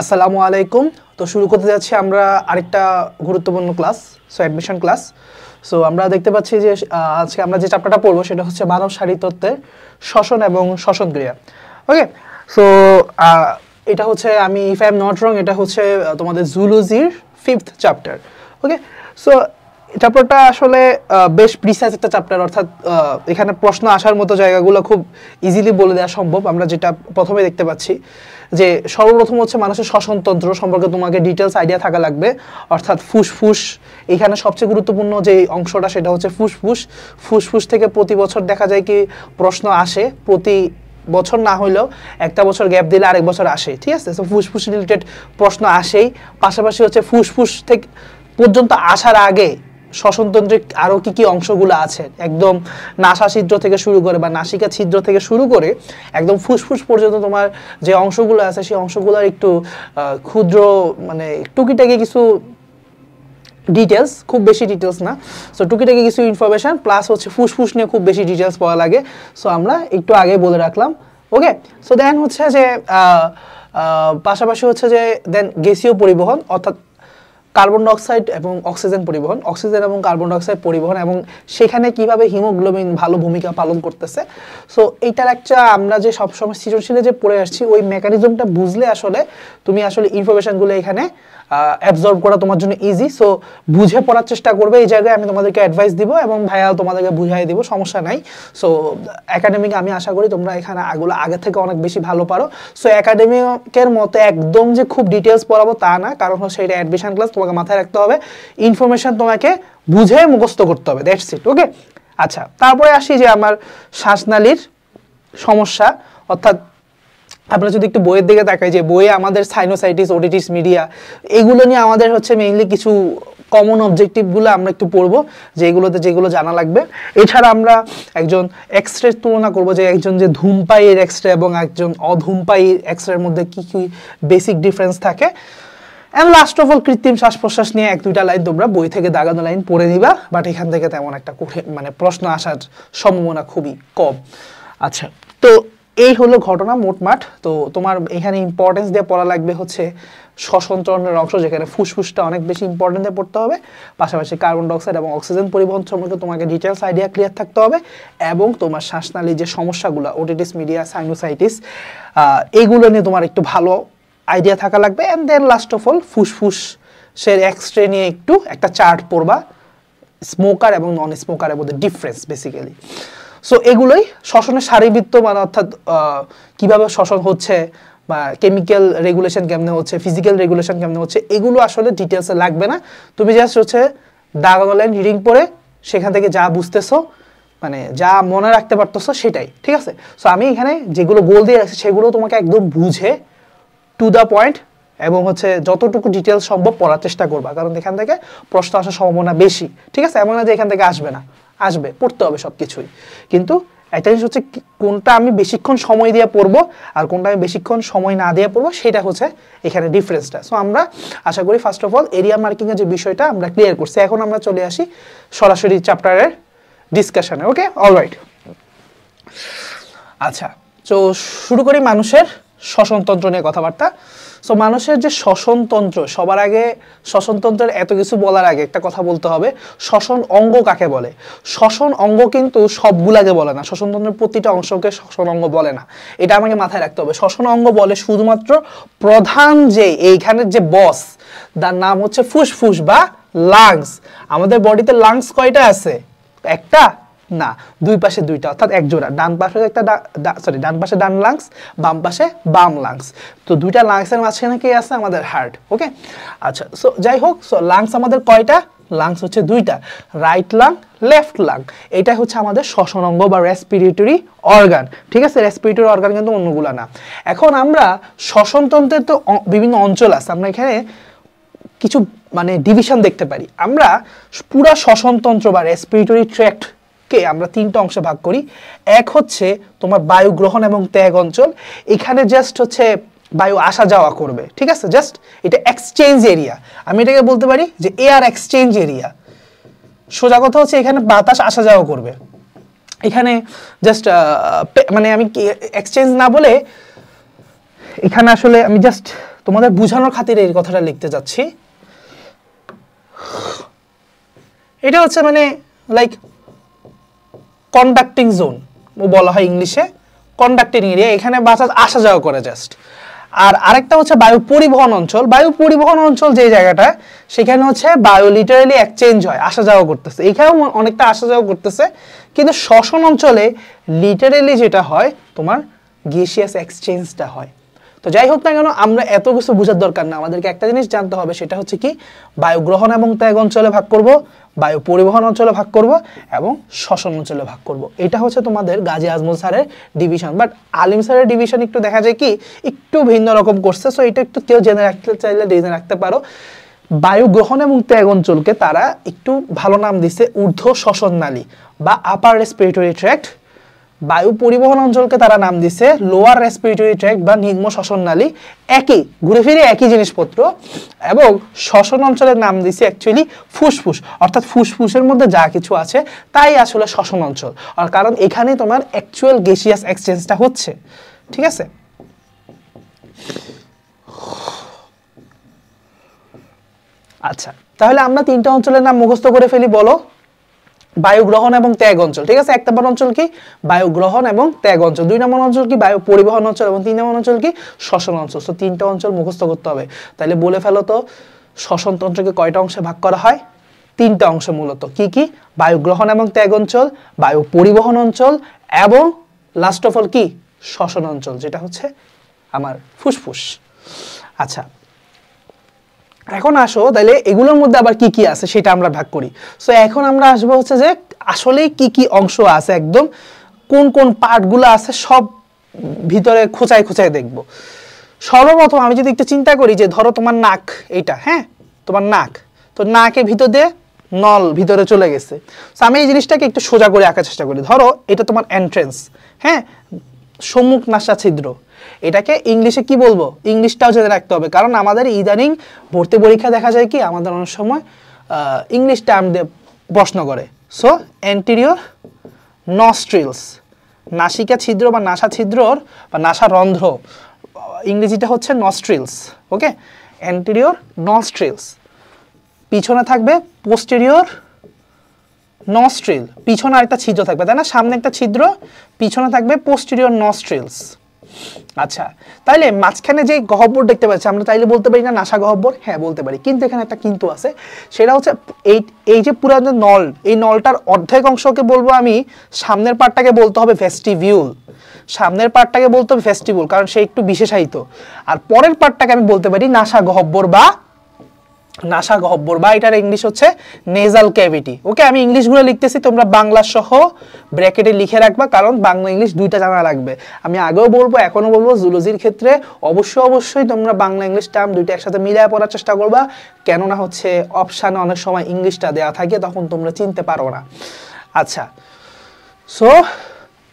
আসসালামু আলাইকুম। তো শুরু করতে যাচ্ছি আমরা আরেকটা গুরুত্বপূর্ণ ক্লাস, অ্যাডমিশন ক্লাস। আমরা দেখতে পাচ্ছি যে আজকে আমরা যে চ্যাপ্টারটা পড়বো সেটা হচ্ছে মানব শারীরতত্ত্বের শ্বসন এবং শ্বসন ক্রিয়া। ওকে, সো এটা হচ্ছে, আমি if I am not wrong, এটা হচ্ছে তোমাদের জুলজির 5th চ্যাপ্টার। ওকে, সো চ্যাপ্টারটা আসলে বেশ প্রিসাইজ একটা চ্যাপ্টার, অর্থাৎ এখানে প্রশ্ন আসার মতো জায়গাগুলো খুব ইজিলি বলে দেওয়া সম্ভব। আমরা যেটা প্রথমে দেখতে পাচ্ছি যে সর্বপ্রথম হচ্ছে মানুষের শ্বসনতন্ত্র সম্পর্কে তোমাকে ডিটেলস আইডিয়া থাকা লাগবে, অর্থাৎ ফুসফুস। এখানে সবচেয়ে গুরুত্বপূর্ণ যে অংশটা সেটা হচ্ছে ফুসফুস। ফুসফুস থেকে প্রতি বছর দেখা যায় কি প্রশ্ন আসে, প্রতি বছর না হইলেও একটা বছর গ্যাপ দিলে আরেক বছর আসে, ঠিক আছে। তো ফুসফুস রিলেটেড প্রশ্ন আসেই, পাশাপাশি হচ্ছে ফুসফুস থেকে পর্যন্ত আসার আগে শ্বসনতন্ত্রের আরও কী কী অংশগুলো আছে, একদম নাসা ছিদ্র থেকে শুরু করে বা নাসিকা ছিদ্র থেকে শুরু করে একদম ফুসফুস পর্যন্ত তোমার যে অংশগুলো আছে সেই অংশগুলোর একটু ক্ষুদ্র মানে টুকিটাকি কিছু ডিটেলস, খুব বেশি ডিটেলস না, সো টুকিটাকি কিছু ইনফরমেশন প্লাস হচ্ছে ফুসফুস নিয়ে খুব বেশি ডিটেলস পাওয়া লাগে। সো আমরা একটু আগে বলে রাখলাম। ওকে, সো দেন হচ্ছে যে পাশাপাশি হচ্ছে যে দেন গ্যাসীয় পরিবহন, অর্থাৎ কার্বন ডাইঅক্সাইড এবং অক্সিজেন পরিবহন, অক্সিজেন এবং কার্বন ডাইঅক্সাইড পরিবহন, এবং সেখানে কিভাবে হিমোগ্লোবিন ভালো ভূমিকা পালন করতেছে। সো এইটার একটা আমরা যে সবসময় সৃজনশীলে যে পড়ে আসছি ওই মেকানিজমটা বুঝলে আসলে তুমি আসলে ইনফরমেশনগুলো এখানে অ্যাবজর্ব করা তোমার জন্য ইজি। সো বুঝে পড়ার চেষ্টা করবে, এই জায়গায় আমি তোমাদেরকে অ্যাডভাইস দিব এবং ভাইয়া তোমাদেরকে বুঝাই দিব, সমস্যা নাই। সো একাডেমিক আমি আশা করি তোমরা এখানে এগুলো আগে থেকে অনেক বেশি ভালো পারো। সো একাডেমিকের মতো একদম যে খুব ডিটেলস পড়াবো তা না, কারণ হচ্ছে এটা অ্যাডমিশন ক্লাস, তোমাকে মাথায় রাখতে হবে ইনফরমেশন তোমাকে বুঝে মুখস্থ করতে হবে, দ্যাটস ইট। ওকে, আচ্ছা, তারপরে আসি যে আমার শ্বাসনালীর সমস্যা, অর্থাৎ আমরা যদি একটু বইয়ের দিকে তাকাই, যে বইয়ে আমাদের সাইনোসাইটিস, ওটিটিস মিডিয়া, এগুলো নিয়ে আমাদের হচ্ছে মেইনলি কিছু কমন অবজেক্টিভগুলো আমরা একটু পড়বো, যেগুলো জানা লাগবে। এছাড়া আমরা একজন এক্সরে তুলনা করব, যে একজন যে ধূমপায়ীর এক্সরে এবং একজন অধূমপায়ীর এক্সরের মধ্যে কি কি বেসিক ডিফারেন্স থাকে। অ্যান্ড লাস্ট অফ অল কৃত্রিম শ্বাস প্রশ্বাস নিয়ে 1-2টা লাইন তোমরা বই থেকে দাগানো লাইন পড়ে নিবা, বাট এখান থেকে তেমন একটা মানে প্রশ্ন আসার সম্ভাবনা খুবই কম। আচ্ছা, তো এই হলো ঘটনা মোটমাট। তো তোমার এখানে ইম্পর্টেন্স দিয়ে পড়া লাগবে হচ্ছে শ্বসনতন্ত্রের অংশ, যেখানে ফুসফুসটা অনেক বেশি ইম্পর্টেন্ট দিয়ে পড়তে হবে, পাশাপাশি কার্বন ডাইঅক্সাইড এবং অক্সিজেন পরিবহন সম্পর্কে তোমাকে ডিটেলস আইডিয়া ক্লিয়ার থাকতে হবে, এবং তোমার শ্বাসনালীর যে সমস্যাগুলো, ওটিটিস মিডিয়া, সাইনোসাইটিস, এইগুলো নিয়ে তোমার একটু ভালো আইডিয়া থাকা লাগবে। And then last of all ফুসফুসের এক্সরে নিয়ে একটু একটা চার্ট পড়বা, স্মোকার এবং নন স্মোকারের মধ্যে ডিফারেন্স বেসিক্যালি। সো এগুলোই শ্বসনের শারীরবৃত্ত, মানে অর্থাৎ কিভাবে শ্বসন হচ্ছে বা কেমিক্যাল রেগুলেশন কেমনে হচ্ছে, ফিজিক্যাল রেগুলেশন কেমনে হচ্ছে, এগুলো আসলে ডিটেলসে লাগবে না। তুমি জাস্ট হচ্ছে দাগানো লাইন রিডিং পড়ে সেখান থেকে যা বুঝতেছো, মানে যা মনে রাখতে পারতেছো সেটাই, ঠিক আছে। সো আমি এখানে যেগুলো গোল দিয়ে রাখছি সেগুলো তোমাকে একদম বুঝে টু দ্য পয়েন্ট এবং হচ্ছে যতটুকু ডিটেলস সম্ভব পড়ার চেষ্টা করবা, কারণ এখান থেকে প্রশ্ন আসার সম্ভাবনা বেশি, ঠিক আছে। এমন না যে এখান থেকে আসবে না, আসবে, পড়তে হবে সব কিছুই, কিন্তু একটা জিনিস হচ্ছে কোনটা আমি বেশিক্ষণ সময় দিয়ে পড়বো আর কোনটা আমি বেশিক্ষণ সময় না দিয়ে পড়বো, সেটা হচ্ছে এখানে ডিফারেন্সটা। সো আমরা আশা করি ফার্স্ট অফ অল এরিয়া মার্কিংয়ের যে বিষয়টা আমরা ক্লিয়ার করছি। এখন আমরা চলে আসি সরাসরি চ্যাপ্টারের ডিসকাশনে। ওকে, অলরাইট। আচ্ছা, তো শুরু করি মানুষের শ্বসনতন্ত্র নিয়ে কথাবার্তা। সো মানুষের যে শ্বসনতন্ত্র, সবার আগে শ্বসনতন্ত্রের এত কিছু বলার আগে একটা কথা বলতে হবে, শ্বসন অঙ্গ কাকে বলে। শ্বসন অঙ্গ কিন্তু সবগুলাকে বলে না, শ্বসনতন্ত্রের প্রতিটা অংশকে শ্বসন অঙ্গ বলে না, এটা আমাকে মাথায় রাখতে হবে। শ্বসন অঙ্গ বলে শুধুমাত্র প্রধান যে এইখানের যে বস, তার নাম হচ্ছে ফুসফুস বা লাংস। আমাদের বডিতে লাংস কয়টা আছে? একটা না, দুই পাশে দুইটা, অর্থাৎ এক জোড়া। ডান পাশে একটা ডান পাশে ডান লাংস, বাম পাশে বাম লাংস। তো দুইটা লাংসের মাঝখানে কি আছে? আমাদের হার্ট। ওকে, আচ্ছা, সো যাই হোক, সো লাংস আমাদের কয়টা? লাংস হচ্ছে দুইটা, রাইট লাং, লেফট লাং। এটা হচ্ছে আমাদের শ্বসন অঙ্গ বা রেসপিরেটরি অর্গান, ঠিক আছে। রেসপিরেটরি অর্গান কিন্তু অন্যগুলা না। এখন আমরা শ্বসনতন্ত্রের তো বিভিন্ন অঞ্চল আছে, আমরা এখানে কিছু মানে ডিভিশন দেখতে পারি। আমরা পুরা শ্বসনতন্ত্র বা রেসপিরেটরি ট্র্যাক্ট কে আমরা 3টা অংশে ভাগ করি। এক হচ্ছে তোমার বায়ু গ্রহণ এবং ত্যাগ অঞ্চল, এখানে জাস্ট হচ্ছে বায়ু আসা যাওয়া করবে, ঠিক আছে, জাস্ট এটা এক্সচেঞ্জ এরিয়া। আমি এটাকে বলতে পারি যে এয়ার এক্সচেঞ্জ এরিয়া। সোজা কথা হচ্ছে এখানে বাতাস আসা যাওয়া করবে, এখানে জাস্ট মানে আমি এক্সচেঞ্জ না বলে এখানে আসলে আমি জাস্ট তোমাদের বোঝানোর খাতিরে এই কথাটা লিখতে যাচ্ছি। এটা হচ্ছে মানে লাইক কন্ডাক্টিং জোন বলা হয় ইংলিশে, কন্ডাক্টিং এরিয়া, এখানে বাতাস আসা যাওয়া করে জাস্ট। আর আরেকটা হচ্ছে বায়ু পরিবহন অঞ্চল। বায়ু পরিবহন অঞ্চল যে জায়গাটা, সেখানে হচ্ছে বায়ু লিটারালি এক্সচেঞ্জ হয়, আসা যাওয়া করতেছে, এখানেও অনেকটা আসা যাওয়া করতেছে। কিন্তু শ্বসন অঞ্চলে লিটারালি যেটা হয় তোমার গ্যাসিয়াস এক্সচেঞ্জটা হয়। তো যাই হোক না কেন, আমরা এত কিছু বোঝার দরকার না, আমাদেরকে একটা জিনিস জানতে হবে, সেটা হচ্ছে কি বায়ু গ্রহণ এবং ত্যাগ অঞ্চলে ভাগ করব, বায়ু পরিবহন অঞ্চলে ভাগ করব এবং শ্বসন অঞ্চলে ভাগ করব। এটা হচ্ছে তোমাদের গাজী আজমল স্যারের ডিভিশন। বাট আলিম স্যারের ডিভিশন একটু দেখা যায় কি একটু ভিন্ন রকম করছে। সো এটা একটু কেউ জেনে রাখতে চাইলে জেনে রাখতে পারো। বায়ু গ্রহণ এবং ত্যাগ অঞ্চলকে তারা একটু ভালো নাম দিছে ঊর্ধ্ব শ্বসন নালী বা আপার রেসপিরেটরি ট্র্যাক্ট। বায়ু পরিবহন অঞ্চলকে তারা নাম দিছে লোয়ার রেসপিরেটরি ট্র্যাক্ট বা নিম্ন শ্বসন নালী। একই ঘুরে ফিরে একই জিনিসপত্র। এবং শ্বসন অঞ্চলের নাম দিছে অ্যাকচুয়ালি ফুসফুস, অর্থাৎ ফুসফুসের মধ্যে যা কিছু আছে তাই আসলে শ্বসন অঞ্চল। আর কারণ এখানে তোমার অ্যাকচুয়াল গ্যাসিয়াস এক্সচেঞ্জটা হচ্ছে, ঠিক আছে। আচ্ছা, তাহলে আমরা তিনটা অঞ্চলের নাম মুখস্থ করে ফেলি। বলো, বায়ু গ্রহণ এবং ত্যাগ অঞ্চল, ঠিক আছে। 1 নম্বর অঞ্চল কি বায়ু গ্রহণ এবং ত্যাগ অঞ্চল, 2 নম্বর অঞ্চল কি বায়ু পরিবহন অঞ্চল এবং 3 নম্বর অঞ্চল কি শ্বসন অঞ্চল। তো তিনটা অঞ্চল মুখস্থ করতে হবে। তাহলে বলে ফেলো তো শ্বসন তন্ত্রকে কয়টা অংশে ভাগ করা হয়? 3টা অংশে মূলত। কি কি? বায়ু গ্রহণ এবং ত্যাগ অঞ্চল, বায়ু পরিবহন অঞ্চল এবং লাস্ট অফ অল কি শ্বসন অঞ্চল, যেটা হচ্ছে আমার ফুসফুস। আচ্ছা, এখন আসো তাহলে এগুলোর মধ্যে আবার কি কি আছে সেটা আমরা ভাগ করি। সো এখন আমরা আসবো হচ্ছে যে আসলে কি কি অংশ আছে, একদম কোন কোন পার্টগুলো আছে সব ভিতরে খোঁচায় খোঁচায় দেখব। সর্বপ্রথম আমি যদি একটু চিন্তা করি যে ধরো তোমার নাক, এইটা হ্যাঁ তোমার নাক, তো নাকের ভিতর দিয়ে নল ভিতরে চলে গেছে। সো আমি এই জিনিসটাকে একটু সোজা করে আঁকার চেষ্টা করি। ধরো এটা তোমার এন্ট্রেন্স, হ্যাঁ, সম্মুখ নাসা ছিদ্র। এটাকে ইংলিশে কি বলবো, ইংলিশটাও জেনে রাখতে হবে, কারণ আমাদের ইদানিং ভর্তি পরীক্ষা দেখা যায় কি আমাদের অনেক সময় ইংলিশ টার্ম দিয়ে প্রশ্ন করে। সো অ্যান্টেরিয়র নস্ট্রিলস, নাসিকা ছিদ্র বা নাসা ছিদ্রর বা নাসা রন্ধ্র, ইংরেজিটা হচ্ছে নস্ট্রিলস। ওকে, অ্যান্টেরিয়র নস্ট্রিলস। পিছনে থাকবে পোস্টেরিয়র নস্ট্রিল, পিছনে আরেকটা ছিদ্র থাকবে, তাই না? সামনে একটা ছিদ্র, পিছনে থাকবে পোস্টেরিয়র নস্ট্রিলস। আচ্ছা, তাইলে মাঝখানে যে গহ্বর দেখতে পাচ্ছি আমরা, তাইলে বলতে পারি না নাসা গহ্বর? হ্যাঁ বলতে পারি, কিন্তু এখানে একটা কিন্তু আছে। সেটা হচ্ছে এই যে পুরো নল, এই নলটার অর্ধেক অংশকে বলবো আমি, সামনের পার্টটাকে বলতে হবে ভেস্টিবিউল, সামনের পার্টটাকে বলতে হবে ভেস্টিবিউল, কারণ সে একটু বিশেষায়িত। আর পরের পার্টটাকে আমি বলতে পারি নাসা গহ্বর বা নাসা গহ্বর, বা এটার ইংলিশ হচ্ছে নেজাল ক্যাভিটি। ওকে, আমি ইংলিশগুলো লিখতেছি, তোমরা বাংলা সহ ব্র্যাকেটে লিখে রাখবা, কারণ বাংলা ইংলিশ দুইটা জানা লাগবে। আমি আগেও বলবো এখনো বলবো, জুলজির ক্ষেত্রে অবশ্যই তোমরা বাংলা ইংলিশ টার্ম দুইটা একসাথে মিলিয়ে পড়ার চেষ্টা করবা, কেননা হচ্ছে অপশানে অনেক সময় ইংলিশটা দেওয়া থাকে, তখন তোমরা চিনতে পারো না। আচ্ছা, সো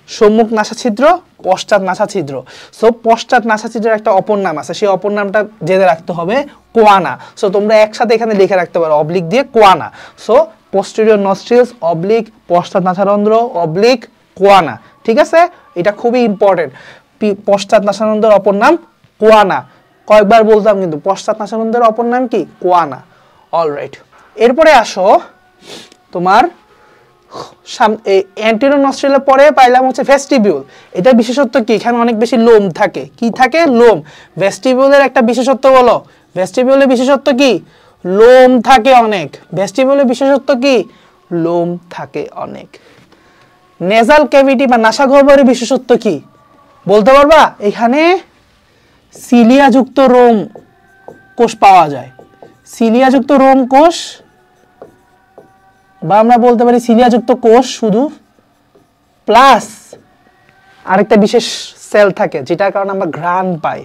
সম্মুখ নাসা ছিদ্র, পশ্চাৎ নাসা ছিদ্র। সো পশ্চাৎ নাসা ছিদ্রের একটা অপর নাম আছে, সেই অপর নামটা জেনে রাখতে হবে কোয়ানা। সো তোমরা একসাথে এখানে লিখে রাখতে পারো অবলিক দিয়ে কোয়ানা। সো পোস্টেরিয়র নস্ট্রিলস অবলিক পশ্চাৎ নাসারন্ধ্র অবলিক কোয়ানা, ঠিক আছে? এটা খুবই ইম্পর্টেন্ট। পশ্চাৎ নাসারন্ধ্রের অপর নাম কোয়ানা, কয়েকবার বলতাম কিন্তু, পশ্চাৎ নাসারন্ধ্রের অপর নাম কি কোয়ানা। অলরাইট, এরপরে আসো তোমার অ্যান্টেরিয়র নস্ট্রিলের পরে পাইলাম হচ্ছে ভেস্টিবিউল। এটা বিশেষত্ব কি? এখানে অনেক বেশি লোম থাকে। কি থাকে? লোম। ভেস্টিবিউলের একটা বিশেষত্ব বলো, ভেস্টিবিউলের বিশেষত্ব কি? লোম থাকে অনেক। ভেস্টিবিউলের বিশেষত্ব কি? লোম থাকে অনেক। নেজাল ক্যাভিটি বা নাসা গহ্বরের বিশেষত্ব কি বলতে পারবা? এখানে সিলিয়াযুক্ত রোম কোষ পাওয়া যায়, সিলিয়াযুক্ত রোম কোষ, বা আমরা বলতে পারি সিলিয়াযুক্ত কোষ শুধু, প্লাস আরেকটা বিশেষ সেল থাকে যেটার কারণে আমরা ঘ্রাণ পাই,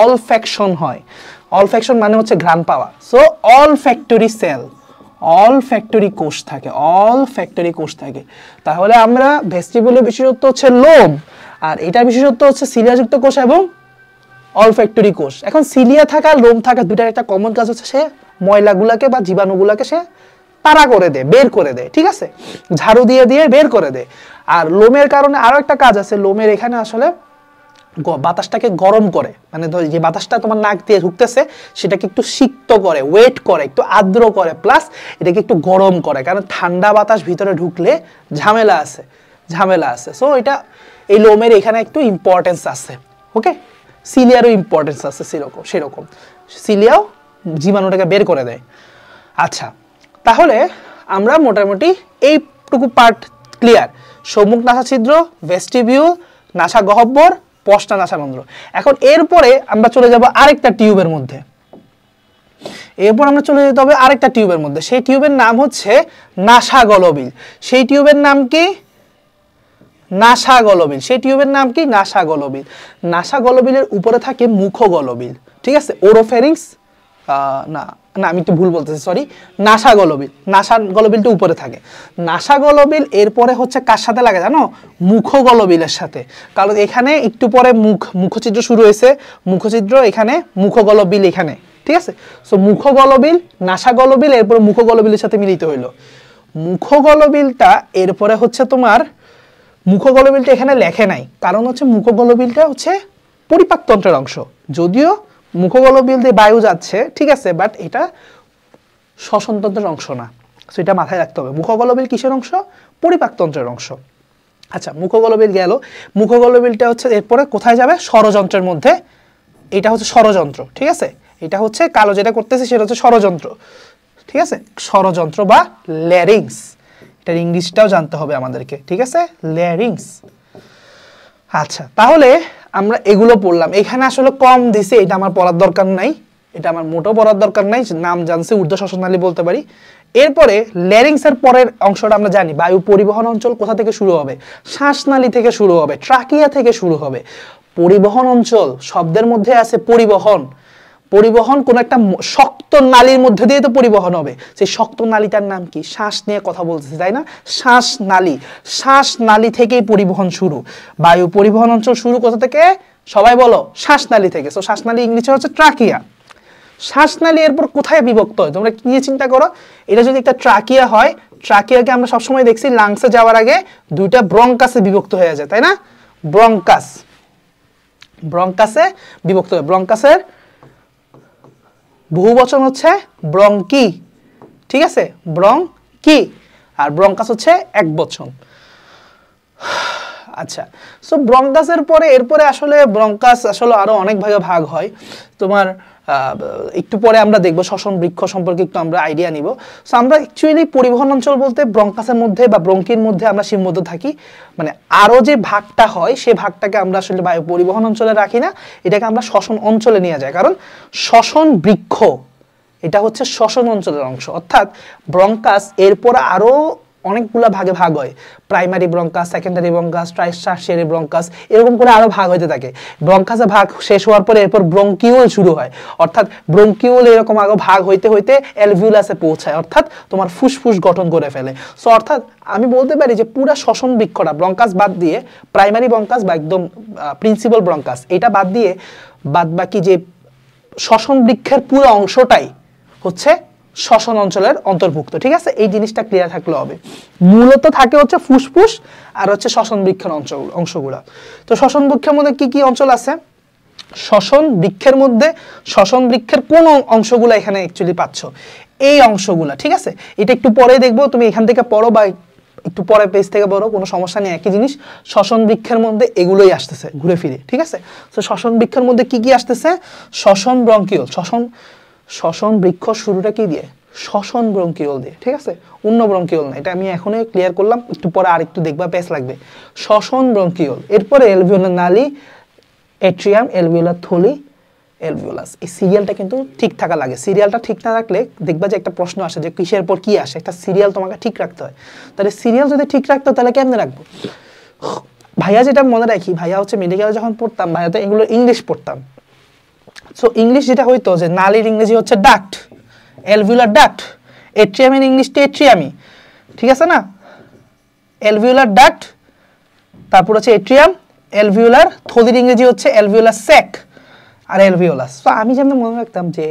অলফ্যাকশন হয়। অলফ্যাকশন মানে হচ্ছে ঘ্রাণ পাওয়া। সো অলফ্যাক্টরি সেল, অলফ্যাক্টরি কোষ থাকে, অলফ্যাক্টরি কোষ থাকে। তাহলে আমরা ভেস্টিবিউলের বিশেষত্ব হচ্ছে লোম, আর এটা বিশেষত্ব হচ্ছে সিলিয়াযুক্ত কোষ এবং অলফ্যাক্টরি কোষ। এখন সিলিয়া থাকা লোম থাকা দুটার একটা কমন কাজ হচ্ছে সে ময়লাগুলাকে বা জীবাণুগুলাকে সে তাড়া করে দেয়, বের করে দেয়, ঠিক আছে? ঝাড়ু দিয়ে দিয়ে বের করে দেয়। আর লোমের কারণে আরো একটা কাজ আছে, লোমের এখানে আসলে বাতাসটাকে গরম করে, মানে যে বাতাসটা তোমার নাক দিয়ে ঢুকতেছে সেটাকে একটু সিক্ত করে, ওয়েট করে, একটু আর্দ্র করে, প্লাস এটাকে একটু গরম করে, কারণ ঠান্ডা বাতাস ভিতরে ঢুকলে ঝামেলা আছে। সো এটা এই লোমের এখানে একটু ইম্পর্টেন্স আছে। ওকে, সিলিয়ারও ইম্পর্টেন্স আছে সেরকম সিলিয়াও জীবাণুটাকে বের করে দেয়। আচ্ছা, তাহলে আমরা মোটামুটি এইটুকু পার্ট ক্লিয়ার। সম্মুখ নাসা ছিদ্র, ভেস্টিবিউল, নাসা গহ্বর, পশ্চা নাসারন্ধ্র। এখন এরপরে আমরা চলে যাব আরেকটা টিউবের মধ্যে। সেই টিউবের নাম হচ্ছে নাসাগলবিল। সেই টিউবের নাম কি? নাসাগলবিলের উপরে থাকে মুখগলবিল। ঠিক আছে, ওরোফেরিংস না, আমি একটু ভুল বলতেছি, সরি, নাসাগলবিলটা উপরে থাকে। নাসাগলবিল এরপরে হচ্ছে কার সাথে লাগে জানো? মুখগলবিলের সাথে, কারণ এখানে একটু পরে মুখছিদ্র শুরু হয়েছে, মুখছিদ্র এখানে, মুখগলবিল এখানে। ঠিক আছে, সো মুখগলবিল, নাসাগলবিল, এরপরে মুখগলবিলের সাথে মিলিত হইল। মুখগলবিলটা এরপরে হচ্ছে তোমার, মুখগলবিলটা এখানে লেখে নাই, কারণ হচ্ছে মুখগলবিলটা হচ্ছে পরিপাকতন্ত্রের অংশ। যদিও মুখগলবিল দিয়ে বায়ু যাচ্ছে, ঠিক আছে, বাট এটা শ্বসনতন্ত্রের অংশ না। সো এটা মাথায় রাখতে হবে। মুখগলবিল কিসের অংশ? পরিপাকতন্ত্রের অংশ। আচ্ছা, মুখগলবিল গেল। মুখগলবিলটা হচ্ছে এরপরে কোথায় যাবে? ষড়যন্ত্রের মধ্যে। এটা হচ্ছে ষড়যন্ত্র। ঠিক আছে, এটা হচ্ছে কালো যেটা করতেছে সেটা হচ্ছে ষড়যন্ত্র। ঠিক আছে, ষড়যন্ত্র বা ল্যারিংস, এটার ইংলিশটাও জানতে হবে আমাদেরকে। ঠিক আছে, ল্যারিংস। আচ্ছা, তাহলে আমরা এগুলো পড়লাম। এখানে আসলে কম দিছে, এটা আমার পড়ার দরকার নাই, এটা আমার মোটেও পড়ার দরকার নাই। নাম জানছে, ঊর্ধ্ব শ্বাসনালী বলতে পারি। এরপরে ল্যারিংসের পরের অংশটা আমরা জানি, বায়ু পরিবহন অঞ্চল কোথা থেকে শুরু হবে? শ্বাসনালী থেকে শুরু হবে, ট্রাকিয়া থেকে শুরু হবে। পরিবহন অঞ্চল শব্দের মধ্যে আছে পরিবহন। পরিবহন কোন একটা শক্ত নালীর মধ্যে দিয়ে তো পরিবহন হবে। সেই শক্ত নালীটার নাম কি? শ্বাস নিয়ে কথা বলতেছি, তাই না? শ্বাসনালী থেকেই পরিবহন শুরু। বায়ু পরিবহন অঞ্চল শুরু কোথা থেকে? সবাই বলো, শ্বাসনালী থেকে। সো শ্বাসনালী ইংলিশে হচ্ছে ট্রাকিয়া। শ্বাসনালী এরপর কোথায় বিভক্ত হয়? তোমরা কি নিয়ে চিন্তা করো? এটা যদি একটা ট্রাকিয়া হয়, ট্রাকিয়াকে আমরা সবসময় দেখছি লাংসে যাওয়ার আগে দুইটা ব্রঙ্কাসে বিভক্ত হয়ে যায়, তাই না? ব্রঙ্কাসে বিভক্ত হয়। ব্রঙ্কাসের বহু বচন হচ্ছে ব্রঙ্কি। ঠিক আছে, ব্রঙ্কি। আর ব্রঙ্কাস হচ্ছে এক বচন। আচ্ছা, সো ব্রঙ্কাসের পরে এরপরে আসলে ব্রঙ্কাস আসলে আরো অনেক ভাগে ভাগ হয়। তোমার একটু পরে আমরা দেখব শ্বসন বৃক্ষ সম্পর্কে একটু আমরা আইডিয়া নিব। সো আমরা অ্যাকচুয়ালি পরিবহন অঞ্চল বলতে ব্রঙ্কাসের মধ্যে বা ব্রঙ্কির মধ্যে আমরা সীমাবদ্ধ থাকি। মানে আরো যে ভাগটা হয় সেই ভাগটাকে আমরা আসলে বায়ু পরিবহন অঞ্চলে রাখি না, এটাকে আমরা শ্বসন অঞ্চলে নিয়ে যাই। কারণ শ্বসন বৃক্ষ এটা হচ্ছে শ্বসন অঞ্চলের অংশ। অর্থাৎ ব্রঙ্কাস এরপর আরো অনেকগুলা ভাগে ভাগ হয়। Primary bronchus, secondary bronchus, tertiary bronchus, এরকম করে আরো ভাগ হতে থাকে। ব্রঙ্কাসে ভাগ শেষ হওয়ার পরে এরপর ব্রঙ্কিউল শুরু হয়। অর্থাৎ ব্রঙ্কিউল এরকম আগে ভাগ হইতে হইতে অ্যালভিউলাসে পৌঁছায়, অর্থাৎ তোমার ফুসফুস গঠন করে ফেলে। সো অর্থাৎ আমি বলতে পারি যে পুরো শ্বসন বৃক্ষটা ব্রঙ্কাস বাদ দিয়ে, প্রাইমারি ব্রঙ্কাস বা একদম প্রিন্সিপাল ব্রঙ্কাস এটা বাদ দিয়ে বাদ বাকি যে শ্বসন বৃক্ষের পুরো অংশটাই হচ্ছে শ্বসন অঞ্চলের অন্তর্ভুক্ত। ঠিক আছে, এই জিনিসটা ক্লিয়ার থাকলে হবে। মূলত থাকে হচ্ছে ফুসফুস আর হচ্ছে শ্বসন বৃক্ষের অংশগুলো। তো শ্বসন বৃক্ষের মধ্যে কি কি অঞ্চল আছে? শ্বসন বৃক্ষের কোন অংশগুলো এখানে অ্যাকচুয়ালি পাচ্ছ? এই অংশগুলা। ঠিক আছে, এটা একটু পরে দেখবো, তুমি এখান থেকে পড়ো বা একটু পরে পেজ থেকে পড়ো, কোনো সমস্যা নেই, একই জিনিস। শ্বসন বৃক্ষের মধ্যে এগুলোই আসতেছে ঘুরে ফিরে। ঠিক আছে, তো শ্বসন বৃক্ষের মধ্যে কি কি আসতেছে? শ্বসন ব্রঙ্কিউল। শ্বসন বৃক্ষ শুরুটা কি দিয়ে? শ্বসন ব্রঙ্কিউল দিয়ে। ঠিক আছে, অন্য ব্রঙ্কিউল না, এটা আমি এখনই ক্লিয়ার করলাম, একটু পরে আর একটু দেখবা, পেজ লাগবে। শ্বসন ব্রঙ্কিউল, এরপরে এলভিওলার নালী, এট্রিয়াম, এলভিওলার থলি, এলভিওলাস। এই সিরিয়ালটা কিন্তু ঠিক থাকা লাগে। সিরিয়ালটা ঠিক না রাখলে দেখবা যে একটা প্রশ্ন আসে যে কিসের পর কি আসে। একটা সিরিয়াল তোমাকে ঠিক রাখতে হয়। তাহলে সিরিয়াল যদি ঠিক রাখতো তাহলে কেমনে রাখবো? ভাইয়া যেটা মনে রাখি, ভাইয়া হচ্ছে মেডিকেলে যখন পড়তাম, ভাইয়া তো এগুলো ইংলিশ পড়তাম। সো ইংলিশ যেটা হইতো যে নালীর ইংরেজি হচ্ছে ডাক্ট, এলভিউলার ডাক্ট, এট্রিয়ামের ইংলিশটা এট্রিয়ামি। ঠিক আছে না, এলভিউলার ডাক্ট, তারপর হচ্ছে এট্রিয়াম, এলভিউলার থলির ইংরেজি হচ্ছে এলভিউলার স্যাক, আর অ্যালভিওলাস। তো আমি যেমন মনে রাখতাম যে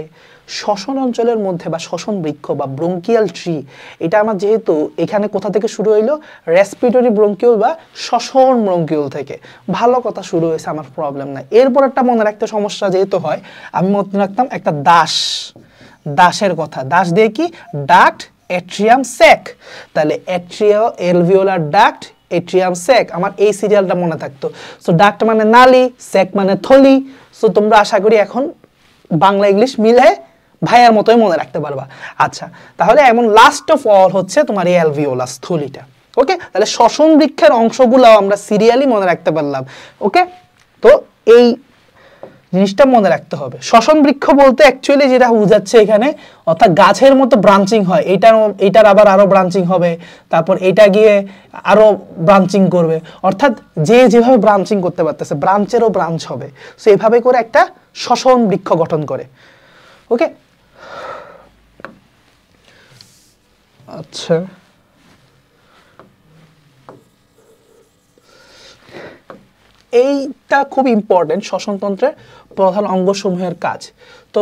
শ্বসন অঞ্চলের মধ্যে বা শ্বসন বৃক্ষ বা ব্রঙ্কিয়াল ট্রি, এটা আমার যেহেতু এখানে কোথা থেকে শুরু হইলো, রেসপিরেটরি ব্রঙ্কিউল বা শ্বসন ব্রঙ্কিউল থেকে। ভালো কথা, শুরু হয়েছে, আমার প্রবলেম নাই। এরপর একটা মনে রাখতে সমস্যা যেহেতু হয়, আমি মনে রাখতাম একটা দাসের কথা। দাস দিয়ে কি? Duct, atrium, sac. তাহলে এট্রিও অ্যালভিওলার ডাক্ট, এট্রিয়াম, স্যাক, আমার এই সিরিয়ালটা মনে থাকতো। সো ডাক্ট মানে নালী, স্যাক মানে থলি। সো তোমরা আশা করি এখন বাংলা ইংলিশ মিলে ভাইয়ার মতোই মনে রাখতে পারবা। আচ্ছা, তাহলে এমন লাস্ট অফ অল হচ্ছে তোমার এই অ্যালভিওলাস থলিটা। ওকে, তাহলে শ্বসন বৃক্ষের অংশগুলো আমরা সিরিয়ালি মনে রাখতে পারলাম। ওকে, তো এই জিনিসটা মনে রাখতে হবে। শ্বসন বৃক্ষ বলতে অ্যাকচুয়ালি যেটা বোঝাচ্ছে এখানে, অর্থাৎ গাছের মতো ব্রাঞ্চিং হয়, এইটার আবার আরো ব্রাঞ্চিং হবে, তারপর এটা গিয়ে আরো ব্রাঞ্চিং করবে, অর্থাৎ যে যেভাবে ব্রাঞ্চিং করতে পারতেছে ব্রাঞ্চেরও ব্রাঞ্চ হবে। সো এইভাবে করে একটা শ্বসন বৃক্ষ গঠন করে। ওকে, আচ্ছা, এইটা খুব ইম্পর্টেন্ট, শ্বসনতন্ত্রের প্রধান অঙ্গসমূহের কাজ। তো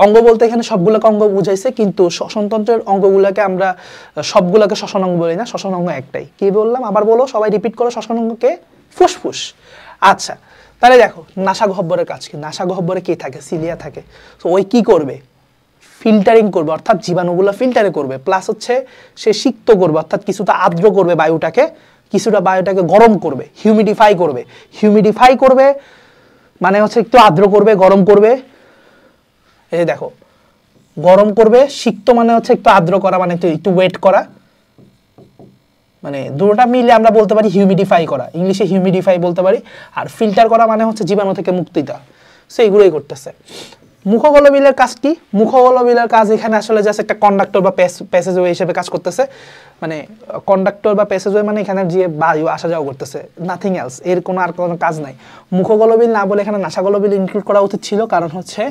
অঙ্গ বলতে এখানে সবগুলোকে অঙ্গ বুঝাইছে, কিন্তু শ্বসনতন্ত্রের অঙ্গগুলোকে আমরা সবগুলোকে শ্বসন অঙ্গ বলি না, শ্বসন অঙ্গ একটাই। কি বললাম আবার বলো, সবাই রিপিট করো, শ্বসন অঙ্গকে ফুসফুস। আচ্ছা, তাহলে দেখো নাসাগহ্বরের কাজ কি? নাসাগহ্বরে কি থাকে? সিলিয়া থাকে। তো ওই কি করবে? ফিল্টারিং করবে, অর্থাৎ জীবাণুগুলো ফিল্টারে করবে, প্লাস হচ্ছে সে সিক্ত করবে, অর্থাৎ কিছুটা আর্দ্র করবে বায়ুটাকে, কিছুটা বায়ুটাকে গরম করবে, হিউমিডিফাই করবে মানে হচ্ছে একটু আর্দ্র করবে, গরম করবে। এই দেখো, গরম করবে, সিক্ত মানে হচ্ছে একটু আর্দ্র করা, মানে একটু ওয়েট করা, মানে দুটোটা মিলে আমরা বলতে পারি হিউমিডিফাই করা, ইংলিশে হিউমিডিফাই বলতে পারি। আর ফিল্টার করা মানে হচ্ছে জীবাণু থেকে মুক্তি দেওয়া। সো এইগুলোই করতেছে। মুখগলবিলের কাজ কি? মুখগলবিলের কাজ এখানে আসলে জাস্ট একটা কন্ডাক্টর বা প্যাসেজওয়ে হিসেবে কাজ করতেছে। মানে কন্ডাক্টর বা প্যাসেজওয়ে মানে এখানে যে বায়ু আসা যাওয়া করতেছে, নাথিং এলস, এর কোনো আর কোনো কাজ নাই। মুখগলবিল না বলে এখানে নাসাগলবিল ইনক্লুড করা উচিত ছিল, কারণ হচ্ছে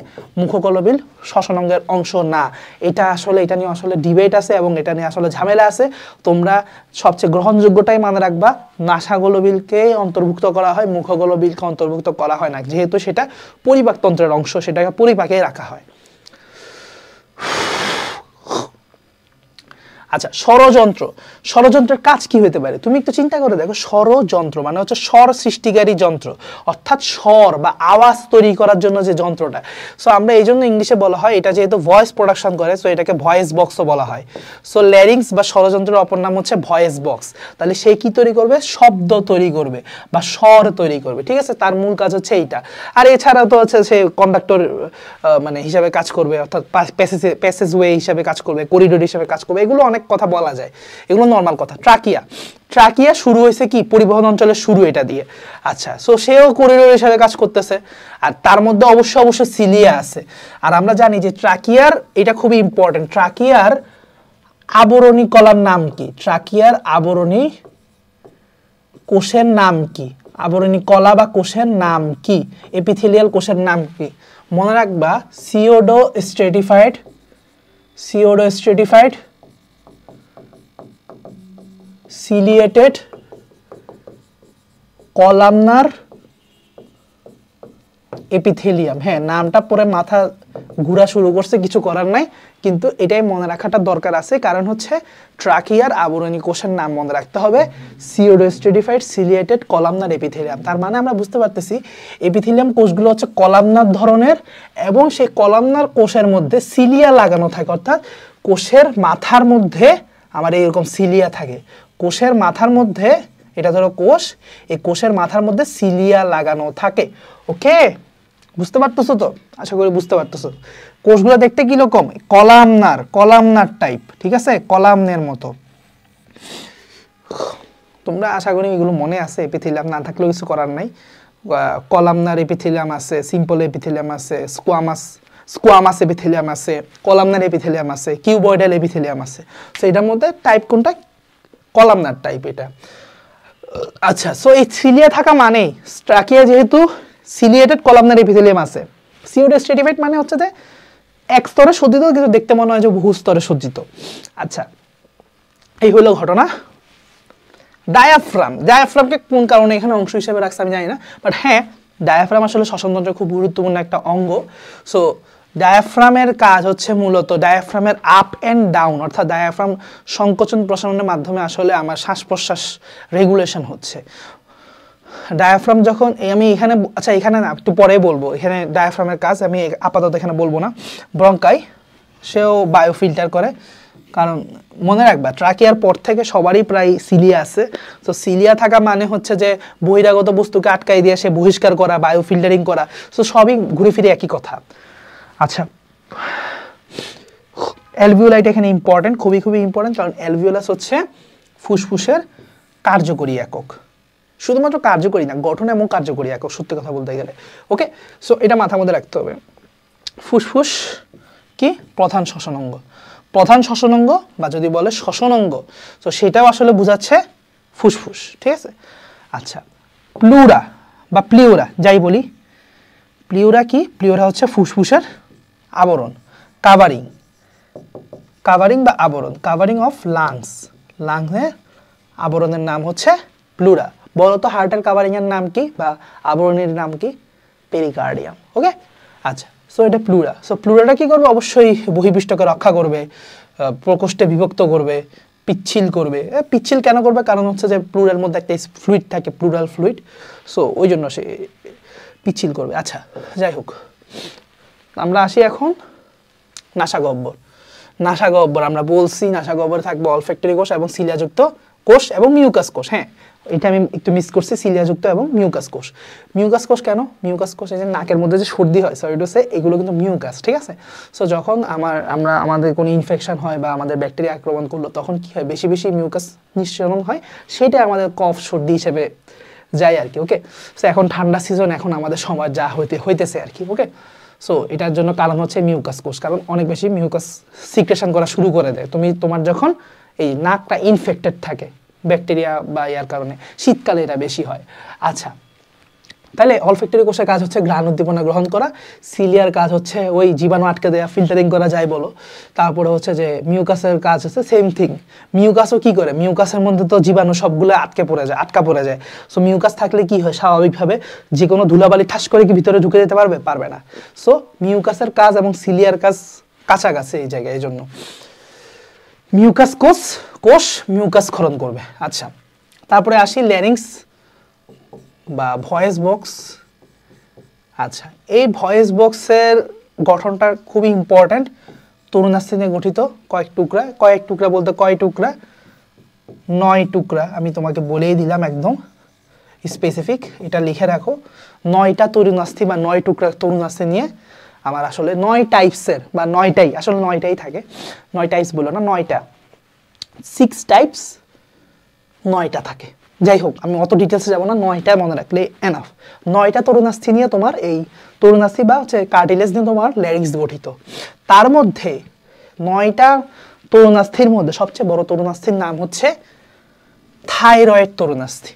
মুখগলবিল শ্বসন অঙ্গের অংশ না। এটা নিয়ে আসলে ডিবেট আছে এবং এটা নিয়ে আসলে ঝামেলা আছে। তোমরা সবচেয়ে গ্রহণযোগ্যটাই মনে রাখবা, নাসাগলবিলকে অন্তর্ভুক্ত করা হয়, মুখগলবিলকে অন্তর্ভুক্ত করা হয় না, যেহেতু সেটা পরিপাকতন্ত্রের অংশ, সেটাকে পরিপাকে রাখা হয়। আচ্ছা, ষড়যন্ত্রের কাজ কি হতে পারে? তুমি একটু চিন্তা করে দেখো, ষড়যন্ত্র মানে হচ্ছে স্বর সৃষ্টিকারী যন্ত্র, অর্থাৎ স্বর বা আওয়াজ তৈরি করার জন্য যে যন্ত্রটা। সো আমরা এই জন্য ইংলিশে বলা হয়, এটা যেহেতু ভয়েস প্রোডাকশন করে, সো এটাকে ভয়েস বক্সও বলা হয়। সো ল্যারিংস বা ষড়যন্ত্রের অপর নাম হচ্ছে ভয়েস বক্স। তাহলে সে কি তৈরি করবে? শব্দ তৈরি করবে বা স্বর তৈরি করবে। ঠিক আছে, তার মূল কাজ হচ্ছে এইটা। আর এছাড়া তো হচ্ছে সে কন্ডাক্টর মানে হিসাবে কাজ করবে, অর্থাৎ প্যাসেজওয়ে হিসাবে কাজ করবে, করিডোর হিসাবে কাজ করবে। এগুলো অনেক কথা বলা যায়, এগুলো নর্মাল কথা। ট্রাকিয়া শুরু হয়েছে কি? পরিবহন অঞ্চলের শুরু এটা দিয়ে। আচ্ছা, সো সেও করিডোর হিসাবে কাজ করতেছে, আর তার মধ্যে অবশ্য সিলিয়া আছে। আর আমরা জানি যে ট্রাকিয়ার, এটা খুবই ইম্পর্টেন্ট, ট্রাকিয়ার আবরণী কলার নাম কি? ট্রাকিয়ার আবরণী কোষের নাম কি? আবরণী কলা বা কোষের নাম কি? এপিথেলিয়াল কোষের নাম কি? মনে রাখবা, সিওডোস্ট্রেটিফাইড সিলিয়েটেড কলামনার এপিথেলিয়াম। হ্যাঁ, নামটা পরে মাথা ঘুরা শুরু করছে, কিছু করার নাই, কিন্তু এটাই মনে রাখাটা দরকার আছে, কারণ হচ্ছে ট্রাকিয়ার আবরণী কোষের নাম মনে রাখতে হবে, সিওডোস্ট্রেটিফাইড সিলিয়েটেড কলামনার এপিথেলিয়াম। তার মানে আমরা বুঝতে পারতেছি এপিথেলিয়াম কোষগুলো হচ্ছে কলামনার ধরনের, এবং সেই কলামনার কোষের মধ্যে সিলিয়া লাগানো থাকে, অর্থাৎ কোষের মাথার মধ্যে আমার এরকম সিলিয়া থাকে। কোষের মাথার মধ্যে, এটা ধরো কোষ, এই কোষের মাথার মধ্যে সিলিয়া লাগানো থাকে। ওকে, বুঝতে পারতেছো তো? আশা করি বুঝতে পারতেছো। কোষগুলো দেখতে কিরকম? কলামনার টাইপ, ঠিক আছে, কলামনের মতো। তোমরা আশা করি এগুলো মনে আছে, এপিথেলিয়াম না থাকলেও কিছু করার নাই। কলামনার এপিথেলিয়াম আছে, সিম্পল এপিথেলিয়াম আছে, স্কোয়ামাস এপিথেলিয়াম আছে, কলামনার এপিথেলিয়াম আছে, কিউবয়েডাল এপিথেলিয়াম আছে। সো এটার মধ্যে টাইপ কোনটা? কলামনার টাইপ এটা। আচ্ছা, সো এই সিলিয়া থাকা মানে ট্রাকিয়া যেহেতু সিলিয়েটেড কলামনার এপিথেলিয়াম আছে, সিওডোস্ট্রেটিফাইড মানে হচ্ছে যে এক স্তরে সজ্জিত, কিন্তু দেখতে মনে হয় যে বহু স্তরে সজ্জিত। আচ্ছা, এই হলো ঘটনা। ডায়াফ্রামকে কোন কারণে এখানে অংশ হিসেবে রাখছে আমি জানি না, বাট হ্যাঁ, ডায়াফ্রাম আসলে শ্বসনতন্ত্রের খুব গুরুত্বপূর্ণ একটা অঙ্গ। সো ডায়াফ্রামের কাজ হচ্ছে মূলত ডায়াফ্রামের আপ অ্যান্ড ডাউন, অর্থাৎ ডায়াফ্রাম সংকোচন প্রসারণের মাধ্যমে আসলে আমার শ্বাস প্রশ্বাস রেগুলেশন হচ্ছে। ডায়াফ্রাম যখন আমি এখানে, আচ্ছা এখানে না একটু পরে বলবো, এখানে ডায়াফ্রামের কাজ আমি আপাতত এখানে বলবো না। ব্রঙ্কাই, সেও বায়ু ফিল্টার করে, কারণ মনে রাখবা ট্রাকিয়ার পর থেকে সবারই প্রায় সিলিয়া আছে। তো সিলিয়া থাকা মানে হচ্ছে যে বহিরাগত বস্তুকে আটকাই দিয়ে সে বহিষ্কার করা, বায়ু ফিল্টারিং করা, তো সবই ঘুরে ফিরে একই কথা। আচ্ছা, অ্যালভিওলাইট এখানে ইম্পর্টেন্ট, খুবই খুবই ইম্পর্টেন্ট, কারণ অ্যালভিওলাস হচ্ছে ফুসফুসের কার্যকরী একক। শুধুমাত্র কার্যকরী না, গঠন এবং কার্যকরী একক, সত্যি কথা বলতে গেলে। ওকে, সো এটা মাথার মধ্যে রাখতে হবে। ফুসফুস কি প্রধান শ্বসন অঙ্গ, প্রধান শ্বসন অঙ্গ বা যদি বলে শ্বসন অঙ্গ, তো সেটাও আসলে বোঝাচ্ছে ফুসফুস, ঠিক আছে। আচ্ছা, প্লুরা বা প্লিউরা যাই বলি, প্লিউরা কি? প্লিউরা হচ্ছে ফুসফুসের আবরণ, কাভারিং, কাভারিং বা আবরণ, কাভারিং অফ লাংস, লাংসের আবরণের নাম হচ্ছে প্লুরা। বলতো হার্টের কাভারিং এর নাম কি বা আবরণের নাম কি? পেরিকার্ডিয়াম। ওকে, আচ্ছা, সো এটা প্লুরা। সো প্লুরাটা কি করবে? অবশ্যই বহিঃপৃষ্ঠকে রক্ষা করবে, প্রকোষ্ঠে বিভক্ত করবে, পিচ্ছিল করবে। পিচ্ছিল কেন করবে? কারণ হচ্ছে যে প্লুরার মধ্যে একটা ফ্লুইড থাকে, প্লুরাল ফ্লুইড, সো ওই জন্য সে পিচ্ছিল করবে। আচ্ছা, যাই হোক, আমরা আসি এখন নাসাগহ্বর। নাসাগহ্বর আমরা বলছি, নাসাগহ্বরে থাকবে অলফ্যাক্টরি কোষ এবং সিলিয়াযুক্ত কোষ এবং মিউকাস কোষ। হ্যাঁ, এটা আমি একটু মিস করছি, সিলিয়াযুক্ত এবং মিউকাস কোষ। মিউকাস কোষ কেন? মিউকাস কোষ এই যে নাকের মধ্যে যে সর্দি হয়, সরি টু সে, এগুলো কিন্তু মিউকাস, ঠিক আছে। সো যখন আমাদের কোনো ইনফেকশন হয় বা আমাদের ব্যাকটেরিয়া আক্রমণ করলো, তখন কি হয়? বেশি বেশি মিউকাস নিঃসরণ হয়, সেটা আমাদের কফ সর্দি হিসেবে যায় আর কি। ওকে, সো এখন ঠান্ডা সিজন, এখন আমাদের সময় যা হইতেছে আর কি। ওকে, সো এটার জন্য কারণ হচ্ছে মিউকাস কোষ, কারণ অনেক বেশি মিউকাস সিক্রেশন করা শুরু করে দেয় তোমার যখন এই নাকটা ইনফেক্টেড থাকে ব্যাকটেরিয়া বা ইয়ার কারণে। শীতকালে এটা বেশি হয়। আচ্ছা, তাহলে অলফ্যাক্টরি কোষের কাজ হচ্ছে ঘ্রাণ উদ্দীপনা গ্রহণ করা, সিলিয়ার কাজ হচ্ছে ওই জীবাণু আটকে দেওয়া, ফিল্টারিং করা যায় বলো। তারপরে হচ্ছে যে মিউকাসের কাজ হচ্ছে সেম থিং। মিউকাসও কি করে? মিউকাসের মধ্যে তো জীবাণু সবগুলো আটকা পড়ে যায়। সো মিউকাস থাকলে কি হয়? স্বাভাবিকভাবে যে কোনো ধুলাবালি ঠাস করে কি ভিতরে ঢুকে যেতে পারবে না। সো মিউকাসের কাজ এবং সিলিয়ার কাজ কাছাকাছি এই জায়গায়, এই জন্য মিউকাস কোষ মিউকাস ক্ষরণ করবে। আচ্ছা, তারপরে আসি ল্যারিংস বা ভয়েস বক্স। আচ্ছা, এই ভয়েস বক্সের গঠনটা খুবই ইম্পর্ট্যান্ট। তরুণাস্থি নিয়ে গঠিত, কয়েক টুকরা বলতে কয় টুকরা? 9 টুকরা। আমি তোমাকে বলেই দিলাম একদম স্পেসিফিক, এটা লিখে রাখো। 9টা তরুণাস্থি বা 9 টুকরা তরুণাস্থি নিয়ে আমার আসলে 9 টাইপসের বা 9টাই, আসলে 9টাই থাকে, 9 টাইপস বলো না, 9টা, 6 টাইপস, 9টা থাকে। যাই হোক, আমি অত ডিটেলসে যাবো না, 9টা মনে রাখলে এনাফ। 9টা তরুণাস্থি নিয়ে তোমার এই তরুণাস্থি বা হচ্ছে কার্টিলেজ নিয়ে তোমার ল্যারিংস গঠিত। তার মধ্যে 9টা তরুণাস্থির মধ্যে সবচেয়ে বড় তরুণাস্থির নাম হচ্ছে থাইরয়েড তরুণাস্থি।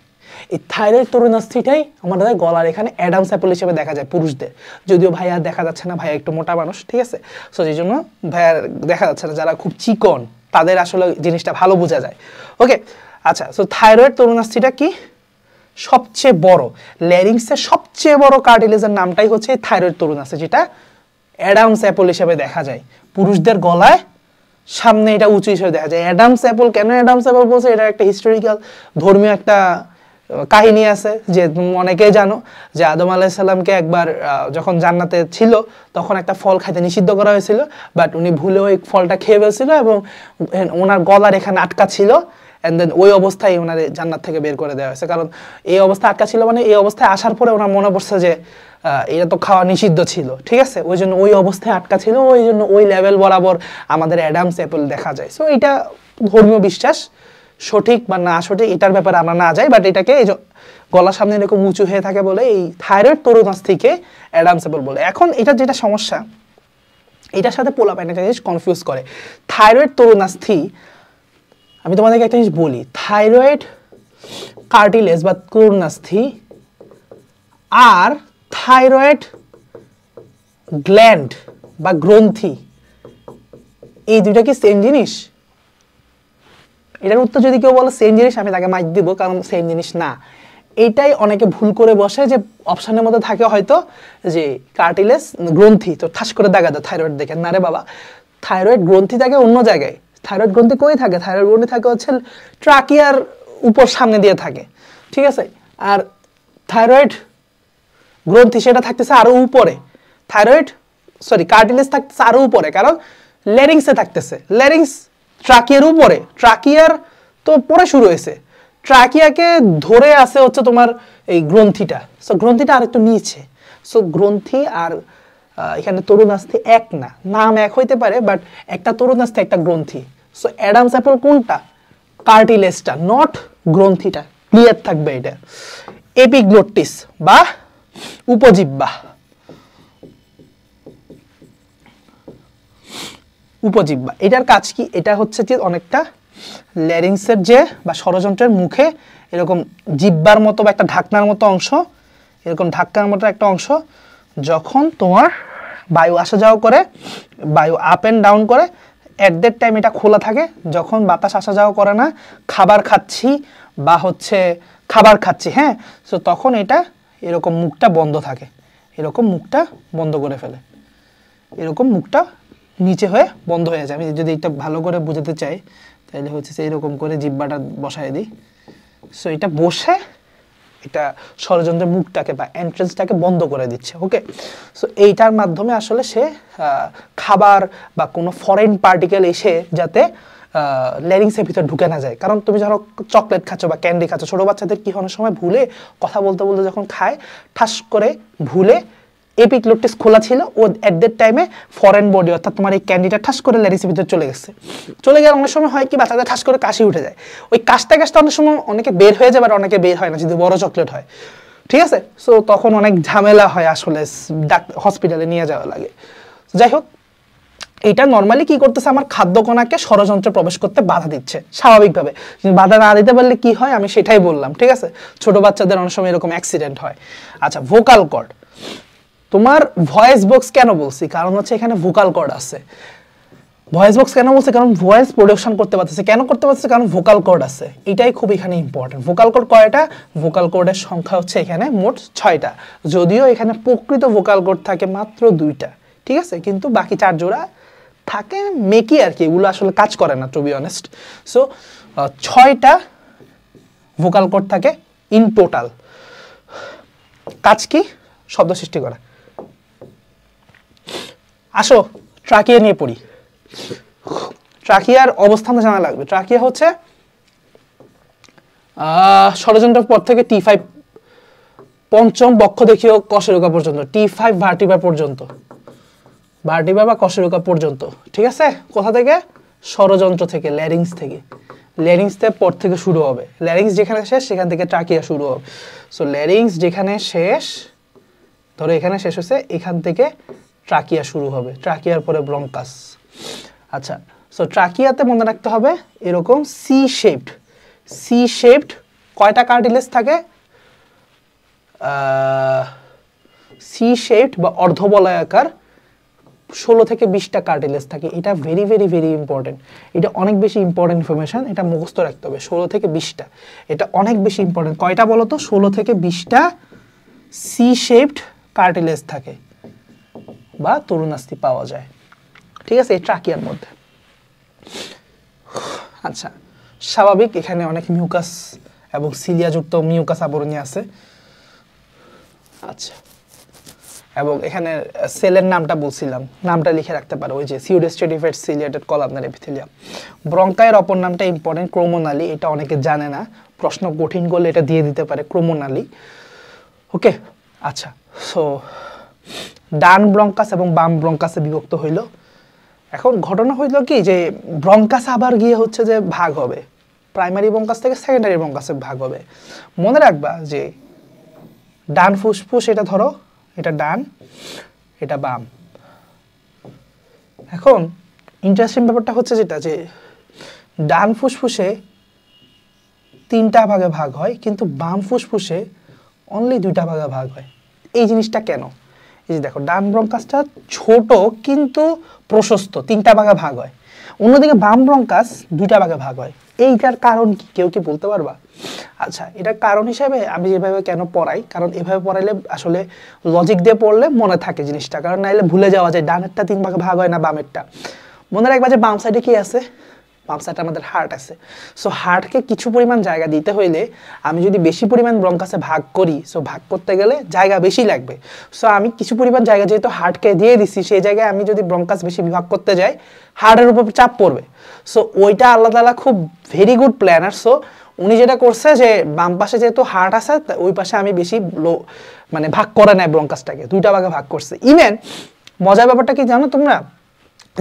এই থাইরয়েড তরুণাস্থিটাই আমাদের গলার এখানে অ্যাডামস অ্যাপল হিসেবে দেখা যায় পুরুষদের, যদিও ভাইয়া দেখা যাচ্ছে না, ভাইয়া একটু মোটা মানুষ, ঠিক আছে। সো এই জন্য ভাইয়ার দেখা যাচ্ছে না, যারা খুব চিকন তাদের আসলে জিনিসটা ভালো বোঝা যায়। ওকে, আচ্ছা, সো থাইরয়েড তরুণাস্থিটা কি? সবচেয়ে বড়, ল্যারিংসের সবচেয়ে বড় কার্টিলেজের নামটাই হচ্ছে থাইরয়েড তরুণাস্থি, যেটা অ্যাডামস অ্যাপল হিসেবে দেখা যায় পুরুষদের গলায়, সামনে এটা উঁচু হিসেবে দেখা যায়। অ্যাডামস অ্যাপল কেন অ্যাডামস অ্যাপল বলছে? এটা একটা হিস্টোরিক্যাল ধর্মীয় একটা কাহিনী আছে, যে অনেকেই জানো যে আদম আলাইহিস সালামকে একবার যখন জান্নাতে ছিল তখন একটা ফল খাইতে নিষিদ্ধ করা হয়েছিল, বাট উনি ভুলে ওই ফলটা খেয়ে ফেলছিল এবং ওনার গলার এখানে আটকা ছিল, এন্ড দেন ওই অবস্থায় ওনার জান্নাত থেকে বের করে দেওয়া হয়েছে। কারণ এই অবস্থা আটকা ছিল মানে এই অবস্থায় আসার পরে ওনার মনে পড়ছে যে এটা তো খাওয়া নিষিদ্ধ ছিল, ঠিক আছে, ওই জন্য ওই অবস্থায় আটকা ছিল, ওই জন্য ওই লেভেল বরাবর আমাদের অ্যাডামস অ্যাপল দেখা যায়। সো এটা ধর্মীয় বিশ্বাস, সঠিক বা না সঠিক এটার ব্যাপারে আমরা না যাই, বাট এটাকে গলার সামনে এরকম উঁচু হয়ে থাকে বলে এই থাইরয়েড তরুণাস্থিকে অ্যাডামস অ্যাপল বলে। এখন এটা যেটা সমস্যা, এটার সাথে পোলাপাইন একটা জিনিস কনফিউজ করে। থাইরয়েড তরুণাস্থি, আমি তোমাদেরকে একটা জিনিস বলি, থাইরয়েড কার্টিলেজ বা তরুণাস্থি আর থাইরয়েড গ্ল্যান্ড বা গ্রন্থি, এই দুইটা কি সেম জিনিস? এটার উত্তর যদি কেউ বলে সেম জিনিস, আমি তাকে মাইক দিব, কারণ সেম জিনিস না। এইটাই অনেকে ভুল করে বসে যে অপশনের মধ্যে থাকে হয়তো যে কার্টিলেজ গ্রন্থি, তো ঠাস করে দেখা দেয় থাইরয়েড দেখে, না রে বাবা, থাইরয়েড গ্রন্থি থাকে অন্য জায়গায়। থাইরয়েড গ্রন্থি কই থাকে? থাইরয়েড গ্রন্থি থাকে হচ্ছে ট্রাকিয়ার উপর সামনে দিয়ে থাকে, ঠিক আছে? আর থাইরয়েড গ্রন্থি সেটা থাকতেছে আরো উপরে, থাইরয়েড সরি কার্টিলেজ থাকতেছে আরো উপরে, কারণ ল্যারিংসে থাকতেছে। ল্যারিংস ট্রাকিয়ার উপরে, ট্রাকিয়ার তো পরে শুরু হয়েছে, ট্রাকিয়াকে ধরে আছে হচ্ছে তোমার এই গ্রন্থিটা। সো গ্রন্থিটা আর একটু নিচে। সো গ্রন্থি আর এখানে তরুণাস্থি এক না, নাম এক হইতে পারে বাট একটা তরুণাস্থি একটা গ্রন্থি। সো অ্যাডামস অ্যাপল কোনটা? কার্টিলেজটা, নট গ্রন্থিটা। ক্লিয়ার থাকবে এটা। এপিগ্লোটিস বা উপজিহ্বা, উপজিহ্বা এটার কাজ কি? এটা হচ্ছে যে অনেকটা ল্যারিংসের যে বা ষড়যন্ত্রের মুখে এরকম জিহ্বার মতো বা একটা ঢাকনার মতো অংশ, এরকম ঢাকনার মতো একটা অংশ, যখন তোমার বায়ু আসা যাওয়া করে, বায়ু আপ অ্যান্ড ডাউন করে, অ্যাট দ্যাট টাইম এটা খোলা থাকে। যখন বাতাস আসা যাওয়া করে না, খাবার খাচ্ছি বা হচ্ছে খাবার খাচ্ছি, হ্যাঁ, সো তখন এটা এরকম মুখটা বন্ধ থাকে, এরকম মুখটা বন্ধ করে ফেলে, এরকম মুখটা নিচে হয়ে বন্ধ হয়ে যায়। আমি যদি এটা ভালো করে বুঝাতে চাই তাহলে হচ্ছে এরকম করে জিহ্বাটা বসায় দিই। সো এটা বসে এটা ষড়যন্ত্রের মুখটাকে বা এন্ট্রেন্সটাকে বন্ধ করে দিচ্ছে। ওকে, সো এইটার মাধ্যমে আসলে সে খাবার বা কোনো ফরেন পার্টিকেল এসে যাতে ল্যারিংসের ভিতর ঢুকে না যায়। কারণ তুমি ধরো চকলেট খাচ্ছ বা ক্যান্ডি খাচ্ছ, ছোটো বাচ্চাদের কি অনেক সময় ভুলে কথা বলতে বলতে যখন খায় ঠাস করে ভুলে এপিগ্লোটিস খোলা ছিল, ও এট দ্যাট টাইমে ফরেন বডি অর্থাৎ তোমার এই ক্যান্ডিটা ঠাস করে ল্যারিংসের ভিতরে চলে গেছে। চলে গেলে অনেক সময় হয় কি বাচ্চাদের ঠাস করে কাশি উঠে যায়। ওই কাশটা অনেক সময় অনেকে বের হয়ে যায়, বাট অনেকে বের হয় না যদি বড় চকলেট হয়, ঠিক আছে? সো তখন অনেক ঝামেলা হয়, আসলে হসপিটালে নিয়ে যাওয়া লাগে। যাই হোক, এটা নর্মালি কি করতেছে, আমার খাদ্যকণাকে ষড়যন্ত্রে প্রবেশ করতে বাধা দিচ্ছে স্বাভাবিকভাবে। বাধা না দিতে পারলে কি হয় আমি সেটাই বললাম, ঠিক আছে? ছোট বাচ্চাদের অনেক সময় এরকম অ্যাক্সিডেন্ট হয়। আচ্ছা, ভোকাল কর্ড, তোমার ভয়েস বক্স কেন বলছি? কারণ হচ্ছে এখানে ভোকাল কর্ড আছে। ভয়েস বক্স কেন বলছে? কারণ ভয়েস প্রোডাকশন করতে পারতেছে। কেন করতে পারতেছে? কারণ ভোকাল কর্ড আছে। এটাই খুব এখানে ইম্পর্টেন্ট। ভোকাল কর্ড কয়টা? ভোকাল কর্ডের সংখ্যা হচ্ছে এখানে মোট 6টা, যদিও এখানে প্রকৃত ভোকাল কর্ড থাকে মাত্র 2টা, ঠিক আছে? কিন্তু বাকি 4 জোড়া থাকে মেকি আর কি, এগুলো আসলে কাজ করে না টু বি অনেস্ট। সো 6টা ভোকাল কর্ড থাকে ইন টোটাল। কাজ কি? শব্দ সৃষ্টি করা। আসো ট্রাকিয়া নিয়ে পড়ি। ট্রাকিয়ার অবস্থান জানা লাগবে। ট্রাকিয়া হচ্ছে ষড়যন্ত্রের পর থেকে T5 পঞ্চম বক্ষদেশীয় কশেরুকা পর্যন্ত, T5 ভার্টিব্রা পর্যন্ত, ভার্টিব্রা বা কশেরুকা পর্যন্ত, ঠিক আছে? কোথা থেকে? ষড়যন্ত্র থেকে, ল্যারিংস থেকে। ল্যারিংসের পর থেকে শুরু হবে। ল্যারিংস যেখানে শেষ সেখান থেকে ট্রাকিয়া শুরু হবে। সো ল্যারিংস যেখানে শেষ, ধরো এখানে শেষ হচ্ছে, এখান থেকে ট্রাকিয়া শুরু হবে, ট্রাকিয়ার পরে ব্রঙ্কাস। আচ্ছা, সো ট্রাকিয়াতে মনে রাখতে হবে এরকম সি শেপড, সি শেপড কয়টা কার্টিলেজ থাকে? সি শেপড বা অর্ধবলয়াকার 16 থেকে 20টা কার্টিলেজ থাকে। এটা ভেরি ভেরি ভেরি ইম্পর্টেন্ট। এটা অনেক বেশি ইম্পর্টেন্ট ইনফরমেশন, এটা মুখস্থ রাখতে হবে। 16 থেকে 20টা, এটা অনেক বেশি ইম্পর্টেন্ট। কয়টা বলো তো? 16 থেকে 20টা সি শেপড কার্টিলেজ থাকে বা তরুণাস্থি পাওয়া যায়, ঠিক আছে? এই ট্রাকিয়ার মধ্যে। আচ্ছা, স্বাভাবিক এখানে অনেক মিউকাস এবং সিলিয়াযুক্ত মিউকাস আবরণী আছে। আচ্ছা, এবং এখানে সেলের নামটা বলছিলাম, নামটা লিখে রাখতে পারো, ওই যে সিউডোস্ট্রেটিফাইড সিলিয়েটেড কলামনার এপিথেলিয়াম। ব্রঙ্কায়ের অপর নামটা ইম্পর্টেন্ট, ক্রোমোনালি। এটা অনেকে জানে না, প্রশ্ন কঠিন করলে এটা দিয়ে দিতে পারে, ক্রোমোনালি। ওকে, আচ্ছা, সো ডান ব্রঙ্কাস এবং বাম ব্রঙ্কাসে বিভক্ত হইল। এখন ঘটনা হইল কি যে ব্রঙ্কাস আবার গিয়ে হচ্ছে যে ভাগ হবে, প্রাইমারি ব্রঙ্কাস থেকে সেকেন্ডারি ব্রঙ্কাসে ভাগ হবে। মনে রাখবা যে ডান ফুসফুস, এটা ধরো এটা ডান, এটা বাম। এখন ইন্টারেস্টিং ব্যাপারটা হচ্ছে যেটা যে ডান ফুসফুসে 3টা ভাগে ভাগ হয়, কিন্তু বাম ফুসফুসে অনলি 2টা ভাগে ভাগ হয়। এই জিনিসটা কেন? এই যে দেখো, ডান ব্রঙ্কাসটা ছোট কিন্তু প্রশস্ত, 3টা ভাগে ভাগ হয়। অন্যদিকে বাম ব্রঙ্কাস দুইটা ভাগে ভাগ হয়। এইটার কারণ কি কেউ কি বলতে পারবা? আচ্ছা, এটার কারণ হিসেবে আমি যেভাবে কেন পড়াই, কারণ এভাবে পড়াইলে আসলে লজিক দিয়ে পড়লে মনে থাকে জিনিসটা, কারণ নাইলে ভুলে যাওয়া যায় ডানেরটা 3 ভাগে ভাগ হয় না বামেরটা। মনে রাখবা যে বাম সাইডে কি আছে, বাম সাইডে আমাদের হার্ট আছে। সো হার্টকে কিছু পরিমাণ জায়গা দিতে হইলে আমি যদি বেশি পরিমাণ ব্রঙ্কাসে ভাগ করি, সো ভাগ করতে গেলে জায়গা বেশি লাগবে। সো আমি কিছু পরিমাণ জায়গা যেহেতু হার্টকে দিয়ে দিছি, সেই জায়গায় আমি যদি ব্রঙ্কাস বেশি বিভাগ করতে যাই হার্টের উপর চাপ পড়বে। সো ওইটা আল্লাহ তাআলা খুব ভেরি গুড প্ল্যানার। সো উনি যেটা করছে যে বাম পাশে যেহেতু হার্ট আছে ওই পাশে আমি বেশি মানে ভাগ করে নেয় ব্রঙ্কাসটাকে, দুইটা ভাগে ভাগ করছে। ইভেন মজার ব্যাপারটা কি জানো তোমরা,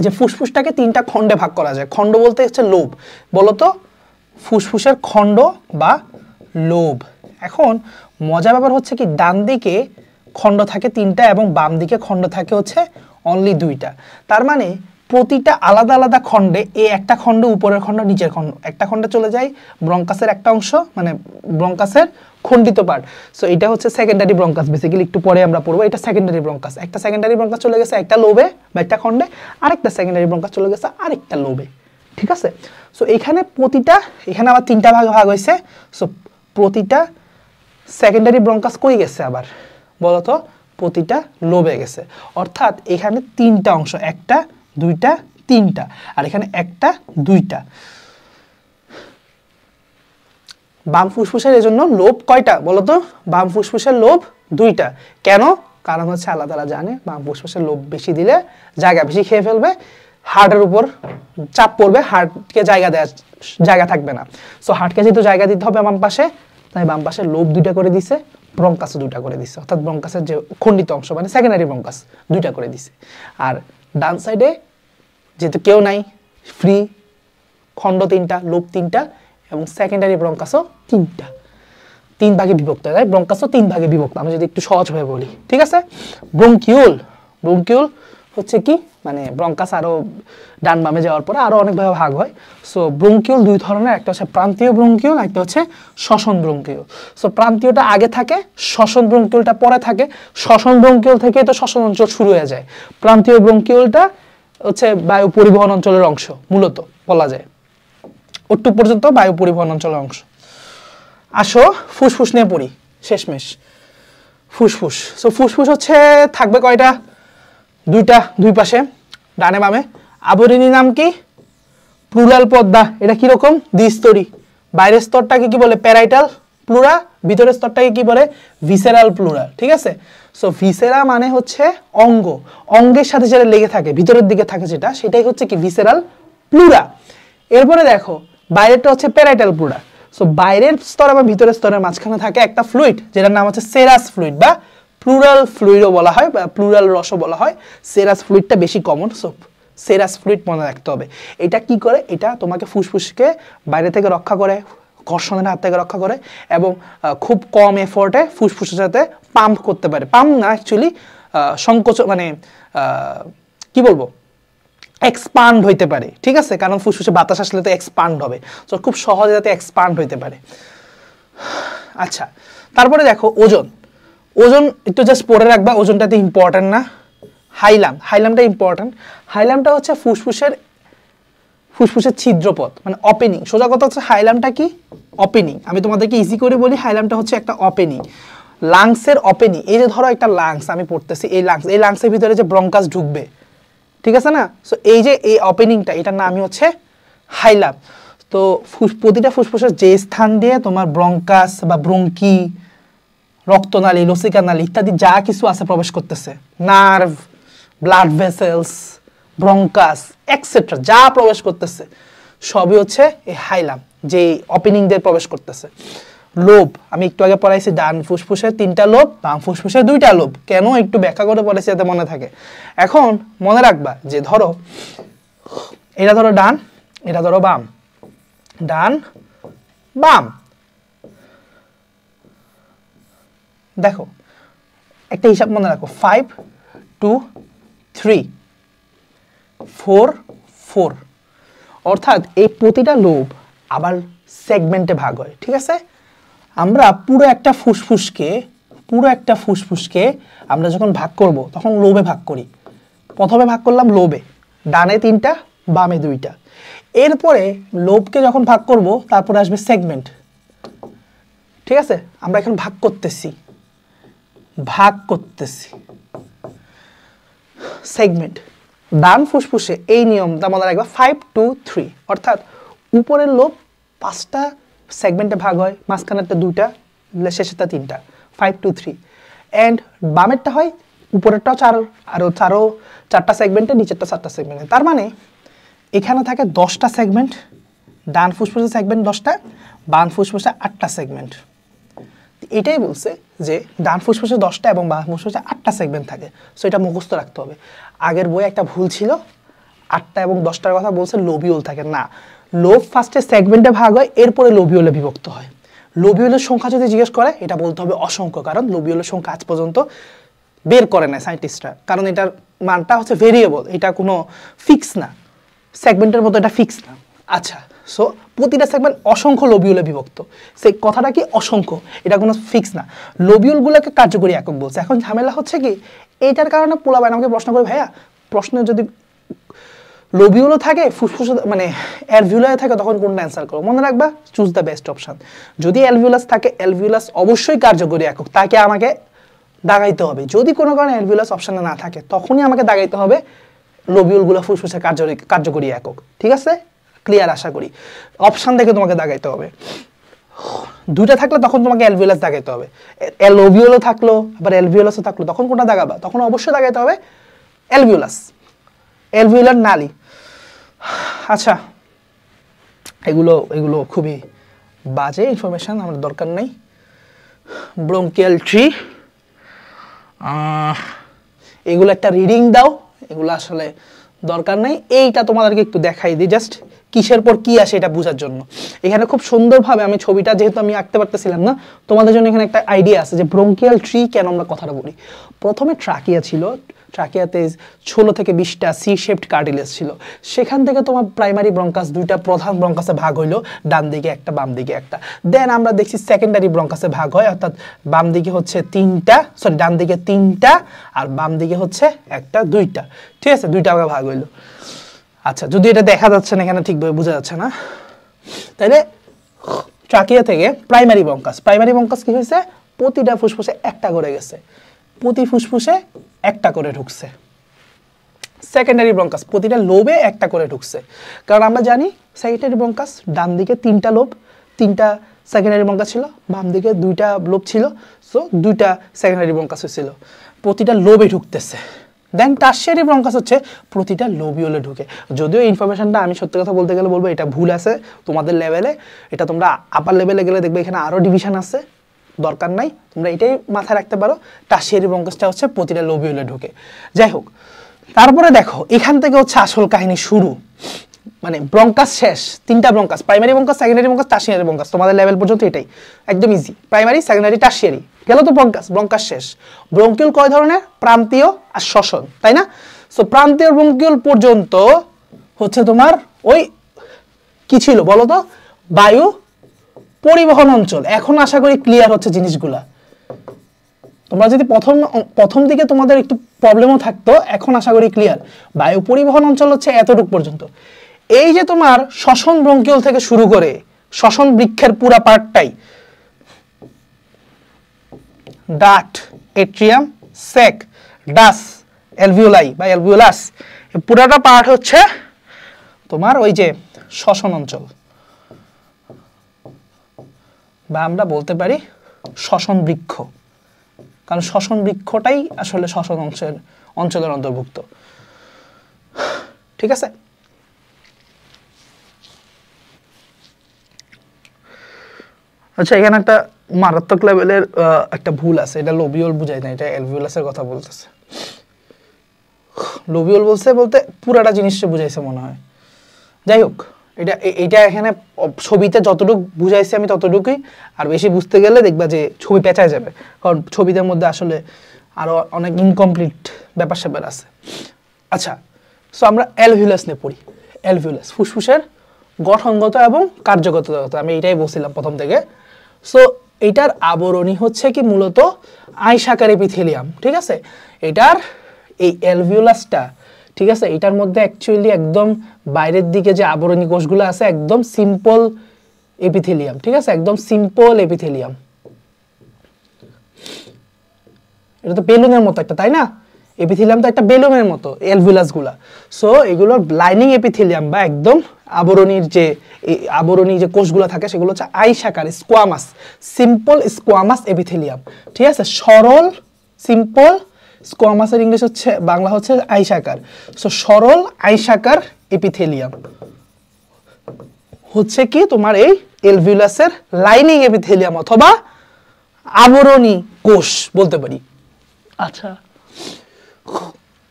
যে ফুসফুসটাকে 3টা খণ্ডে ভাগ করা যায়। খণ্ড বলতে হচ্ছে লোব। বলো তো ফুসফুসের খণ্ড বা লোব। এখন মজার ব্যাপার হচ্ছে কি, ডান দিকে খণ্ড থাকে 3টা এবং বাম দিকে খণ্ড থাকে হচ্ছে অনলি 2টা। তার মানে প্রতিটা আলাদা আলাদা খণ্ডে এই একটা খণ্ড উপরের খণ্ড নিচের খণ্ড, একটা খণ্ডে চলে যায় ব্রঙ্কাসের একটা অংশ, মানে ব্রঙ্কাসের খণ্ডিত পার্ট। সো এটা হচ্ছে সেকেন্ডারি ব্রঙ্কাস, বেসিক্যালি একটু পরে আমরা পড়বো। এটা সেকেন্ডারি ব্রঙ্কাস, একটা সেকেন্ডারি ব্রঙ্কাস চলে গেছে একটা লোবে বা একটা খণ্ডে, আরেকটা সেকেন্ডারি ব্রঙ্কাস চলে গেছে আরেকটা লোবে, ঠিক আছে। সো এখানে প্রতিটা, এখানে আবার 3টা ভাগ ভাগ হয়েছে। সো প্রতিটা সেকেন্ডারি ব্রঙ্কাস কই গেছে আবার বলো তো, প্রতিটা লোবে গেছে। অর্থাৎ এখানে 3টা অংশ, একটা 2টা 3টা, আর এখানে একটা 2টা। বাম ফুসফুসের এজন্য লোব কয়টা বলো তো? বাম ফুসফুসের লোব 2টা। কেন? কারণ হচ্ছে আল্লাহ তাআলা জানে বাম ফুসফুসের লোব বেশি দিলে জায়গা বেশি খেয়ে ফেলবে, হার্টের উপর চাপ পড়বে, হার্টকে জায়গা থাকবে না। সো হার্টকে যেহেতু জায়গা দিতে হবে বাম পাশে, তাই বাম পাশে লোব 2টা করে দিছে, ব্রঙ্কাসও 2টা করে দিছে। অর্থাৎ ব্রঙ্কাসের যে খণ্ডিত অংশ মানে সেকেন্ডারি ব্রঙ্কাস 2টা করে দিছে। আর ডান সাইডে যেহেতু কেউ নাই, ফ্রি, খণ্ড 3টা, লোব 3টা এবং সেকেন্ডারি ব্রঙ্কাসও 3টা, 3 ভাগে বিভক্ত। তাই ব্রঙ্কাসও 3 ভাগে বিভক্ত, আমি যদি একটু সহজভাবে বলি, ঠিক আছে। ব্রঙ্কিউল, ব্রঙ্কিউল হচ্ছে কি, মানে ব্রঙ্কাস আরো ডান বামে যাওয়ার পরে আরো অনেকভাবে ভাগ হয়। সো ব্রঙ্কিউল 2 ধরনের, একটা হচ্ছে প্রান্তীয় ব্রঙ্কিউল, একটা হচ্ছে শ্বসন ব্রঙ্কিউল। সো প্রান্তীয়টা আগে থাকে, শ্বসন ব্রঙ্কিউলটা পরে থাকে। শ্বসন ব্রঙ্কিউল থেকে তো শ্বসন অঞ্চল শুরু হয়ে যায়। প্রান্তীয় ব্রঙ্কিউলটা হচ্ছে বায়ু পরিবহন অঞ্চলের অংশ, মূলত বলা যায় ওটুক পর্যন্ত বায়ু পরিবহন অঞ্চলের অংশ। আসো ফুসফুস নিয়ে পড়ি শেষমেশ। ফুসফুস, সো ফুসফুস হচ্ছে থাকবে কয়টা? 2টা, 2 পাশে, ডানে বামে। আবরণী নাম কি? প্লুরাল পর্দা। এটা কিরকম? দ্বিস্তরী। বাইরের স্তরটাকে কি বলে? Parietal pleura. ভিতরের স্তরটাকে কি বলে? ভিসেরাল প্লুরা, ঠিক আছে। সো ভিসেরা মানে হচ্ছে অঙ্গ, অঙ্গের সাথে যেটা লেগে থাকে ভিতরের দিকে থাকে যেটা, সেটাই হচ্ছে কি ভিসেরাল প্লুরা। এরপরে দেখো বাইরেরটা হচ্ছে প্যারাইটাল প্লুরা। সো বাইরের স্তর এবং ভিতরের স্তরের মাঝখানে থাকে একটা ফ্লুইড যেটার নাম হচ্ছে সেরাস ফ্লুইড বা প্লুরাল ফ্লুইডও বলা হয় বা প্লুরাল রসও বলা হয়। সেরাস ফ্লুইডটা বেশি কমন, সো সেরাস ফ্লুইড মনে রাখতে হবে। এটা কি করে? এটা তোমাকে ফুসফুসকে বাইরে থেকে রক্ষা করে, ঘর্ষণের হাত থেকে রক্ষা করে এবং খুব কম এফোর্টে ফুসফুসের সাথে পাম্প করতে পারে। পাম্প না, অ্যাকচুয়ালি সংকোচ, মানে কি বলবো, এক্সপান্ড হইতে পারে, ঠিক আছে। কারণ ফুসফুসে বাতাস আসলে তো এক্সপান্ড হবে, তো খুব সহজে যাতে এক্সপান্ড হইতে পারে। আচ্ছা, তারপরে দেখো ওজন। ওজন একটু জাস্ট পড়ে রাখবা, ওজনটাতে ইম্পর্টেন্ট না। হাইলাম, হাইলামটা ইম্পর্টেন্ট। হাইলামটা হচ্ছে ফুসফুসের ছিদ্রপথ, মানে ওপেনিং। সোজা কথা হচ্ছে হাইলামটা কি? ওপেনিং। আমি তোমাদেরকে ইজি করে বলি, হাইলামটা হচ্ছে একটা ওপেনিং, লাংসের ওপেনিং। এই যে ধরো একটা লাংস আমি পড়তেছি, এই লাংসের ভিতরে যে ব্রঙ্কাস ঢুকবে, ঠিক আছে না। সো এই যে এই ওপেনিংটা, এটার নামই হচ্ছে হাইলাম। তো প্রতিটা ফুসফুসের যে স্থান দিয়ে তোমার ব্রঙ্কাস বা ব্রঙ্কি, রক্তনালী, লসিকানালী ইত্যাদি যা কিছু আছে প্রবেশ করতেছে, nerve, blood vessels, bronchus etcetera যা প্রবেশ করতেছে সবই হচ্ছে এই হাইলাম, যে ওপেনিং দিয়ে প্রবেশ করতেছে। লোব, আমি একটু আগে পড়াইছি ডান ফুসফুসের 3টা লোব, বাম ফুসফুসের 2টা লোব। কেন? একটু ব্যাখ্যা করে পড়াইছি যাতে মনে থাকে। এখন মনে রাখবা যে ধরো এটা ধরো ডান, এটা ধরো বাম, ডান বাম। দেখো একটা হিসাব মনে রাখো, 5 2 3 4 4। অর্থাৎ এই প্রতিটা লোব আবার সেগমেন্টে ভাগ হয়, ঠিক আছে। আমরা পুরো একটা ফুসফুসকে আমরা যখন ভাগ করব তখন লোবে ভাগ করি। প্রথমে ভাগ করলাম লোবে, ডানে 3টা বামে দুইটা। এরপরে লোবকে যখন ভাগ করব তারপরে আসবে সেগমেন্ট। ঠিক আছে, আমরা এখন ভাগ করতেছি সেগমেন্ট। ডান ফুসফুসে এই নিয়মটা মনে রাখবা 5 2 3, অর্থাৎ উপরের লোব 5টা সেগমেন্টে ভাগ হয়, মাঝখানেরটা 2টা, শেষেরটা 3টা, 5 2 3। অ্যান্ড বামেরটা হয় উপরেরটাও 4টা সেগমেন্টে, নিচেরটা 4টা সেগমেন্টে। তার মানে এখানে থাকে 10টা সেগমেন্ট, ডান ফুসফুসে সেগমেন্ট 10টা, বাম ফুসফুসে 8টা সেগমেন্ট। এটাই বলছে যে ডান ফুসফুসে 10টা এবং বাম ফুসফুসে 8টা সেগমেন্ট থাকে। সো এটা মুখস্থ রাখতে হবে। আগের বইয়ে একটা ভুল ছিল, 8টা এবং 10টার কথা বলছে, লোবিউল থাকে না। লোব ফার্স্টে সেগমেন্টে ভাগ হয়, এরপরে লোবিউলে বিভক্ত হয়। লোবিউলের সংখ্যা যদি জিজ্ঞেস করে এটা বলতে হবে অসংখ্য, কারণ লোবিউলের সংখ্যা আজ পর্যন্ত বের করে না সায়েন্টিস্টরা, কারণ এটার মানটা হচ্ছে ভেরিয়েবল, এটা কোনো ফিক্স না, সেগমেন্টের মতো এটা ফিক্স না। আচ্ছা, সো প্রতিটা সেগমেন্ট অসংখ্য লোবিউলে বিভক্ত। সেই কথাটা কি অসংখ্য, এটা কোনো ফিক্স না। লোবিউলগুলোকে কার্যকরী একক বলছে। এখন ঝামেলা হচ্ছে কি, এইটার কারণে পোলাপাইন আমাকে প্রশ্ন করে, ভাইয়া প্রশ্নে যদি লোবিউলও থাকে, ফুসফুস মানে অ্যালভিউলাস থাকে, তখন কোনটা অ্যান্সার করো? মনে রাখবা, চুজ দ্য বেস্ট অপশন। যদি অ্যালভিউলাস থাকে, অ্যালভিউলাস অবশ্যই কার্যকরী একক, তাকে আমাকে দাগাইতে হবে। যদি কোনো কারণে অ্যালভিউলাস অপশানে না থাকে, তখনই আমাকে দাগাইতে হবে লোবিউলগুলো ফুসফুসের কার্যকরী একক। ঠিক আছে, ক্লিয়ার আশা করি। অপশান দেখে তোমাকে দাগাইতে হবে। 2টা থাকলে তখন তোমাকে অ্যালভিউলাস দাগাইতে হবে। লোবিউলও থাকলো আবার অ্যালভিউলাসও থাকলো, তখন কোনটা দাগাবা? তখন অবশ্যই দাগাইতে হবে অ্যালভিউলাস, অ্যালভিউলার নালী। আচ্ছা, এগুলো খুবই বাজে ইনফরমেশন, আমার দরকার নেই। ব্রঙ্কিয়াল ট্রি, এগুলো একটা রিডিং দাও, এগুলো আসলে দরকার নেই। এইটা তোমাদেরকে একটু দেখাই দিই, জাস্ট কিসের পর কি আসে এটা বোঝার জন্য। এখানে খুব সুন্দরভাবে আমি ছবিটা, যেহেতু আমি আঁকতে পারতেছিলাম না, তোমাদের জন্য এখানে একটা আইডিয়া আছে যে ব্রঙ্কিয়াল ট্রি কেন আমরা কথাটা বলি। প্রথমে ট্রাকিয়া ছিল, ট্রাকিয়াতে 16 থেকে 20টা সি শেপড কার্টিলেজ ছিল। সেখান থেকে তোমার প্রাইমারি ব্রঙ্কাস, 2টা প্রধান ব্রঙ্কাসে ভাগ হইলো, ডান দিকে একটা বাম দিকে একটা। দেন আমরা দেখছি সেকেন্ডারি ব্রঙ্কাসে ভাগ হয়, অর্থাৎ বাম দিকে হচ্ছে 3টা, সরি ডান দিকে 3টা আর বাম দিকে হচ্ছে 1টা 2টা। ঠিক আছে, 2টা ভাগ হইলো। আচ্ছা, যদি এটা দেখা যাচ্ছে না এখানে, ঠিকভাবে বোঝা যাচ্ছে না, তাহলে ট্রাকিয়া থেকে প্রাইমারি ব্রঙ্কাস কি হয়েছে? প্রতিটা ফুসফুসে একটা করে গেছে, প্রতি ফুসফুসে একটা করে ঢুকছে। সেকেন্ডারি ব্রঙ্কাস প্রতিটা লোবে একটা করে ঢুকছে, কারণ আমরা জানি সেকেন্ডারি ব্রঙ্কাস ডান দিকে 3টা লোব, 3টা সেকেন্ডারি ব্রঙ্কাস ছিল, বাম দিকে 2টা লোব ছিল, সো 2টা সেকেন্ডারি ব্রঙ্কাস ছিল, প্রতিটা লোবে ঢুকতেছে। দেন টারশিয়ারি ব্রঙ্কাস হচ্ছে প্রতিটা লোবিউলে ঢুকে। যদিও ইনফরমেশনটা আমি সত্যি কথা বলতে গেলে বলবো এটা ভুল আছে তোমাদের লেভেলে, এটা তোমরা আপার লেভেলে গেলে দেখবে এখানে আরও ডিভিশন আছে, দরকার নাই, তোমরা এটাই মাথায় রাখতে পারো, টারশিয়ারি ব্রঙ্কাসটা হচ্ছে প্রতিটা লোবিউলে ঢুকে। যাই হোক, তারপরে দেখো এখান থেকে হচ্ছে আসল কাহিনী শুরু, মানে ব্রঙ্কাস শেষ, 3টা bronchus, primary bronchus, secondary bronchus, tertiary bronchus, তোমাদের লেভেল পর্যন্ত এটাই একদম ইজি। প্রাইমারি, সেকেন্ডারি, টারশিয়ারি গেল তো ব্রঙ্কাস শেষ। ব্রঙ্কিউল কয় ধরনের? প্রান্তীয় আর শ্বসন, তাই না? সো প্রান্তীয় ব্রঙ্কিউল পর্যন্ত হচ্ছে তোমার ওই কি ছিল বলো তো, বায়ু পরিবহন অঞ্চল। এখন আশা করি ক্লিয়ার হচ্ছে জিনিসগুলা। তোমরা যদি প্রথম দিকে তোমাদের একটু প্রবলেমও থাকতো, এখন আশা করি ক্লিয়ার। বায়ু পরিবহন অঞ্চল হচ্ছে এতটুকু পর্যন্ত। এই যে তোমার শ্বসন ব্রঙ্কিউল থেকে শুরু করে শ্বসন বৃক্ষের পুরা পার্টটাই, ডাট, এট্রিয়াম, সেক, ডাস, অ্যালভিওলাই বা অ্যালভিওলাস, পুরাটা পার্ট হচ্ছে তোমার ওই যে শ্বসন অঞ্চল, বা আমরা বলতে পারি শ্বসন বৃক্ষ, কারণ শ্বসন বৃক্ষটাই আসলে শ্বসন অঞ্চলের অন্তর্ভুক্ত। ঠিক আছে, আচ্ছা এখানে একটা মারাত্মক লেভেলের একটা ভুল আছে, এটা লোবিউল বুঝাই না, এটা অ্যালভিওলাসের কথা বলতেছে। লোবিউল বলতে পুরাটা জিনিসটা বুঝাইছে মনে হয়। যাই হোক, এটা এখানে ছবিতে যতটুকু বুঝাইছে আমি ততটুকুই, আর বেশি বুঝতে গেলে দেখবা যে ছবি পেঁচায় যাবে, কারণ ছবিদের মধ্যে আসলে আরো অনেক ইনকমপ্লিট ব্যাপার স্যাপার আছে। আচ্ছা, সো আমরা অ্যালভিওলাস নিয়ে পড়ি। অ্যালভিওলাস ফুসফুসের গঠনগত এবং কার্যগত, আমি এটাই বলছিলাম প্রথম থেকে। সো এটার আবরণী হচ্ছে কি মূলত আইসাকার এপিথেলিয়াম। ঠিক আছে, এটার এই অ্যালভিওলাসটা ঠিক আছে, এটার মধ্যে অ্যাকচুয়ালি একদম বাইরের দিকে যে আবরণী কোষগুলো আছে একদম সিম্পল এপিথেলিয়াম, ঠিক আছে, একদম সিম্পল এপিথেলিয়াম। এটা তো বেলুনের মতো একটা, তাই না? এপিথেলিয়াম তো একটা বেলুনের মতো অ্যালভিউলাস গুলা। সো এগুলোর লাইনিং এপিথেলিয়াম বা একদম আবরণী যে কোষগুলো থাকে সেগুলো হচ্ছে আইসাকার, স্কোয়ামাস, সিম্পল স্কোয়ামাস এপিথেলিয়াম, ঠিক আছে, সরল সিম্পল স্কোয়ামাসের ইংলিশ হচ্ছে, বাংলা হচ্ছে আইসাকার। সো সরল আইসাকার এপিথেলিয়াম হচ্ছে কি তোমার এই অ্যালভিউলাসের লাইনিং এপিথেলিয়াম অথবা আবরণী কোষ বলতে পারি। আচ্ছা,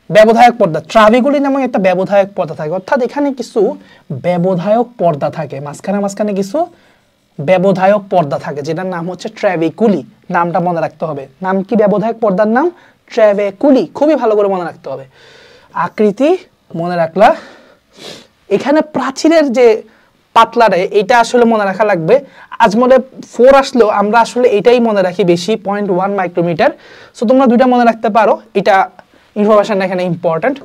ব্যবধায়ক পর্দা, ট্রাভিকুলি নামক একটা ব্যবধায়ক পর্দা থাকে, অর্থাৎ এখানে কিছু ব্যবধায়ক পর্দা থাকে, মাঝখানে কিছু ব্যবধায়ক পর্দা থাকে যেটার নাম হচ্ছে ট্রাভিকুলি। নামটা মনে রাখতে হবে। নাম কি ব্যবধায়ক পর্দার নাম? ট্রাভিকুলি। খুবই ভালো করে মনে রাখতে হবে। আকৃতি মনে রাখলা। এখানে প্রাচীরের যে পাতলারে এটা আসলে মনে রাখা লাগবে। আজমলে 4 আসলেও আমরা আসলে এটাই মনে রাখি বেশি, 0.1 মাইক্রোমিটার। সো তোমরা দুইটা মনে রাখতে পারো, এটা ইনফরমেশন এখানে ইম্পর্টেন্ট।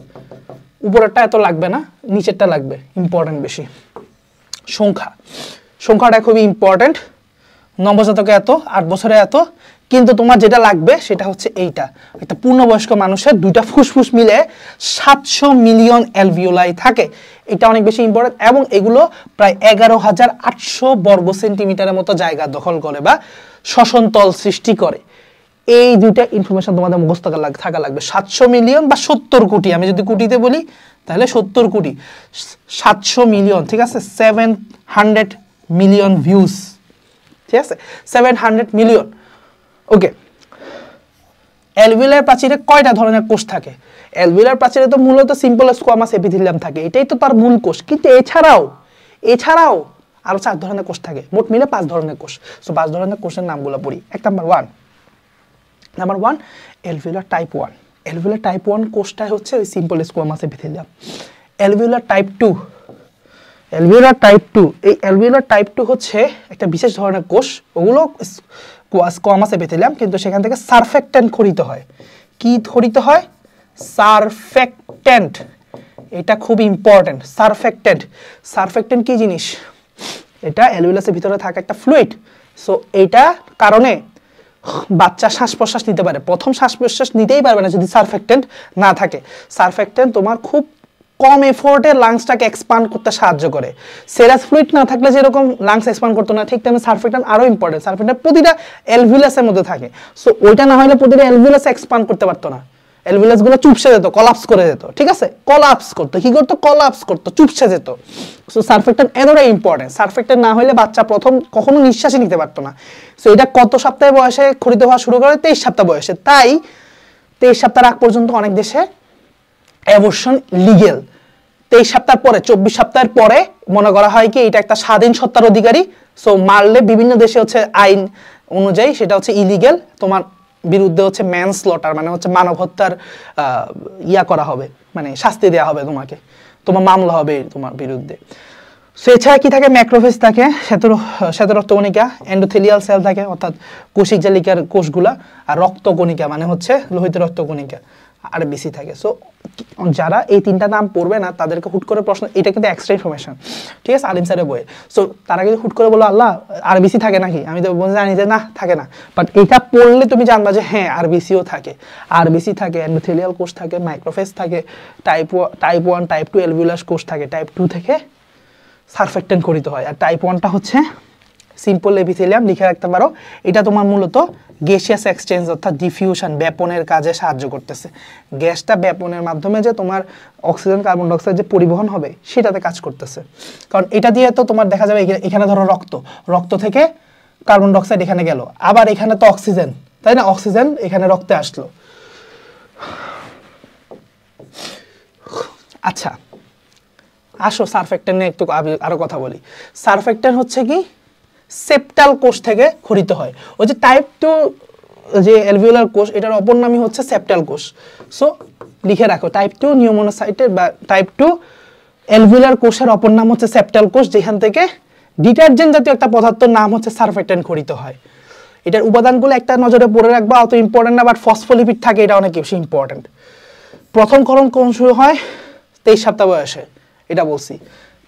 উপরেরটা এত লাগবে না, নিচেরটা লাগবে, ইম্পর্টেন্ট বেশি। সংখ্যাটা খুবই ইম্পর্টেন্ট। নবজাতকে এত, 8 বছরে এত, কিন্তু তোমার যেটা লাগবে সেটা হচ্ছে এইটা, একটা পূর্ণবয়স্ক মানুষের দুইটা ফুসফুস মিলে 700 মিলিয়ন অ্যালভিওলাই থাকে। এটা অনেক বেশি ইম্পর্টেন্ট এবং এগুলো প্রায় 11,800 বর্গ সেন্টিমিটারের মতো জায়গা দখল করে বা শ্বসন তল সৃষ্টি করে। এই দুইটা ইনফরমেশন তোমাদের মুখস্থ থাকা লাগবে। 700 মিলিয়ন বা 70 কোটি, আমি যদি কোটিতে বলি তাহলে 70 কোটি, 700 মিলিয়ন, ঠিক আছে, 700 মিলিয়ন ভিউজ, ঠিক আছে, 700 মিলিয়ন। ওকে, অ্যালভিওলার প্রাচীরে কয়টা ধরনের কোষ থাকে? অ্যালভিওলার প্রাচীরে তো মূলত সিম্পল স্কোয়ামাস এপিথেলিয়াম থাকে, এটাই তো তার মূল কোষ, কিন্তু এছাড়াও আরো 4 ধরনের কোষ থাকে, মোট মিলে 5 ধরনের কোষ। সো 5 ধরনের কোষের নামগুলো পড়ি। Number 1 alveolar type 1। Alveolar type 1 কোষটা হচ্ছে ওই simple squamous epithelium. Alveolar type 2, এই অ্যালভিওলার টাইপ 2 হচ্ছে একটা বিশেষ ধরনের কোষ, ওগুলো স্কোয়ামাস এপিথেলিয়াম, কিন্তু সেখান থেকে সারফেক্ট্যান্ট খরিত হয়। কি খরিত হয়? সারফেক্ট্যান্ট। এটা খুব ইম্পর্টেন্ট। সারফেক্ট্যান্ট কি জিনিস? এটা অ্যালভিওলাসের ভিতরে থাকে একটা ফ্লুইড। সো এইটা কারণে বাচ্চা শ্বাস প্রশ্বাস নিতে পারে। প্রথম শ্বাস প্রশ্বাস নিতেই পারবে না যদি সারফেক্ট্যান্ট না থাকে। সারফেক্ট্যান্ট তোমার খুব কম এফোর্টে লাংসটাকে এক্সপান্ড করতে সাহায্য করে। সেরাস ফ্লুইড না থাকলে যেরকম লাংস এক্সপান্ড করতো না, ঠিক তেমনি সারফেক্ট্যান্ট আরো ইম্পর্টেন্ট। সারফেক্ট্যান্ট প্রতিটা অ্যালভিওলাসের মধ্যে থাকে। সো ওইটা না হলে প্রতিটা অ্যালভিওলাস এক্সপান্ড করতে পারতো না, অ্যালভিওলাস গুলো চুপসে যেত, কলাপস করে যেত, ঠিক আছে, কলাপস করতো, চুপসে যেত। সো সারফেক্ট্যান্ট এতটাই ইম্পর্টেন্ট। সারফেক্ট্যান্ট না হলে বাচ্চা প্রথম কখনো নিঃশ্বাসই নিতে পারতো না। সো এটা কত সপ্তাহে বয়সে খরিত হওয়া শুরু করে? 23 সপ্তাহ বয়সে। তাই 23 সপ্তাহ আগ পর্যন্ত অনেক দেশে অ্যাবর্শন লিগ্যাল। 23 সপ্তাহ পরে, 24 সপ্তাহের পরে মনে করা হয় কি এটা একটা স্বাধীন সত্তার অধিকারী। সো মারলে বিভিন্ন দেশে হচ্ছে আইন অনুযায়ী সেটা হচ্ছে ইলিগ্যাল, তোমার বিরুদ্ধে হচ্ছে ম্যানস্লটার মানে হচ্ছে মানব হত্যার করা হবে, মানে শাস্তি দেওয়া হবে তোমাকে, তোমার মামলা হবে তোমার বিরুদ্ধে। সো এছাড়া কি থাকে? ম্যাক্রোফেজ থাকে, শ্বেতরক্তকণিকা, এন্ডোথেলিয়াল সেল থাকে অর্থাৎ কোষিক জালিকার কোষগুলা, আর রক্তকণিকা মানে হচ্ছে লোহিত রক্তকণিকা, আর বেশি থাকে। সো যারা এই 3টা নাম পড়বে না তাদেরকে হুট করে প্রশ্ন, এটা কিন্তু এক্সট্রা ইনফরমেশন, ঠিক আছে, আলিম স্যারের বইয়ে। সো তারা কিন্তু হুট করে বলো আল্লাহ আরবিসি থাকে নাকি, আমি তো জানি যে না থাকে না, বাট এটা পড়লে তুমি জানবা যে হ্যাঁ আরবিসিও থাকে, আরবিসি থাকে, এন্ডোথেলিয়াল কোষ থাকে, মাইক্রোফেজ থাকে, টাইপ 1 টাইপ 2 অ্যালভিওলাস কোষ থাকে। টাইপ 2 থেকে সারফেক্ট্যান্ট খরিত হয়। আর টাইপ 1টা হচ্ছে সিম্পল এপিথেলিয়াম, লিখে রাখতে পারো। এটা তোমার মূলত গ্যাসিয়াস এক্সচেঞ্জ অর্থাৎ ডিফিউশন, ব্যাপনের কাজে সাহায্য করতেছে। গ্যাসটা ব্যাপনের মাধ্যমে যে তোমার অক্সিজেন কার্বন ডাইঅক্সাইড যে পরিবহন হবে সেটাতে কাজ করতেছে। কারণ এটা দিয়ে তো তোমার দেখা যাবে এখানে ধরো রক্ত থেকে কার্বন ডাইঅক্সাইড এখানে গেল, আবার এখানে তো অক্সিজেন, তাই না, অক্সিজেন এখানে রক্তে আসলো। আচ্ছা আসো সারফেক্ট্যান্ট নিয়ে একটু আরো কথা বলি। সারফেক্ট্যান্ট হচ্ছে কি সেপ্টাল কোষ থেকে খরিত হয়। ওই যে টাইপ 2 যে অ্যালভিওলার কোষ, এটার অপর নামই হচ্ছে সেপ্টাল কোষ। সো লিখে রাখো, টাইপ 2 নিউমোনোসাইটের বা টাইপ 2 অ্যালভিওলার কোষের অপর নাম হচ্ছে সেপ্টাল কোষ, যেখান থেকে ডিটারজেন্ট জাতীয় একটা পদার্থের নাম হচ্ছে সারফেক্ট্যান্ট খরিত হয়। এটার উপাদানগুলো একটা নজরে পড়ে রাখবা, অত ইম্পর্টেন্ট না, বাট ফসফোলিপিড থাকে, এটা অনেক বেশি ইম্পর্টেন্ট। প্রথম ক্ষরণ কোন শুরু হয়? 23 সপ্তাহ বয়সে, এটা বলছি।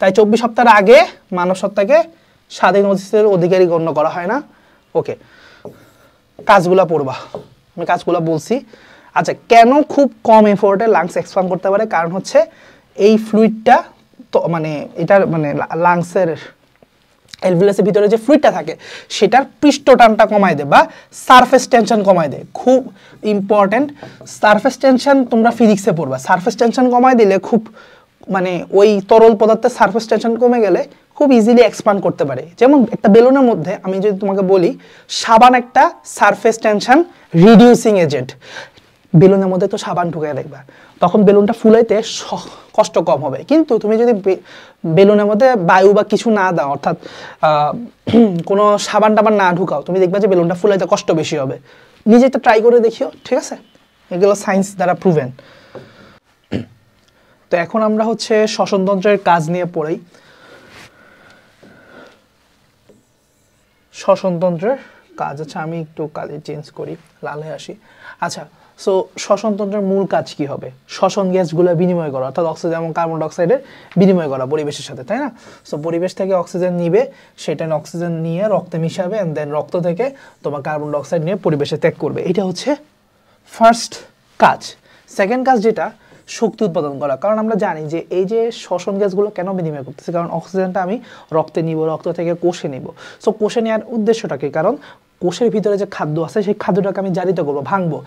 তাই 24 সপ্তাহের আগে মানব সত্তাকে স্বাধীন অস্তিত্বের অধিকারী গণ্য করা হয় না। ওকে, কাজগুলা পড়বা, আমি কাজগুলা বলছি। আচ্ছা, কেন খুব কম এফোর্টে লাংস এক্সপ্যান্ড করতে পারে? কারণ হচ্ছে এই ফ্লুইডটা তো মানে এটার মানে লাংসের অ্যালভিউলাসের ভিতরে যে ফ্লুইডটা থাকে সেটার পৃষ্ঠটানটা কমায় দেয় বা সারফেস টেনশন কমায় দেয়। খুব ইম্পর্টেন্ট, সারফেস টেনশন তোমরা ফিজিক্সে পড়বা। সারফেস টেনশন কমায় দিলে খুব মানে ওই তরল পদার্থের সারফেস টেনশন কমে গেলে খুব ইজিলি এক্সপ্যান্ড করতে পারে। যেমন একটা বেলুনের মধ্যে আমি যদি তোমাকে বলি সাবান একটা সারফেস টেনশন রিডিউসিং এজেন্ট, বেলুনের মধ্যে তো সাবান ঢুকে দেখবা, তখন বেলুনটা ফুলাইতে কষ্ট কম হবে। কিন্তু তুমি যদি বেলুনের মধ্যে বায়ু বা কিছু না দাও, অর্থাৎ কোনো সাবান টাবান না ঢুকাও, তুমি দেখবা যে বেলুনটা ফুলাইতে কষ্ট বেশি হবে। নিজে একটা ট্রাই করে দেখিও, ঠিক আছে? এগুলো সায়েন্স দ্বারা প্রুভেন। তো এখন আমরা হচ্ছে শ্বসনতন্ত্রের কাজ নিয়ে পড়ি। শ্বসনতন্ত্রের কাজ, আচ্ছা আমি একটু কাজে চেঞ্জ করি, লালে আসি। আচ্ছা, সো শ্বসনতন্ত্রের মূল কাজ কি হবে? শ্বসন গ্যাসগুলো বিনিময় করা, অর্থাৎ অক্সিজেন এবং কার্বন ডাইঅক্সাইডের বিনিময় করা পরিবেশের সাথে, তাই না? সো পরিবেশ থেকে অক্সিজেন নিবে, সেটা অক্সিজেন নিয়ে রক্তে মিশাবে, এন্ড দেন রক্ত থেকে তোমার কার্বন ডাইঅক্সাইড নিয়ে পরিবেশে ত্যাগ করবে। এটা হচ্ছে ফার্স্ট কাজ। সেকেন্ড কাজ যেটা, শক্তি উৎপাদন করা। কারণ আমরা জানি যে এই যে শ্বসন গ্যাসগুলো কেন বিনিময় করতেছে, কারণ অক্সিজেনটা আমি রক্তে নিব, রক্ত থেকে কোষে নিব। সো কোষে নেওয়ার উদ্দেশ্যটা কি? কারণ কোষের ভিতরে যে খাদ্য আছে সেই খাদ্যটাকে আমি জারিত করবো, ভাঙবো।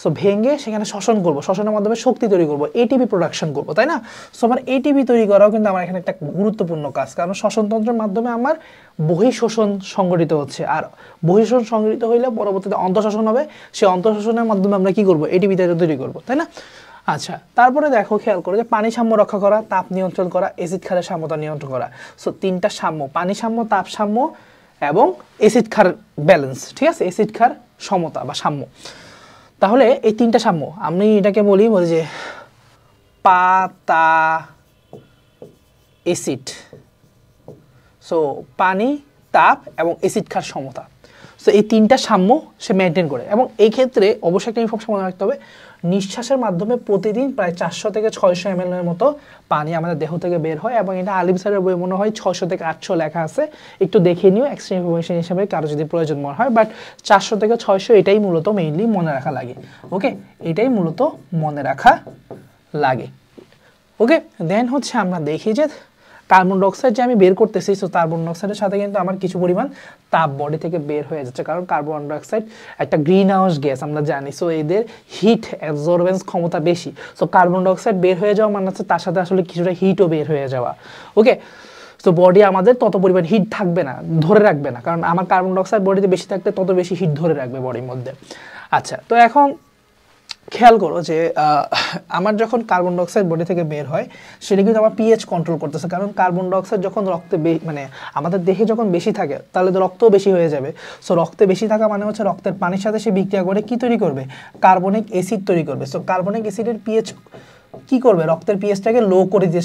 সো ভেঙে সেখানে শ্বসন করবো, শ্বসনের মাধ্যমে শক্তি তৈরি করবো, এটিপি প্রোডাকশন করবো, তাই না? সো আমার এটিপি তৈরি করাও কিন্তু আমার এখানে একটা গুরুত্বপূর্ণ কাজ, কারণ শ্বসনতন্ত্রের মাধ্যমে আমার বহিঃশ্বসন সংগঠিত হচ্ছে। আর বহিঃশ্বসন সংগঠিত হইলে পরবর্তীতে অন্তঃশ্বসন হবে, সেই অন্তঃশ্বসনের মাধ্যমে আমরা কি করবো? এটিপি তৈরি করবো, তাই না? আচ্ছা, তারপরে দেখো, খেয়াল করো যে পানি সাম্য রক্ষা করা, তাপ নিয়ন্ত্রণ করা, অ্যাসিড ক্ষারের সাম্যতা নিয়ন্ত্রণ করা। সো তিনটা সাম্য, পানি সাম্য, তাপ সাম্য এবং অ্যাসিড ক্ষার ব্যালেন্স, ঠিক আছে? অ্যাসিড ক্ষার সমতা বা সাম্য। তাহলে এই তিনটা সাম্য আমি এটাকে বলি যে পাতা অ্যাসিড। সো পানি, তাপ এবং অ্যাসিড ক্ষার সমতা। সো এই তিনটা সাম্য সে মেনটেন করে। এবং এই ক্ষেত্রে অবশ্যই একটা ইনফরমেশন মনে রাখতে হবে, নিঃশ্বাসের মাধ্যমে প্রতিদিন প্রায় 400 থেকে 600 ml এর মতো পানি আমাদের দেহ থেকে বের হয়। এবং এটা আলিম স্যারের বই মনে হয় 600 থেকে 800 লেখা আছে, একটু দেখে নিও এক্সট্রা ইনফরমেশন হিসেবে কারো যদি প্রয়োজন মনে হয়। বাট 400 থেকে 600 এটাই মূলত মেইনলি মনে রাখা লাগে। ওকে, এটাই মূলত মনে রাখা লাগে। ওকে, দেন হচ্ছে আমরা দেখি যে কার্বন ডাইঅক্সাইড যে আমি বের করতেছি, সো কার্বন ডাইঅক্সাইডের সাথে কিন্তু আমার কিছু পরিমাণ তাপ বডি থেকে বের হয়ে যাচ্ছে, কারণ কার্বন ডাইঅক্সাইড একটা গ্রিন হাউস গ্যাস আমরা জানি। সো এদের হিট অ্যাবজর্বেন্স ক্ষমতা বেশি। সো কার্বন ডাইঅক্সাইড বের হয়ে যাওয়া মানে হচ্ছে তার সাথে আসলে কিছুটা হিটও বের হয়ে যাওয়া। ওকে, তো বডি আমাদের তত পরিমাণ হিট থাকবে না, ধরে রাখবে না, কারণ আমার কার্বন ডাইঅক্সাইড বডিতে বেশি থাকলে তত বেশি হিট ধরে রাখবে বডির মধ্যে। আচ্ছা, তো এখন খেয়াল করো যে আমার যখন কার্বন ডাইঅক্সাইড বডি থেকে বের হয় সেটা কিন্তু আমার পিএইচ কন্ট্রোল করতেছে, কারণ কার্বন ডাইঅক্সাইড যখন রক্তে মানে আমাদের দেহে যখন বেশি থাকে তাহলে তো রক্তও বেশি হয়ে যাবে। সো রক্তে বেশি থাকা মানে হচ্ছে রক্তের পানির সাথে সে বিক্রিয়া করে কি তৈরি করবে? কার্বনিক অ্যাসিড তৈরি করবে। সো কার্বনিক অ্যাসিডের পিএইচ কি করবে? রক্তের পিএইচটাকে লো করে দিয়ে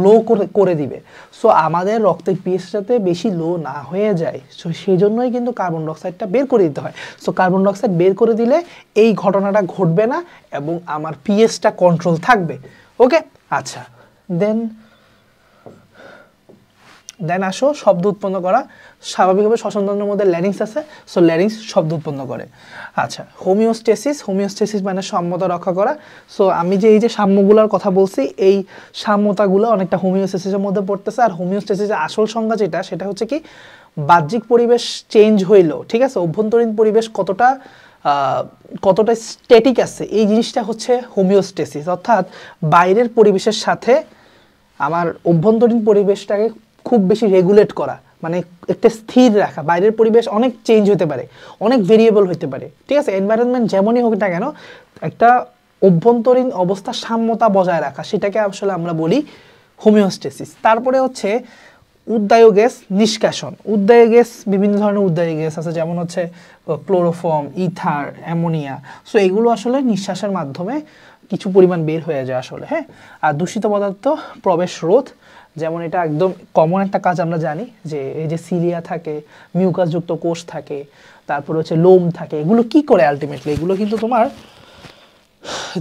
লো করে দিবে। সো আমাদের রক্তের পিএইচটাতে বেশি লো না হয়ে যায়, সো সেই জন্যই কিন্তু কার্বন ডাইঅক্সাইডটা বের করে দিতে হয়। সো কার্বন ডাইঅক্সাইড বের করে দিলে এই ঘটনাটা ঘটবে না এবং আমার পিএইচটা কন্ট্রোল থাকবে। ওকে, আচ্ছা, দেন আসো শব্দ উৎপন্ন করা। স্বাভাবিকভাবে শ্বসনতন্ত্রের মধ্যে ল্যারিংস আছে, সো ল্যারিংস শব্দ উৎপন্ন করে। আচ্ছা, হোমিওস্টেসিস মানে সাম্যতা রক্ষা করা। সো আমি যে এই যে সাম্যগুলোর কথা বলছি, এই সাম্যতাগুলো অনেকটা হোমিওস্টেসিসের মধ্যে পড়তেছে। আর হোমিওস্টেসিসের আসল সংজ্ঞা যেটা, সেটা হচ্ছে কি বাহ্যিক পরিবেশ চেঞ্জ হইলো, ঠিক আছে, অভ্যন্তরীণ পরিবেশ কতটা স্ট্যাটিক আছে, এই জিনিসটা হচ্ছে হোমিওস্টেসিস। অর্থাৎ বাইরের পরিবেশের সাথে আমার অভ্যন্তরীণ পরিবেশটাকে খুব বেশি রেগুলেট করা, মানে একটা স্থির রাখা। বাইরের পরিবেশ অনেক চেঞ্জ হতে পারে, অনেক ভেরিয়েবল হতে পারে, ঠিক আছে, এনভায়রনমেন্ট যেমনই হোক না কেন, একটা অভ্যন্তরীণ অবস্থা সাম্যতা বজায় রাখা, সেটাকে আসলে আমরা বলি হোমিওস্টেসিস। তারপরে হচ্ছে উদ্দায়ী গ্যাস নিষ্কাশন। উদ্দায়ী গ্যাস, বিভিন্ন ধরনের উদ্দায়ী গ্যাস আছে, যেমন হচ্ছে ক্লোরোফর্ম, ইথার, অ্যামোনিয়া। সো এগুলো আসলে নিঃশ্বাসের মাধ্যমে কিছু পরিমাণ বের হয়ে যায় আসলে, হ্যাঁ। আর দূষিত পদার্থ প্রবেশ রোধ, যেমন এটা একদম কমন একটা কাজ আমরা জানি যে এই যে সিলিয়া থাকে, মিউকাসযুক্ত কোষ থাকে, তারপর হচ্ছে লোম থাকে, এগুলো কি করে আলটিমেটলি? এগুলো কিন্তু তোমার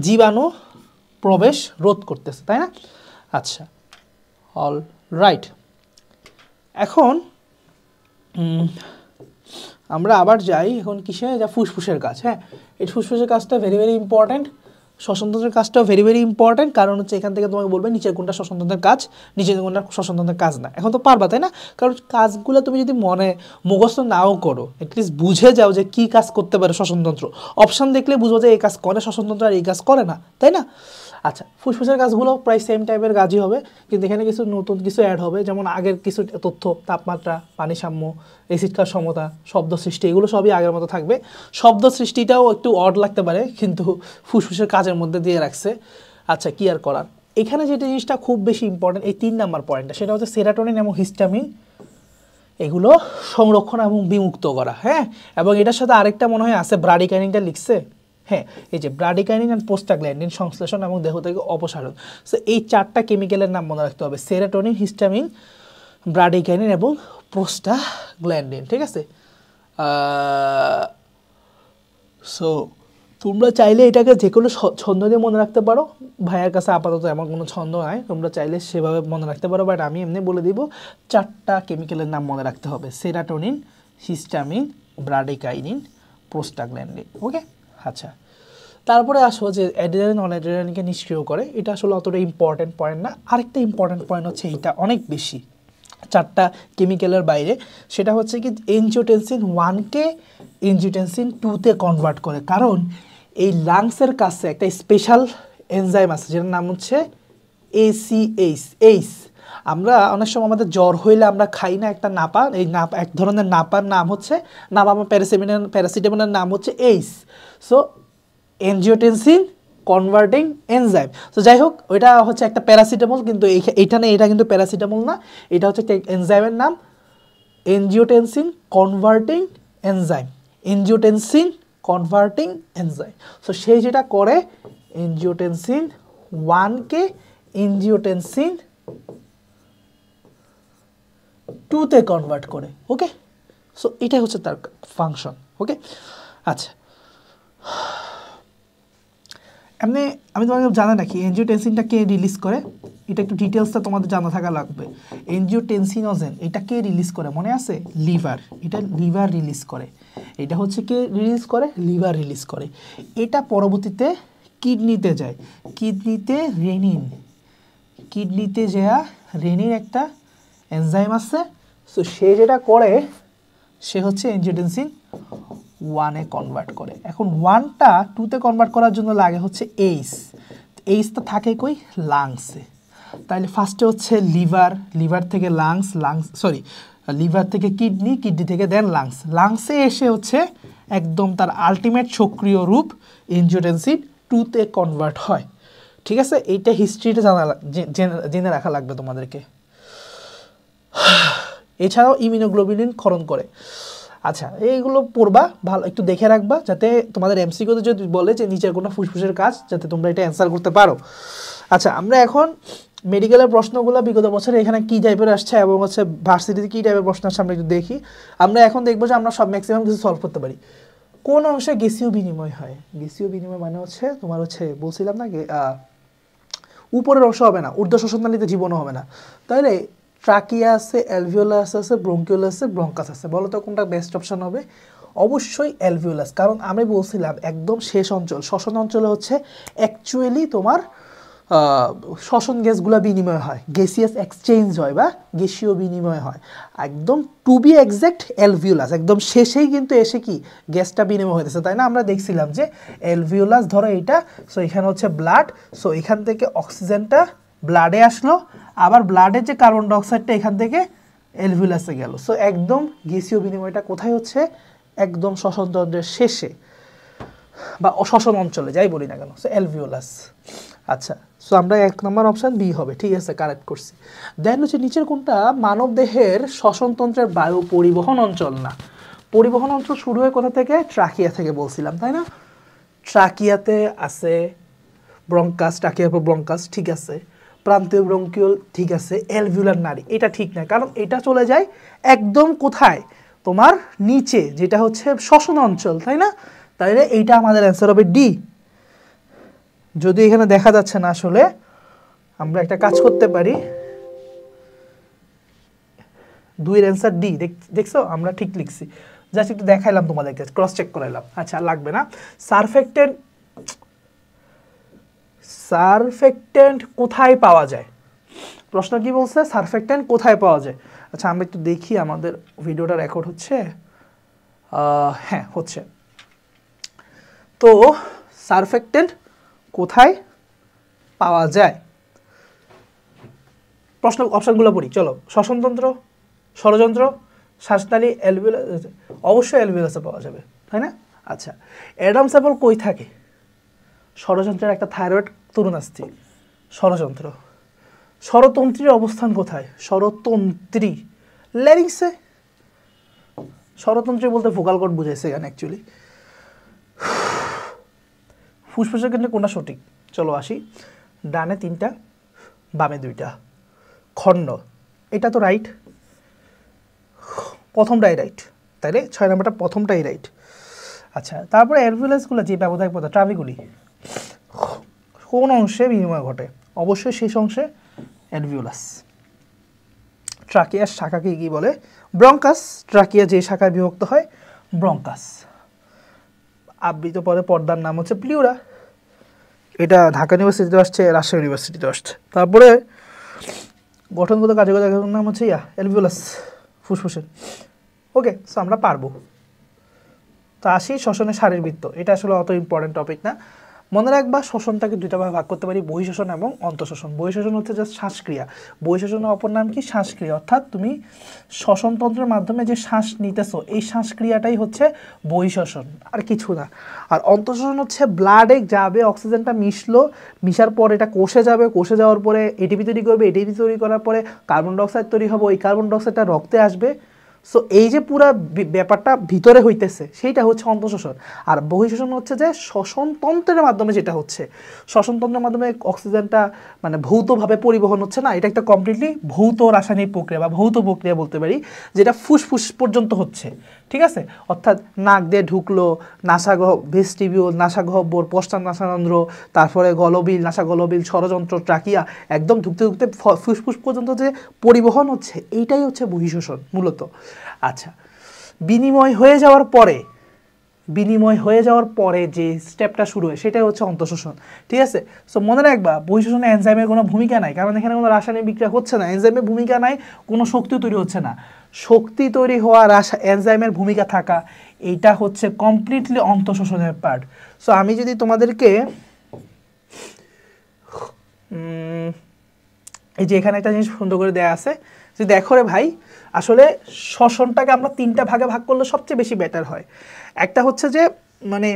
জীবাণু প্রবেশ রোধ করতেছে, তাই না? আচ্ছা, অল রাইট। এখন আমরা আবার যাই এখন কিসে, যা ফুসফুসের কাজ। হ্যাঁ, এই ফুসফুসের কাজটা ভেরি ভেরি ইম্পর্ট্যান্ট। শ্বসনতন্ত্রের কাজটাও ভেরি ভেরি ইম্পর্ট্যান্ট, কারণ হচ্ছে এখান থেকে তোমাকে বলবে নিচের কোনটা শ্বসনতন্ত্রের কাজ, নিচের কোনটা শ্বসনতন্ত্রের কাজ না। এখন তো পারবা, তাই না? কারণ কাজগুলো তুমি যদি মুখস্থ নাও করো, অ্যাটলিস্ট বুঝে যাও যে কী কাজ করতে পারে শ্বসনতন্ত্র। অপশান দেখলে বুঝবো যে এই কাজ করে শ্বসনতন্ত্র আর এই কাজ করে না, তাই না? আচ্ছা, ফুসফুসের কাজগুলো প্রায় সেম টাইপের কাজই হবে, কিন্তু এখানে কিছু নতুন কিছু অ্যাড হবে। যেমন আগের কিছু তথ্য, তাপমাত্রা, পানি সাম্য, অ্যাসিড ক্ষার সমতা, শব্দ সৃষ্টি, এগুলো সবই আগের মতো থাকবে। শব্দ সৃষ্টিটাও একটু অড লাগতে পারে, কিন্তু ফুসফুসের কাজের মধ্যে দিয়ে রাখছে। আচ্ছা, কি আর করার। এখানে যেটা জিনিসটা খুব বেশি ইম্পর্টেন্ট, এই 3 নাম্বার পয়েন্টটা, সেটা হচ্ছে সেরাটোনিন এবং হিস্টামিন এগুলো সংরক্ষণ এবং বিমুক্ত করা। হ্যাঁ, এবং এটার সাথে আরেকটা মনে হয় আছে, ব্রাডিকাইনিনটা লিখছে। হ্যাঁ, এই যে ব্রাডিকাইনিন অ্যান্ড প্রোস্টাগ্ল্যান্ডিন সংশ্লেষণ এবং দেহ থেকে অপসারণ। সো এই 4টা কেমিক্যালের নাম মনে রাখতে হবে, সেরাটোনিন, হিস্টামিন, ব্রাডিকাইনিন এবং প্রোস্টাগ্ল্যান্ডিন। ঠিক আছে? সো তোমরা চাইলে এটাকে যে কোনো ছন্দ দিয়ে মনে রাখতে পারো। ভাইয়ার কাছে আপাতত এমন কোনো ছন্দ নাই, তোমরা চাইলে সেভাবে মনে রাখতে পারো, বাট আমি এমনি বলে দিব 4টা কেমিক্যালের নাম মনে রাখতে হবে, সেরাটোনিন, হিস্টামিন, ব্রাডিকাইনিন, প্রোস্টাগ্ল্যান্ডিন। ওকে, আচ্ছা। তারপরে আসো যে অ্যাড্রিনালিন নন অ্যাড্রিনালিনকে নিষ্ক্রিয় করে, এটা আসলে অতটা ইম্পর্টেন্ট পয়েন্ট না। আরেকটা ইম্পর্টেন্ট পয়েন্ট হচ্ছে এইটা অনেক বেশি 4টা কেমিক্যালের বাইরে, সেটা হচ্ছে কি এনজিওটেনসিন 1কে এনজিওটেনসিন 2তে কনভার্ট করে। কারণ এই লাংসের কাছে একটা স্পেশাল এনজাইম আছে যেটার নাম হচ্ছে ACH। আমরা অনেক সময় আমাদের জ্বর হইলে আমরা খাই না একটা নাপা, এই নাপা এক ধরনের নাপার নাম হচ্ছে নাপা, প্যারাসিটামলের নাম হচ্ছে ACE. So angiotensin converting enzyme. তো যাই হোক, ওইটা হচ্ছে একটা প্যারাসিটামল, কিন্তু এইখানে এটা কিন্তু প্যারাসিটামল না, এটা হচ্ছে একটা এনজাইমের নাম, angiotensin converting enzyme. Angiotensin converting enzyme. So সেই যেটা করে এনজিওটেনসিন 1কে এনজিওটেনসিন 2তে কনভার্ট করে। ওকে, সো এটাই হচ্ছে তার ফাংশন। ওকে, আচ্ছা। এমনি আমি তোমাকে জানা রাখি এনজিওটেনসিনটা কে রিলিজ করে, এটা একটু ডিটেলসটা তোমাদের জানা থাকা লাগবে। এনজিওটেনসিনোজেন এটা কে রিলিজ করে মনে আছে? লিভার। এটা লিভার রিলিজ করে। এটা হচ্ছে কে রিলিজ করে? লিভার রিলিজ করে। এটা পরবর্তীতে কিডনিতে যায়, কিডনিতে রেনিন, কিডনিতে যা রেনিন একটা এনজাইম আছে। সো সে যেটা করে সে হচ্ছে এনজিওটেনসিন 1-এ কনভার্ট করে। এখন 1টা 2তে কনভার্ট করার জন্য লাগে হচ্ছে এইচ। এইচটা থাকে কই? লাংসে। তাহলে ফার্স্টে হচ্ছে লিভার, লিভার থেকে লাংস, লিভার থেকে কিডনি, কিডনি থেকে দেন লাংস, লাংসে এসে হচ্ছে একদম তার আলটিমেট সক্রিয় রূপ এনজিওটেনসিন 2তে কনভার্ট হয়। ঠিক আছে, এইটা হিস্ট্রিটা জেনে রাখা লাগবে তোমাদেরকে। এছাড়াও ইমিউনোগ্লোবিলিন ক্ষরণ করে। আচ্ছা, এইগুলো পড়বা, ভালো একটু দেখে রাখবা, যাতে তোমাদের এমসিকিউতে যদি বলে যে নিচের কোনো ফুসফুসের কাজ, যাতে তোমরা এটা অ্যান্সার করতে পারো। আচ্ছা, আমরা এখন মেডিকেলের প্রশ্নগুলো বিগত বছরে এখানে কী টাইপের আসছে এবং হচ্ছে ভার্সিটিতে কী টাইপের প্রশ্ন আসছে আমরা একটু দেখি। আমরা এখন দেখবো যে আমরা সব ম্যাক্সিমাম কিছু সলভ করতে পারি। কোন অংশে গ্যাসীয় বিনিময় হয়? গ্যাসীয় বিনিময় মানে হচ্ছে তোমার হচ্ছে বলছিলাম না, উপরের অংশ হবে না, ঊর্ধ্ব শ্বাসনালীতে জীবনও হবে না। তাহলে ট্রাকিয়া আছে, অ্যালভিওলাস আছে, ব্রঙ্কিওলাস আছে, ব্রঙ্কাস আছে। বলো তো কোনটা বেস্ট অপশন হবে? অবশ্যই অ্যালভিওলাস, কারণ আমি বলছিলাম একদম শেষ অঞ্চল, শ্বসন অঞ্চলে হচ্ছে অ্যাকচুয়ালি তোমার শ্বসন গ্যাসগুলো বিনিময় হয়, গ্যাসিয়াস এক্সচেঞ্জ হয় বা গ্যাসীয় বিনিময় হয়। একদম টু বি এক্সাক্ট অ্যালভিওলাস একদম শেষেই কিন্তু এসে কি গ্যাসটা বিনিময় হতেছে, তাই না? আমরা দেখছিলাম যে অ্যালভিওলাস ধরো এইটা, সো এখানে হচ্ছে ব্লাড, সো এখান থেকে অক্সিজেনটা ব্লাডে আসলো, আবার ব্লাডের যে কার্বন ডাইঅক্সাইডটা এখান থেকে অ্যালভিওলাসে গেল। সো একদম গ্যাসীয় বিনিময়টা কোথায় হচ্ছে? একদম শ্বসনতন্ত্রের শেষে বা শ্বসন অঞ্চলে, যাই বলি না কেন। So alveolus. আচ্ছা, সো আমরা 1 নম্বর অপশান বি হবে, ঠিক আছে, কারেক্ট করছি। দেন হচ্ছে নিচের কোনটা মানব দেহের শ্বসনতন্ত্রের বায়ু পরিবহন অঞ্চল না? পরিবহন অঞ্চল শুরু হয় কোথা থেকে? ট্রাকিয়া থেকে বলছিলাম, তাই না? ট্রাকিয়াতে আছে ব্রঙ্কাস, ট্রাকিয়ার পর ব্রঙ্কাস, ঠিক আছে। প্রান্তীয় ব্রঙ্কিওল, ঠিক আছে। অ্যালভিওলার নাড়ি, এটা ঠিক না, কারণ এটা চলে যায় একদম কোথায়? তোমার নিচে, যেটা হচ্ছে শ্বসন অঞ্চল, তাই না? তাইলে এইটা আমাদের অ্যান্সার হবে ডি। যদি এখানে দেখা যাচ্ছে না আসলে, আমরা একটা কাজ করতে পারি, 2 এর অ্যান্সার ডি। দেখছো আমরা ঠিক লিখছি, জাস্ট একটু দেখাইলাম তোমাদেরকে, ক্রস চেক করাইলাম। আচ্ছা লাগবে না। সারফেক্টেন্ট কোথায় পাওয়া যায়? প্রশ্ন কি বলছে? সারফেক্টেন্ট কোথায় পাওয়া যায়? আচ্ছা আমরা একটু দেখি আমাদের ভিডিওটা রেকর্ড হচ্ছে। হ্যাঁ হচ্ছে। তো সারফেক্টেন্ট কোথায় পাওয়া যায়? প্রশ্ন অপশনগুলো পড়ি চলো। শ্বসনতন্ত্র, ষড়যন্ত্র, শ্বাসনালী, অ্যালভিওলাস। অবশ্যই অ্যালভিওলাসে পাওয়া যাবে, তাই না? আচ্ছা অ্যাডামস অ্যাপল কই থাকে? ষড়যন্ত্রের একটা থাইরয়েড তরুণাস্থি, ষড়যন্ত্র। স্বরতন্ত্রীর অবস্থান কোথায়? স্বরতন্ত্রী ল্যারিংসে। স্বরতন্ত্রী বলতে ভোকাল কর্ড বুঝাইছে এখানে অ্যাকচুয়ালি। ফুসফুসের ক্ষেত্রে কোনটা সঠিক? চলো আসি। ডানে 3টা, বামে 2টা। খণ্ড, এটা তো রাইট, প্রথমটাই রাইট, তাইলে 6 নম্বরটা প্রথমটাই রাইট। আচ্ছা তারপরে অ্যালভিওলাসগুলো যে ব্যবধায়ক পদার্থ, ট্রাবিগুলি কোন অংশে বিনিময় ঘটে? অবশ্যই শেষ অংশে, অ্যালভিওলাস। ট্রাকিয়ার শাখাকে কি বলে? ব্রঙ্কাস। ট্রাকিয়া যে শাখায় বিভক্ত হয়, ব্রঙ্কাস। আবৃত পরে পর্দার নাম হচ্ছে প্লিউরা। এটা ঢাকা ইউনিভার্সিটিতে আসছে, রাজশাহী ইউনিভার্সিটিতে আসছে। তারপরে গঠনগত কার্যকর নাম হচ্ছে অ্যালভিওলাস, ফুসফুসের। ওকে, সো আমরা পারবো। তো আসি শ্বসনের শারীরবৃত্ত। এটা আসলে অত ইম্পর্টেন্ট টপিক না, মনে রাখবা শ্বসনটাকে 2টা ভাগে ভাগ করতে পারি, বহিঃশ্বসন এবং অন্তঃশ্বসন। বহিঃশ্বসন হচ্ছে জাস্ট শ্বাসক্রিয়া। বহিঃশ্বসনের অপর নাম কি? শ্বাসক্রিয়া। অর্থাৎ তুমি শ্বসনতন্ত্রের মাধ্যমে যে শ্বাস নিতেছো, এই শ্বাসক্রিয়াটাই হচ্ছে বহিঃশ্বসন, আর কিছু না। আর অন্তঃশ্বসন হচ্ছে ব্লাডে যাবে, অক্সিজেনটা মিশার পর এটা কোষে যাবে, কোষে যাওয়ার পরে এটিপি তৈরি করবে, এটিপি তৈরি করার পরে কার্বন ডাইঅক্সাইড তৈরি হবে, ওই কার্বন ডাইঅক্সাইডটা রক্তে আসবে। সো এই যে পুরা ব্যাপারটা ভিতরে হইতেছে, সেইটা হচ্ছে অন্তঃশ্বসন। আর বহিঃশ্বসন হচ্ছে যে শ্বসনতন্ত্রের মাধ্যমে যেটা হচ্ছে, শ্বসনতন্ত্রের মাধ্যমে অক্সিজেনটা মানে ভৌতভাবে পরিবহন হচ্ছে না, এটা একটা কমপ্লিটলি ভৌত রাসায়নিক প্রক্রিয়া বা ভৌত প্রক্রিয়া বলতে পারি, যেটা ফুসফুস পর্যন্ত হচ্ছে। ঠিক আছে? অর্থাৎ নাক দিয়ে ঢুকলো, ভেস্টিবিউল, নাসাগহ্বর, পশ্চাৎ নাসারন্ধ্র, তারপরে গলবিল, নাসাগলবিল, ষড়যন্ত্র, ট্রাকিয়া, একদম ঢুকতে ঢুকতে ফুসফুস পর্যন্ত যে পরিবহন হচ্ছে, এইটাই হচ্ছে বহিঃশ্বসন মূলত। আচ্ছা বিনিময় হয়ে যাওয়ার পরে যে স্টেপটা শুরু হয়, সেটাই হচ্ছে অন্তঃশ্বসন। ঠিক আছে? সো মনে রাখবা, বহিঃশ্বসনে এনজাইমের কোনো ভূমিকা নাই, কারণ এখানে কোনো রাসায়নিক বিক্রিয়া হচ্ছে না। এনজাইমের ভূমিকা নাই, কোনো শক্তি তৈরি হচ্ছে না। শক্তি তৈরি হওয়া, এনজাইমের ভূমিকা থাকা, এইটা হচ্ছে কমপ্লিটলি অন্তঃশ্বসনের পার্ট। সো আমি যদি তোমাদেরকে এই যে এখানে একটা জিনিস সুন্দর করে দেয়া আছে, যে দেখো রে ভাই, আসলে শ্বসনটাকে আমরা 3টা ভাগে ভাগ করলে সবচেয়ে বেশি বেটার হয়। একটা হচ্ছে যে মানে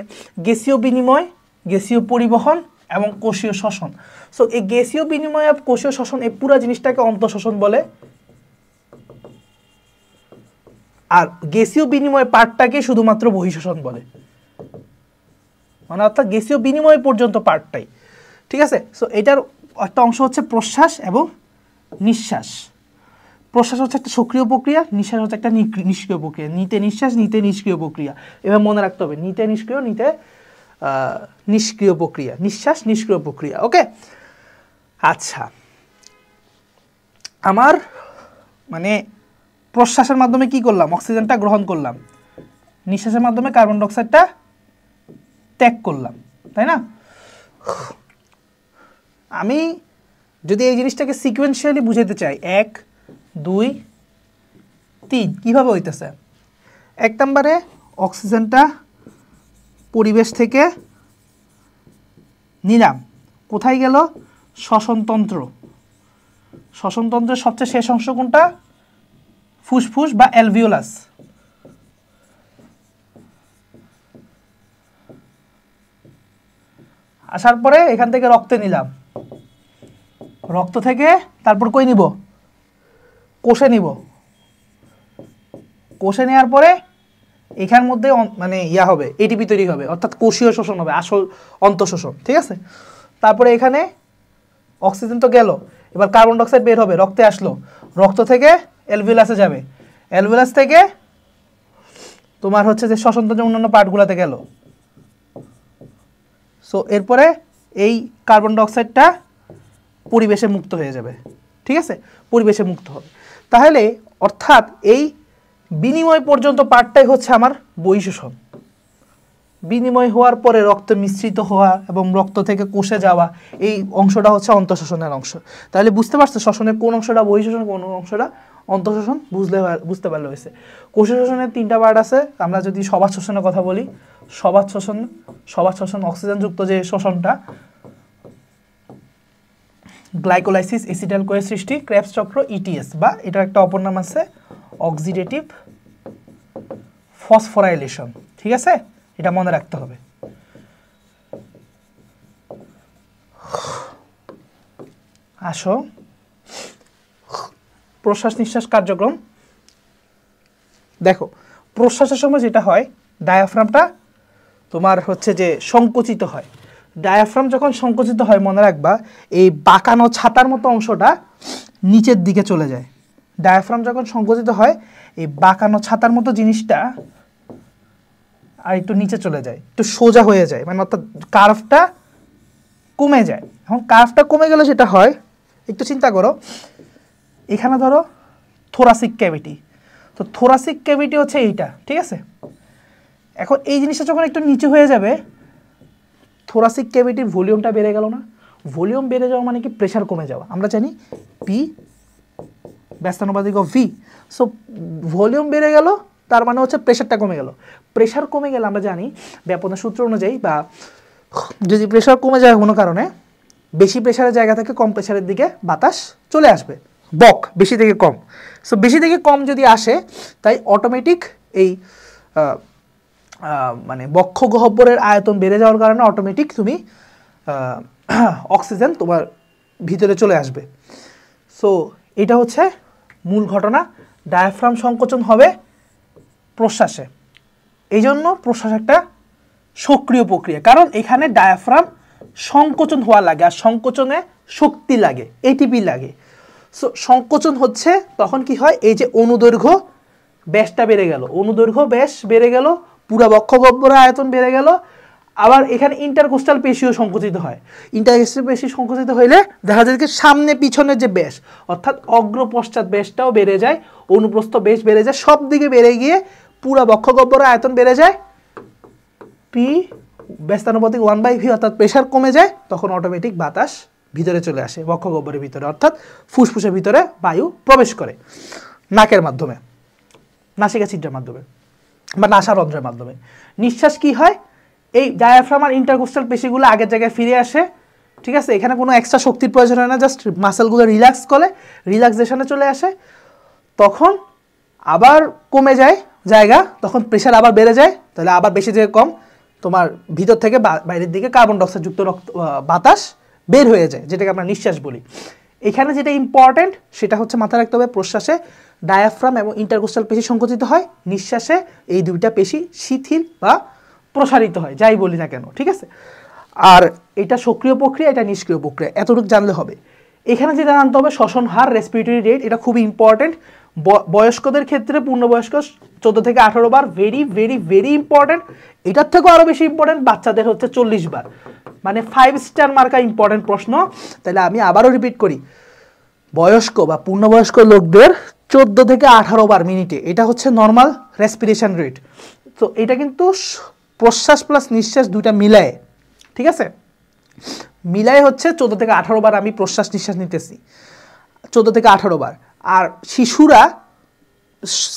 গ্যাসীয় বিনিময়, গ্যাসীয় পরিবহন এবং কোষীয় শ্বসন। সো এই গ্যাসীয় বিনিময় আর কোষীয় শ্বসন, এই পুরো জিনিসটাকে অন্তঃশ্বসন বলে। আর গ্যাসীয় বিনিময় পার্টটাকে শুধুমাত্র বহিঃশ্বসন বলে, মানে অর্থাৎ গ্যাসীয় বিনিময় পর্যন্ত পার্টটাই। ঠিক আছে? সো এটার একটা অংশ হচ্ছে প্রশ্বাস এবং নিঃশ্বাস। প্রশ্বাস হচ্ছে একটা সক্রিয় প্রক্রিয়া, নিঃশ্বাস হচ্ছে একটা নিষ্ক্রিয় প্রক্রিয়া। নিতে নিঃশ্বাস, নিতে নিষ্ক্রিয় প্রক্রিয়া, এভাবে মনে রাখতে হবে। নিতে নিষ্ক্রিয়, নিতে নিষ্ক্রিয় প্রক্রিয়া, নিঃশ্বাস নিষ্ক্রিয় প্রক্রিয়া। ওকে, আচ্ছা আমার মানে প্রশ্বাসের মাধ্যমে কি করলাম? অক্সিজেনটা গ্রহণ করলাম, নিঃশ্বাসের মাধ্যমে কার্বন ডাইঅক্সাইডটা ত্যাগ করলাম, তাই না? আমি যদি এই জিনিসটাকে সিকোয়েন্সিয়ালি বুঝাতে চাই, 1 2 3 কিভাবে হইতেছে? 1 নম্বরে অক্সিজেনটা পরিবেশ থেকে নিলাম, কোথায় গেল? শ্বসনতন্ত্র। শ্বসনতন্ত্রের সবচেয়ে শেষ অংশ কোনটা? ফুসফুস বা অ্যালভিওলাস। আসার পরে এখান থেকে রক্তে নিলাম, রক্ত থেকে তারপর কই নিব? কোষে নিব। কোষে নেওয়ার পরে এখান মধ্যে মানে হবে, এটিপি তৈরি হবে, অর্থাৎ কোষীয় শোষণ হবে, আসল অন্তঃশোষণ। ঠিক আছে? তারপরে এখানে অক্সিজেন তো গেল, এবার কার্বন ডাইঅক্সাইড বের হবে, রক্তে আসলো, রক্ত থেকে অ্যালভিওলাসে যাবে, অ্যালভিওলাস থেকে তোমার হচ্ছে যে শ্বসনতন্ত্রের অন্যান্য পার্টগুলোতে গেল। সো এরপরে এই কার্বন ডাইঅক্সাইডটা পরিবেশে মুক্ত হয়ে যাবে, ঠিক আছে, পরিবেশে মুক্ত হবে। তাহলে অর্থাৎ এই বিনিময় পর্যন্ত পার্টটাই হচ্ছে আমার বহিঃশোষণ। বিনিময় হওয়ার পরে রক্ত মিশ্রিত হওয়া এবং রক্ত থেকে কোষে যাওয়া, এই অংশটা হচ্ছে অন্তঃশোষণের অংশ। তাহলে বুঝতে পারছো শ্বসনের কোন অংশটা বহিঃশোষণ, কোন অংশটা অন্তঃশোষণ, বুঝতে পারলে হয়েছে। কোষীয় শোষণের 3টা পার্ট আছে। আমরা যদি সবাত শোষণের কথা বলি, সবাত শোষণ অক্সিজেনযুক্ত যে শোষণটা, গ্লাইকোলাইসিস, এসিটাইল কোয়ের সৃষ্টি, ক্রেবস চক্র, ইটিএস, বা এটার একটা অপর নাম আছে অক্সিডেটিভ ফসফোরাইলেশন, ঠিক আছে, এটা মনে রাখতে হবে। আসো প্রশ্বাস নিঃশ্বাস কার্যক্রম দেখো। প্রশ্বাসের সময় যেটা হয়, ডায়াফ্রামটা তোমার হচ্ছে যে সংকুচিত হয়। ডায়াফ্রাম যখন সংকুচিত হয়, মনে রাখবা এই বাঁকানো ছাতার মতো অংশটা নিচের দিকে চলে যায়। ডায়াফ্রাম যখন সংকুচিত হয়, এই বাঁকানো ছাতার মতো জিনিসটা আর একটু নিচে চলে যায়, একটু সোজা হয়ে যায়, মানে অর্থাৎ কার্ভটা কমে যায়। এখন কার্ভটা কমে গেলে যেটা হয়, একটু চিন্তা করো, এখানে ধরো থোরাসিক ক্যাভিটি, তো থোরাসিক ক্যাভিটি হচ্ছে এইটা, ঠিক আছে। এখন এই জিনিসটা যখন একটু নিচে হয়ে যাবে, থোরাসিক ক্যাভিটির ভলিউমটা বেড়ে গেল না? ভলিউম বেড়ে যাওয়া মানে কি? প্রেশার কমে যাওয়া। আমরা জানি পি ব্যস্তানুপাতিক অফ ভি। সো ভলিউম বেড়ে গেল, তার মানে হচ্ছে প্রেশারটা কমে গেল। প্রেশার কমে গেলে আমরা জানি ব্যাপনের সূত্র অনুযায়ী, বা যদি প্রেশার কমে যায় কোনো কারণে, বেশি প্রেশারের জায়গা থেকে কম প্রেশারের দিকে বাতাস চলে আসবে, বক বেশি থেকে কম। সো বেশি থেকে কম যদি আসে, তাই অটোমেটিক এই মানে বক্ষ গহ্বরের আয়তন বেড়ে যাওয়ার কারণে অটোমেটিক তুমি অক্সিজেন তোমার ভিতরে চলে আসবে। সো এটা হচ্ছে মূল ঘটনা। ডায়াফ্রাম সংকোচন হবে প্রশ্বাসে, এই জন্য প্রশ্বাস একটা সক্রিয় প্রক্রিয়া, কারণ এখানে ডায়াফ্রাম সংকোচন হওয়া লাগে, আর সংকোচনে শক্তি লাগে, এটিপি লাগে। সো সংকোচন হচ্ছে তখন কি হয়, এই যে অনুদৈর্ঘ্য ব্যাসটা বেড়ে গেল, অনুদৈর্ঘ্য ব্যাস বেড়ে গেল, পুরা বক্ষ গহ্বরের আয়তন বেড়ে গেল। আবার এখানে ইন্টারকোস্টাল পেশিও সংকুচিত হয়। ইন্টারকোস্টাল পেশি সংকুচিত হইলে দেখা যায় যে সামনে পিছনের যে ব্যাস, অর্থাৎ অগ্র পশ্চাৎ ব্যাসটাও বেড়ে যায়, অনুপ্রস্থ ব্যাস বেড়ে যায়, সব দিকে বেড়ে গিয়ে পুরা বক্ষ গহ্বরের আয়তন বেড়ে যায়। পি ব্যস্তানুপাতিক 1/v, অর্থাৎ প্রেশার কমে যায়, তখন অটোমেটিক বাতাস ভিতরে চলে আসে বক্ষ গহ্বরের ভিতরে, অর্থাৎ ফুসফুসের ভিতরে বায়ু প্রবেশ করে নাকের মাধ্যমে, নাসিকা ছিদ্রের মাধ্যমে বা নাসারন্ধ্রের মাধ্যমে। নিঃশ্বাস কি হয়, এই ডায়াফ্রাম আর ইন্টারকোস্টাল পেশিগুলো আগের জায়গায় ফিরে আসে, ঠিক আছে। এখানে কোনো এক্সট্রা শক্তির প্রয়োজন হয় না, জাস্ট মাসেলগুলো রিল্যাক্স করে রিল্যাক্সেশনে চলে আসে, তখন আবার কমে যায় জায়গা, তখন প্রেশার আবার বেড়ে যায়, তাহলে আবার বেশি থেকে কম তোমার ভিতর থেকে বাইরের দিকে কার্বন ডাইঅক্সাইড যুক্ত বাতাস বের হয়ে যায়, যেটাকে আমরা নিঃশ্বাস বলি। এখানে যেটা ইম্পর্টেন্ট সেটা হচ্ছে মাথায় রাখতে হবে, প্রশ্বাসে ডায়াফ্রাম এবং ইন্টারকোস্টাল পেশি সংকুচিত হয়, নিঃশ্বাসে এই দুইটা পেশি শিথিল বা প্রসারিত হয়, যাই বলি না কেন, ঠিক আছে। আর এটা সক্রিয় প্রক্রিয়া, এটা নিষ্ক্রিয় প্রক্রিয়া, এতটুকু জানলে হবে। এখানে যেটা জানতে হবে শ্বসন হার, রেসপিরেটরি রেট, এটা খুবই ইম্পর্টেন্ট। বয়স্কদের ক্ষেত্রে পূর্ণবয়স্ক 14 থেকে 18 বার, ভেরি ভেরি ভেরি ইম্পর্টেন্ট। এটার থেকেও আরও বেশি ইম্পর্টেন্ট বাচ্চাদের হচ্ছে 40 বার, মানে 5 স্টার মার্কা ইম্পর্টেন্ট প্রশ্ন। তাহলে আমি আবারও রিপিট করি, বয়স্ক বা পূর্ণবয়স্ক লোকদের 14 থেকে 18 বার মিনিটে, এটা হচ্ছে নর্মাল রেসপিরেশন রেট। তো এটা কিন্তু প্রশ্বাস প্লাস নিঃশ্বাস দুইটা মিলায়, ঠিক আছে, মিলায় হচ্ছে 14 থেকে 18 বার আমি প্রশ্বাস নিঃশ্বাস নিতেছি, 14 থেকে 18 বার। আর শিশুরা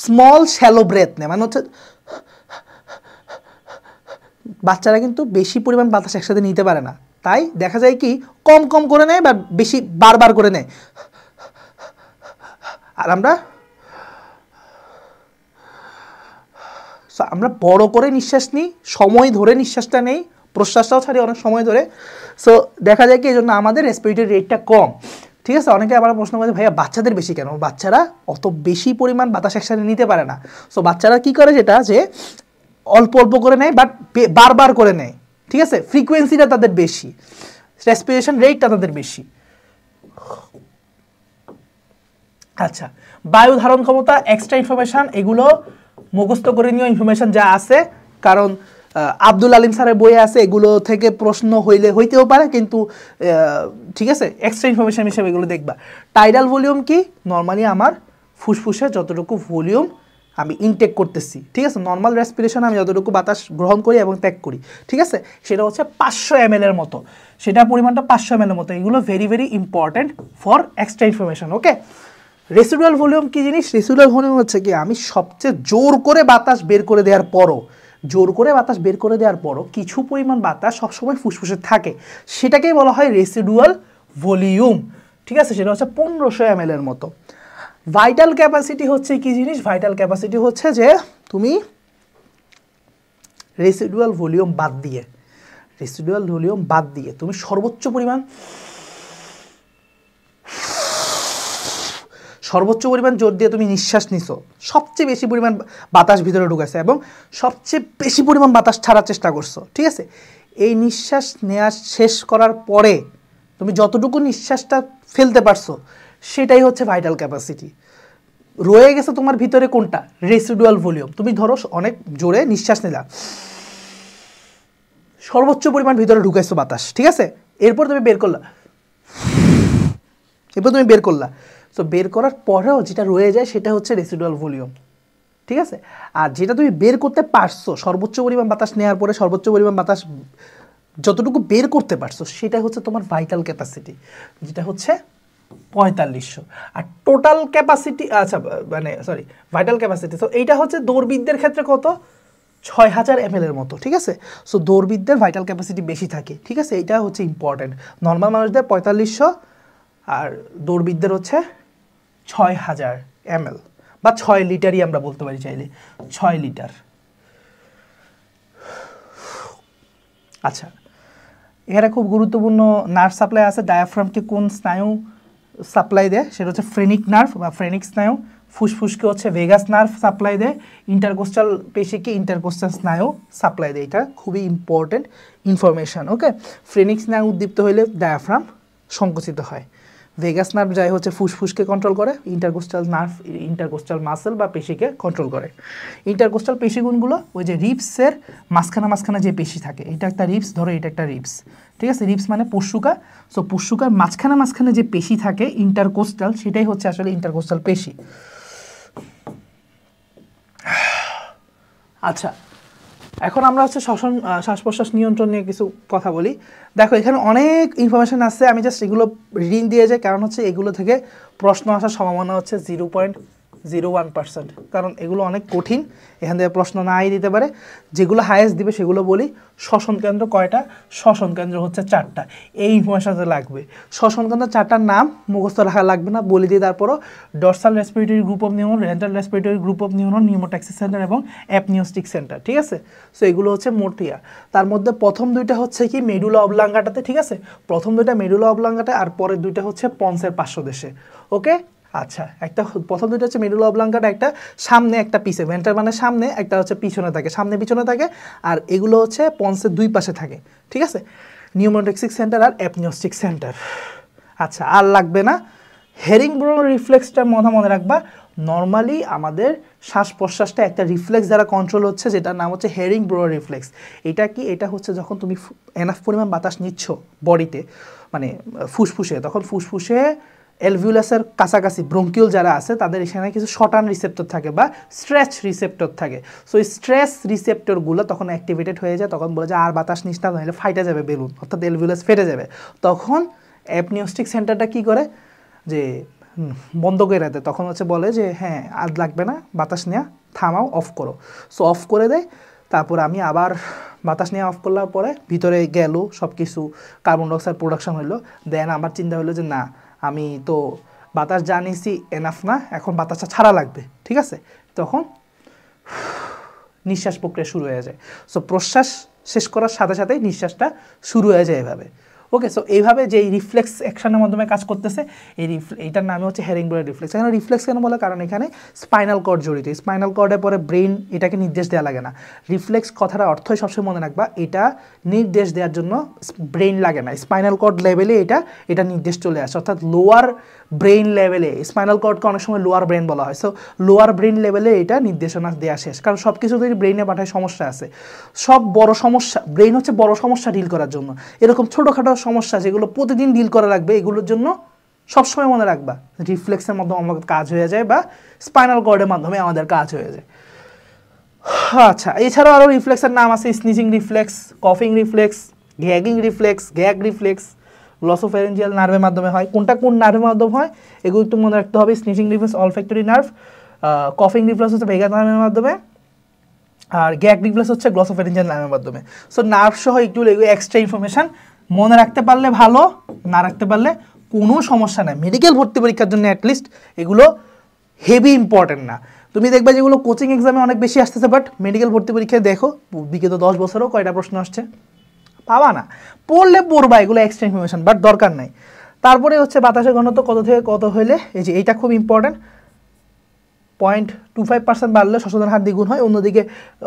স্মল শ্যালো ব্রেথ নেয়, মানে হচ্ছে বাচ্চারা কিন্তু বেশি পরিমাণ বাতাস একসাথে নিতে পারে না, তাই দেখা যায় কি কম কম করে নেয় বা বেশি বারবার করে নেয়। আর আমরা বড় করে নিঃশ্বাস নিই, সময় ধরে নিঃশ্বাসটা নেই, প্রশ্বাসটাও ছাড়ি অনেক সময় ধরে। সো দেখা যায় কি এই জন্য আমাদের রেসপিরেটরি রেটটা কম, ঠিক আছে। অনেকে আবার প্রশ্ন করে, ভাইয়া বাচ্চাদের বেশি কেন? বাচ্চারা অত বেশি পরিমাণ বাতাস একসাথে নিতে পারে না। সো বাচ্চারা কি করে, যেটা যে অল্প অল্প করে নেয় বাট বারবার করে নেয়, ঠিক আছে, ফ্রিকোয়েন্সিটা তাদের বেশি, রেসপিরেশন রেটটা তাদের বেশি। আচ্ছা, বায়ু ধারণ ক্ষমতা, এক্সট্রা ইনফরমেশন, এগুলো মুখস্থ করে নিও ইনফরমেশন যা আছে, কারণ আব্দুল আলিম স্যারের বইয়ে আছে, এগুলো থেকে প্রশ্ন হইতেও পারে, কিন্তু ঠিক আছে এক্সট্রা ইনফরমেশন হিসেবে এগুলো দেখবা। টাইডাল ভলিউম কি? নর্মালি আমার ফুসফুসে যতটুকু ভলিউম আমি ইনটেক করতেছি, ঠিক আছে, নর্মাল রেসপিরেশন আমি যতটুকু বাতাস গ্রহণ করি এবং ত্যাগ করি, ঠিক আছে, সেটা হচ্ছে 500 ml এর মতো, সেটার পরিমাণটা 500 ml এর মতো। এগুলো very very important for extra information. Okay, residual volume কি জিনিস? রেসিডুয়াল ভলিউম হচ্ছে কি আমি সবচেয়ে জোর করে বাতাস বের করে দেওয়ার পরও কিছু পরিমাণ বাতাস সবসময় ফুসফুসে থাকে, সেটাকেই বলা হয় রেসিডুয়াল ভলিউম, ঠিক আছে, সেটা হচ্ছে 1500 ml এর মতো। ভাইটাল ক্যাপাসিটি হচ্ছে কি জিনিস? ভাইটাল ক্যাপাসিটি হচ্ছে যে তুমি রেসিডুয়াল ভলিউম বাদ দিয়ে তুমি সর্বোচ্চ পরিমাণ জোর দিয়ে তুমি নিঃশ্বাস নিছো, সবচেয়ে বেশি পরিমাণ বাতাস ভিতরে ঢুকেছে এবং সবচেয়ে বেশি পরিমাণ বাতাস ছাড়ার চেষ্টা করছো, ঠিক আছে, এই নিঃশ্বাস নেওয়া শেষ করার পরে তুমি যতটুকু নিঃশ্বাসটা ফেলতে পারছো সেটাই হচ্ছে ভাইটাল ক্যাপাসিটি। রয়ে গেছে তোমার ভিতরে কোনটা? Residual volume. তুমি ধরো অনেক জোরে নিঃশ্বাস নিলা, সর্বোচ্চ পরিমাণ ভিতরে ঢুকাইছো বাতাস, ঠিক আছে, এরপর তুমি বের করলা, তো বের করার পরেও যেটা রয়ে যায় সেটা হচ্ছে রেসিডুয়াল ভলিউম, ঠিক আছে। আর যেটা তুমি বের করতে পারছো সর্বোচ্চ পরিমাণ বাতাস নেওয়ার পরে, সর্বোচ্চ পরিমাণ বাতাস যতটুকু বের করতে পারছো সেটা হচ্ছে তোমার ভাইটাল ক্যাপাসিটি, যেটা হচ্ছে 4500। আর টোটাল ক্যাপাসিটি, ভাইটাল ক্যাপাসিটি, তো এইটা হচ্ছে দৌড়বিদদের ক্ষেত্রে কত? 6000 ml এর মতো, ঠিক আছে। সো দৌড়বিদদের ভাইটাল ক্যাপাসিটি বেশি থাকে, ঠিক আছে, এটা হচ্ছে ইম্পর্টেন্ট। নর্মাল মানুষদের 4500 আর দৌড়বিদদের হচ্ছে 6000 ml বা 6 লিটারই আমরা বলতে পারি চাইলে, 6 লিটার। আচ্ছা, এখানে খুব গুরুত্বপূর্ণ নার্ভ সাপ্লাই আছে। ডায়াফ্রামকে কোন স্নায়ু সাপ্লাই দেয়? সেটা হচ্ছে ফ্রেনিক নার্ভ বা ফ্রেনিক স্নায়ু। ফুসফুসকে হচ্ছে ভেগাস নার্ভ সাপ্লাই দেয়। ইন্টারকোস্টাল পেশিকে ইন্টারকোস্টাল স্নায়ু সাপ্লাই দেয়। এটা খুবই ইম্পর্টেন্ট ইনফরমেশান। ওকে, ফ্রেনিক স্নায়ু উদ্দীপ্ত হইলে ডায়াফ্রাম সংকুচিত হয়। ভেগাস নার্ভ যাই হচ্ছে ফুসফুসকে কন্ট্রোল করে, ইন্টারকোস্টাল নার্ভ ইন্টারকোস্টাল মাসেল বা পেশিকে কন্ট্রোল করে। ইন্টারকোস্টাল পেশিগুণগুলো ওই যে রিপসের মাঝখানে যে পেশি থাকে, এটা একটা রিপস, ধরো এটা একটা রিপস, ঠিক আছে, রিপস মানে পশুকা। সো পশুকার মাঝখানে যে পেশি থাকে ইন্টারকোস্টাল, সেটাই হচ্ছে আসলে ইন্টারকোস্টাল পেশি। আচ্ছা, এখন আমরা হচ্ছে শ্বাস প্রশ্বাস নিয়ন্ত্রণ নিয়ে কিছু কথা বলি। দেখো এখানে অনেক ইনফরমেশান আছে, আমি জাস্ট এগুলো রিডিং দিয়ে যাই, কারণ হচ্ছে এগুলো থেকে প্রশ্ন আসার সম্ভাবনা হচ্ছে 0.01%, কারণ এগুলো অনেক কঠিন, এখান থেকে প্রশ্ন নাই দিতে পারে। যেগুলো হায়েস্ট দিবে সেগুলো বলি। শ্বসন কেন্দ্র কয়টা? শ্বসন কেন্দ্র হচ্ছে 4টা। এই ইনফরমেশানটা লাগবে। শ্বসন কেন্দ্র 4টার নাম মুখস্থ রাখা লাগবে না, বলে দিই তারপরও। Dorsal respiratory group of neuron, ventral respiratory group of neuron, pneumotaxic centre এবং অ্যাপনিওস্টিক সেন্টার, ঠিক আছে। সো এগুলো হচ্ছে মোটিয়া। তার মধ্যে প্রথম দুইটা হচ্ছে কি মেডুলা অবলাঙ্গাটাতে, ঠিক আছে, প্রথম দুইটা মেডুলা অবলাঙ্গাটা, আর পরের দুইটা হচ্ছে পন্সের পার্শ্বদেশে। ওকে, আচ্ছা, প্রথম দুইটা হচ্ছে মেডুলা অবলাঙ্গাটা, একটা সামনে একটা পিছে, ভেন্ট্রাল মানে সামনে, একটা হচ্ছে পিছনে থাকে, সামনে পিছনে থাকে, আর এগুলো হচ্ছে পন্সের দুই পাশে থাকে, ঠিক আছে, নিউমোট্যাক্সিস সেন্টার আর অ্যাপনিওস্টিক সেন্টার। আচ্ছা, আর লাগবে না। হেরিংবোন রিফ্লেক্সটার মনে রাখবা। নর্মালি আমাদের শ্বাস প্রশ্বাসটা একটা রিফ্লেক্স দ্বারা কন্ট্রোল হচ্ছে, যেটার নাম হচ্ছে হেরিংবোন রিফ্লেক্স। এটা কি? এটা হচ্ছে যখন তুমি এনাফ পরিমাণ বাতাস নিচ্ছ বডিতে, মানে ফুসফুসে, তখন ফুসফুসে অ্যালভিউলাসের কাছাকাছি ব্রঙ্কিউল যারা আছে তাদের এখানে কিছু শটান রিসেপ্টর থাকে বা স্ট্রেচ রিসেপ্টর থাকে। সো এই স্ট্রেচ রিসেপ্টরগুলো তখন অ্যাক্টিভেটেড হয়ে যায়, তখন বলে যে আর বাতাস নিস না, নাহলে ফাইটে যাবে বেলুন, অর্থাৎ অ্যালভিউলাস ফেটে যাবে। তখন অ্যাপনিওস্টিক সেন্টারটা কি করে? যে বন্ধ করে দেয়, তখন হচ্ছে বলে যে হ্যাঁ আর লাগবে না, বাতাস নেওয়া থামাও, অফ করো। সো অফ করে দেয়। তারপর আমি আবার বাতাস নিয়ে অফ করলার পরে ভিতরে গেল সব কিছু, কার্বন ডাইঅক্সাইড প্রোডাকশন হইলো। দেন আমার চিন্তা হলো যে না, আমি তো বাতাস জানিছি এনাফ না, এখন বাতাসটা ছাড়া লাগবে, ঠিক আছে। তখন নিঃশ্বাস প্রক্রিয়া শুরু হয়ে যায়। সো প্রশ্বাস শেষ করার সাথে সাথে নিঃশ্বাসটা শুরু হয়ে যায় এভাবে। ওকে, সো এইভাবে যে রিফ্লেক্স অ্যাকশনের মাধ্যমে কাজ করতেছে, এইটার নামে হচ্ছে হেরিংবোনের রিফ্লেক্স। এখানে রিফ্লেক্স কেন বলে, কারণ এখানে স্পাইনাল কর্ড জড়িত। স্পাইনাল কর্ডের পরে ব্রেন এটাকে নির্দেশ দেওয়া লাগে না। রিফ্লেক্স কথাটা অর্থই সবসময় মনে রাখবা, এটা নির্দেশ দেওয়ার জন্য ব্রেন লাগে না, স্পাইনাল কর্ড লেভেলে এটা নির্দেশ চলে আসে, অর্থাৎ লোয়ার ব্রেন লেভেলে। স্পাইনাল কর্ডকে অনেক সময় লোয়ার ব্রেন বলা হয়। সো লোয়ার ব্রেন লেভেলে এটা নির্দেশনা দেওয়া শেষ, কারণ সব কিছু যদি ব্রেনে পাঠায় সমস্যা আছে। সব বড় সমস্যা, ব্রেন হচ্ছে বড় সমস্যা ডিল করার জন্য। এরকম ছোটোখাটো সমস্যা যেগুলো প্রতিদিন ডিল করা লাগবে, এগুলোর জন্য সবসময় মনে রাখবা রিফ্লেক্সের মাধ্যমে আমাদের কাজ হয়ে যায়, বা স্পাইনাল কর্ডের মাধ্যমে আমাদের কাজ হয়ে যায়। আচ্ছা, এছাড়াও আরও রিফ্লেক্সের নাম আছে, স্নিচিং রিফ্লেক্স, কফিং reflex, gagging reflex, gag reflex, glossopharyngeal নার্ভের মাধ্যমে হয়। কোনটা কোন নার্ভের মাধ্যমে হয় এগুলো একটু মনে রাখতে হবে। স্নিচিং রিফ্লেক্স অলফ্যাক্টরি নার্ভ, কফিং রিফ্লেক্স হচ্ছে ভেগাস নার্ভের মাধ্যমে, আর গ্যাগ রিফ্লেক্স হচ্ছে গ্লসোফ্যারিঞ্জিয়াল নার্ভের মাধ্যমে। সো নার্ভ সহ একটু এক্সট্রা ইনফরমেশন মনে রাখতে পারলে ভালো, না রাখতে পারলে কোনো সমস্যা নেই। মেডিকেল ভর্তি পরীক্ষার জন্য অ্যাটলিস্ট এগুলো হেভি ইম্পর্টেন্ট না। তুমি দেখবে যেগুলো কোচিং এক্সামে অনেক বেশি আসতেছে, বাট মেডিকেল ভর্তি পরীক্ষায় দেখো বিগত 10 বছরও কয়টা প্রশ্ন আসছে, পাবা না। পড়লে পড়বা, এগুলো এক্সট্রা ইনফরমেশন, বাট দরকার নাই। তারপরে হচ্ছে বাতাসের ঘনত্ব কত থেকে কত হইলে, এই যে এইটা খুব ইম্পর্টেন্ট, 0.25% বাড়লে শ্বসনের হার দ্বিগুণ হয়, অন্যদিকে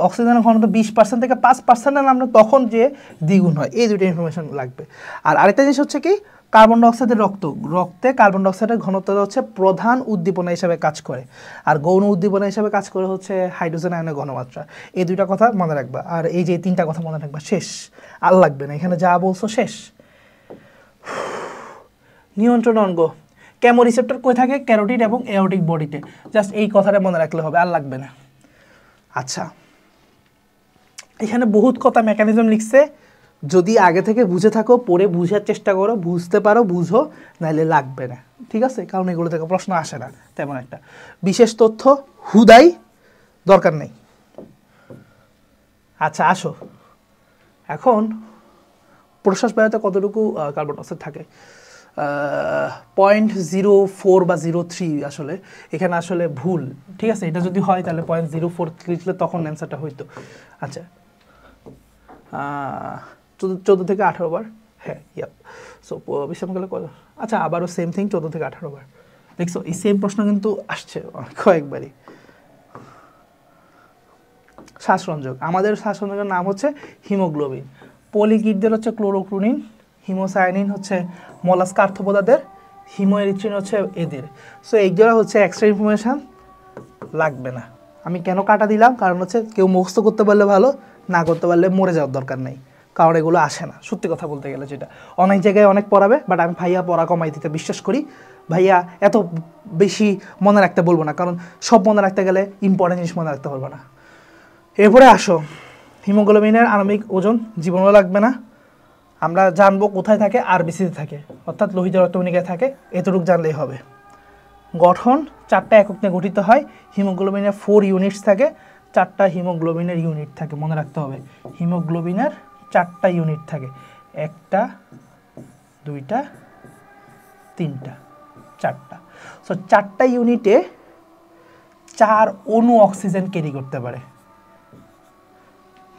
অক্সিজেনের ঘনত্ব 20% থেকে 5% নামলে তখন যে দ্বিগুণ হয়। এই দুটো ইনফরমেশন লাগবে। আর আরেকটা জিনিস হচ্ছে কি, কার্বন ডাইঅক্সাইডের রক্তে কার্বন ডাইঅক্সাইডের ঘনত্বটা হচ্ছে প্রধান উদ্দীপনা হিসাবে কাজ করে, আর গৌণ উদ্দীপনা হিসাবে কাজ করে হচ্ছে হাইড্রোজেন আয়নের ঘনমাত্রা। এই দুইটা কথা মনে রাখবা। আর এই যে 3টা কথা মনে রাখবা, শেষ, আর লাগবে না, এখানে যা বলছো শেষ। নিয়ন্ত্রণ অঙ্গ কেমোরিসেপ্টর কই থাকে, ক্যারোটিড এবং এওটিক বডিতে। জাস্ট এই কথাটা মনে রাখলে হবে, আর লাগবে না। আচ্ছা, এখানে বহুত কথা মেকানিজম লিখছে, যদি আগে থেকে বুঝে থাকো, পড়ে বুঝার চেষ্টা করো, বুঝতে পারো বুঝো, নাহলে লাগবে না, ঠিক আছে? কারণ এগুলো থেকে প্রশ্ন আসে না তেমন একটা। বিশেষ তথ্য হুদাই দরকার নেই। আচ্ছা আসো, এখন প্রশ্বাস বায়ুতে কতটুকু কার্বন ডাইঅক্সাইড থাকে? 0.04 বা 0.3 আসলে এখানে আসলে ভুল, ঠিক আছে? এটা যদি হয় তাহলে 0.04 লিখলে তখন অ্যান্সারটা হইতো। আচ্ছা, 14 থেকে 18 বার, হ্যাঁ ইয়াপ। সো বিশ্রামকালে কত? আচ্ছা, আবারও সেম থিং, 14 থেকে 18 বার। দেখছো, এই সেম প্রশ্ন কিন্তু আসছে কয়েকবারই। শ্বাসরঞ্জক, আমাদের শ্বাসরঞ্জকের নাম হচ্ছে হিমোগ্লোবিন। পলিকিডদের হচ্ছে ক্লোরোক্রুনিন, হিমোসায়ানিন হচ্ছে মলাস্কা আর্থ্রোপোডাদের, হিমোএরিথ্রিন হচ্ছে এদের। সো এইগুলো হচ্ছে এক্সট্রা ইনফরমেশান, লাগবে না। আমি কেন কাটা দিলাম, কারণ হচ্ছে কেউ মুখস্থ করতে পারলে ভালো, না করতে পারলে মরে যাওয়ার দরকার নেই, কারণ এগুলো আসে না। সত্যি কথা বলতে গেলে, যেটা অনেক জায়গায় অনেক পড়াবে, বাট আমি ভাইয়া পড়া কমাই দিতে বিশ্বাস করি। ভাইয়া এত বেশি মনে রাখতে বলবো না, কারণ সব মনে রাখতে গেলে ইম্পর্টেন্ট জিনিস মনে রাখতে পারবো না। এরপরে আসো, হিমোগ্লোবিনের আণবিক ওজন জীবনও লাগবে না। আমরা জানবো কোথায় থাকে, আরবিসিতে থাকে, অর্থাৎ লোহিত রক্তকণিকায় থাকে, এতটুকু জানলেই হবে। গঠন 4টা একক নিয়ে গঠিত হয়। হিমোগ্লোবিনের 4 ইউনিটস থাকে, 4টা হিমোগ্লোবিনের ইউনিট থাকে, মনে রাখতে হবে। হিমোগ্লোবিনের 4টা ইউনিট থাকে, 1টা 2টা 3টা 4টা। সো 4টা ইউনিটে 4 অণু অক্সিজেন ক্যারি করতে পারে,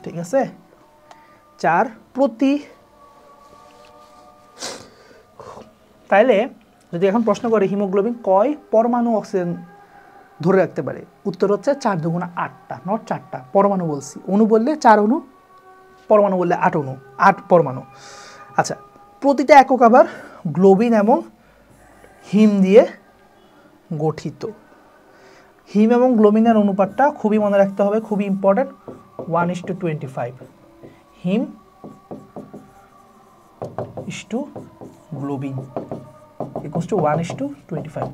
ঠিক আছে? 4 প্রতি। তাইলে যদি এখন প্রশ্ন করে হিমোগ্লোবিন কয় পরমাণু অক্সিজেন ধরে রাখতে পারে, উত্তর হচ্ছে 4 দুগুণা 8টা, নট 4টা। পরমাণু বলছি, অণু বললে 4 অণু, পরমাণু বললে 8 অণু, 8 পরমাণু। আচ্ছা, প্রতিটা একক আবার গ্লোবিন এবং হিম দিয়ে গঠিত। হিম এবং গ্লোবিনের অনুপাতটা খুবই মনে রাখতে হবে, খুবই important, 1:25। Him is to globin equals to 1:25।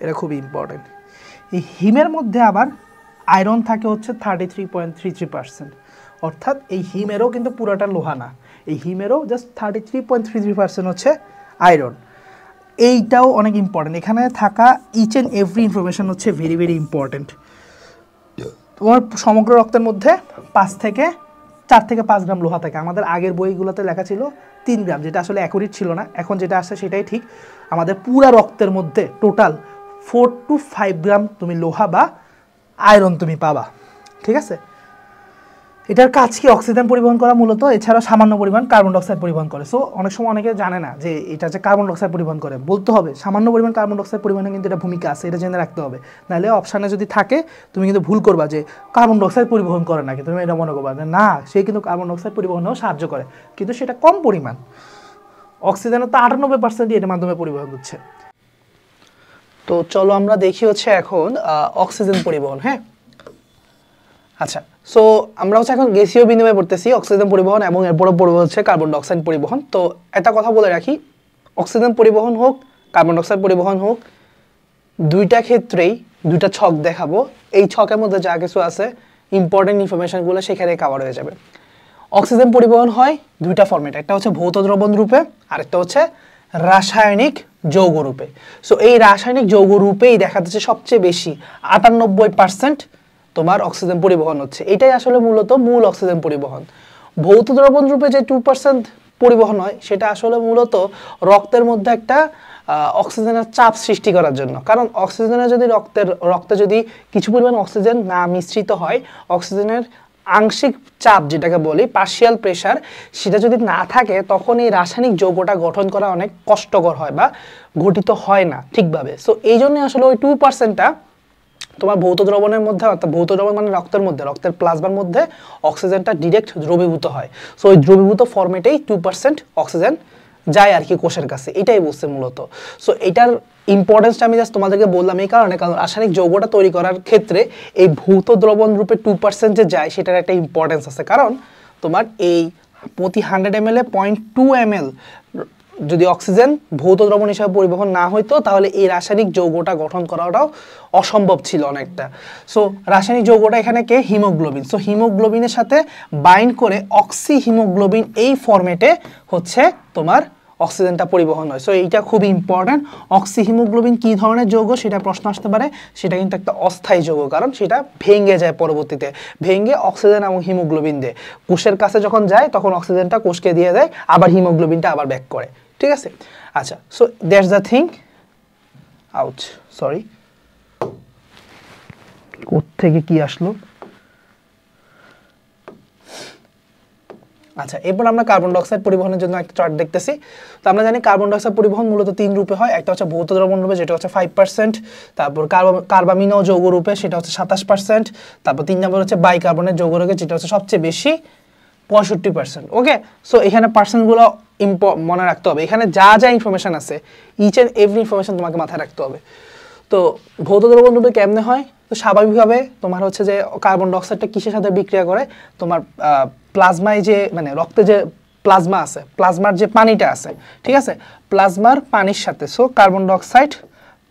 এটা খুবই ইম্পর্টেন্ট। এই হিমের মধ্যে আবার আয়রন থাকে হচ্ছে 33.33%, অর্থাৎ এই হিমেরও কিন্তু পুরোটা লোহা না, এই হিমেরও জাস্ট 33.33% হচ্ছে আয়রন। এইটাও অনেক ইম্পর্টেন্ট, এখানে থাকা ইচ অ্যান্ড এভরি ইনফরমেশন হচ্ছে ভেরি ভেরি ইম্পর্টেন্ট। তোমার সমগ্র রক্তের মধ্যে 4 থেকে 5 গ্রাম লোহা থাকে। আমাদের আগের বইগুলোতে লেখা ছিল 3 গ্রাম, যেটা আসলে অ্যাকুরেট ছিল না। এখন যেটা আসছে সেটাই ঠিক। আমাদের পুরা রক্তের মধ্যে টোটাল 4 to 5 গ্রাম তুমি লোহা বা আয়রন তুমি পাবা, ঠিক আছে? এটার কাজ কি অক্সিজেন পরিবহন করা মূলত, এছাড়া সামান্য পরিমাণ কার্বন ডাইঅক্সাইড পরিবহন করে। সো অনেক সময় অনেকে জানে না যে এটা যে কার্বন ডাইঅক্সাইড পরিবহন করে, বলতে হবে সামান্য পরিমাণ কার্বন ডাইঅক্সাইড পরিবহনে কিন্তু এটা ভূমিকা আছে, এটা জেনে রাখতে হবে। নাহলে অপশানে যদি থাকে তুমি কিন্তু ভুল করবা যে কার্বন ডাইঅক্সাইড পরিবহন করে নাকি, তুমি এটা মনে করবা না সে কিন্তু কার্বন ডাইঅক্সাইড পরিবহনেও সাহায্য করে, কিন্তু সেটা কম পরিমাণ। অক্সিজেনের তো 98% এর মাধ্যমে পরিবহন হচ্ছে। তো চলো আমরা দেখি হচ্ছে এখন অক্সিজেন পরিবহন। হ্যাঁ, আচ্ছা, সো আমরা হচ্ছে এখন গ্যাসীয় বিনিময়ে পড়তেছি অক্সিজেন পরিবহন, এবং এরপরে পড়বো হচ্ছে কার্বন ডাইঅক্সাইড পরিবহন। তো একটা কথা বলে রাখি, অক্সিজেন পরিবহন হোক কার্বন ডাইঅক্সাইড পরিবহন হোক, দুইটা ক্ষেত্রেই দুইটা ছক দেখাবো। এই ছকের মধ্যে যা কিছু আছে ইম্পর্টেন্ট ইনফরমেশনগুলো সেখানে কভার হয়ে যাবে। অক্সিজেন পরিবহন হয় দুইটা ফরম্যাট, একটা হচ্ছে ভৌত দ্রবণ রূপে, আরেকটা হচ্ছে রাসায়নিক যৌগ রূপে। সো এই রাসায়নিক যৌগ রূপেই দেখা যাচ্ছে সবচেয়ে বেশি 98% তোমার অক্সিজেন পরিবহন হচ্ছে। এটাই আসলে মূলত মূল অক্সিজেন পরিবহন। ভৌত দ্রবণ রূপে যে 2% পরিবহন হয় সেটা আসলে মূলত রক্তের মধ্যে একটা অক্সিজেনের চাপ সৃষ্টি করার জন্য। কারণ অক্সিজেনের যদি রক্তে যদি কিছু পরিমাণ অক্সিজেন না মিশ্রিত হয়, অক্সিজেনের আংশিক চাপ যেটাকে বলি পার্শিয়াল প্রেশার, সেটা যদি না থাকে তখন এই রাসায়নিক যৌগটা গঠন করা অনেক কষ্টকর হয় বা গঠিত হয় না ঠিকভাবে। সো এই জন্য আসলে ওই 2%টা তোমার ভৌত দ্রবণের মধ্যে, অর্থাৎ ভৌত দ্রবণ মানে রক্তের মধ্যে, রক্তের প্লাজমার মধ্যে অক্সিজেনটা ডিরেক্ট দ্রবীভূত হয়। সো ওই দ্রবীভূত ফর্মেটেই 2% অক্সিজেন যায় আর কি কোষের কাছে, এটাই বলছে মূলত। সো এটার ইম্পর্টেন্সটা আমি জাস্ট তোমাদেরকে বললাম এই কারণে, কারণ রাসায়নিক যৌগটা তৈরি করার ক্ষেত্রে এই ভৌত দ্রবণ রূপে 2% যে যায় সেটার একটা ইম্পর্টেন্স আছে। কারণ তোমার এই প্রতি 100 ml 0.2 ml যদি অক্সিজেন ভৌত দ্রবণ হিসাবে পরিবহন না হইতো তাহলে এই রাসায়নিক যৌগটা গঠন করাটাও অসম্ভব ছিল অনেকটা। সো রাসায়নিক যৌগটা এখানে কে, হিমোগ্লোবিন। সো হিমোগ্লোবিনের সাথে বাইন্ড করে অক্সি হিমোগ্লোবিন এই ফরম্যাটে হচ্ছে তোমার অক্সিজেনটা পরিবহন হয়। সো এইটা খুব ইম্পর্ট্যান্ট। অক্সি হিমোগ্লোবিন কী ধরনের যৌগ সেটা প্রশ্ন আসতে পারে। সেটা কিন্তু একটা অস্থায়ী যৌগ, কারণ সেটা ভেঙে যায় পরবর্তীতে, ভেঙে অক্সিজেন এবং হিমোগ্লোবিন দেয় কোষের কাছে, যখন যায় তখন অক্সিজেনটা কোষকে দিয়ে দেয়, আবার হিমোগ্লোবিনটা আবার ব্যাক করে। ঠিক আছে, আচ্ছা, so that's the thing. Out, sorry, কোত্থেকে কি আসলো। আচ্ছা, এরপর আমরা কার্বন ডাইঅক্সাইড পরিবহনের জন্য একটা চার্ট দেখতেছি। তো আমরা জানি কার্বন ডাইঅক্সাইড পরিবহন মূলত 3 রূপে হয়। একটা হচ্ছে ভৌত দ্রবণ রূপে, যেটা হচ্ছে 5%, তারপর কার্বামিনো যৌগ রূপে, সেটা হচ্ছে 27%, তারপর 3 নম্বর হচ্ছে বাইকার্বনেট যৌগ রূপে, যেটা হচ্ছে সবচেয়ে বেশি 65%। ওকে, সো এখানে পার্সেন্টগুলো মনে রাখতে হবে। এখানে যা যা ইনফরমেশন আছে ইচ অ্যান্ড এভরি ইনফরমেশন তোমাকে মাথায় রাখতে হবে। তো ভৌত দ্রবণ রূপে কেমনে হয়, তো স্বাভাবিকভাবে তোমার হচ্ছে যে কার্বন ডাইঅক্সাইডটা কিসের সাথে বিক্রিয়া করে, তোমার প্লাজমায় যে মানে রক্তে যে প্লাজমা আছে, প্লাজমার যে পানিটা আছে, ঠিক আছে, প্লাজমার পানির সাথে। সো কার্বন ডাইঅক্সাইড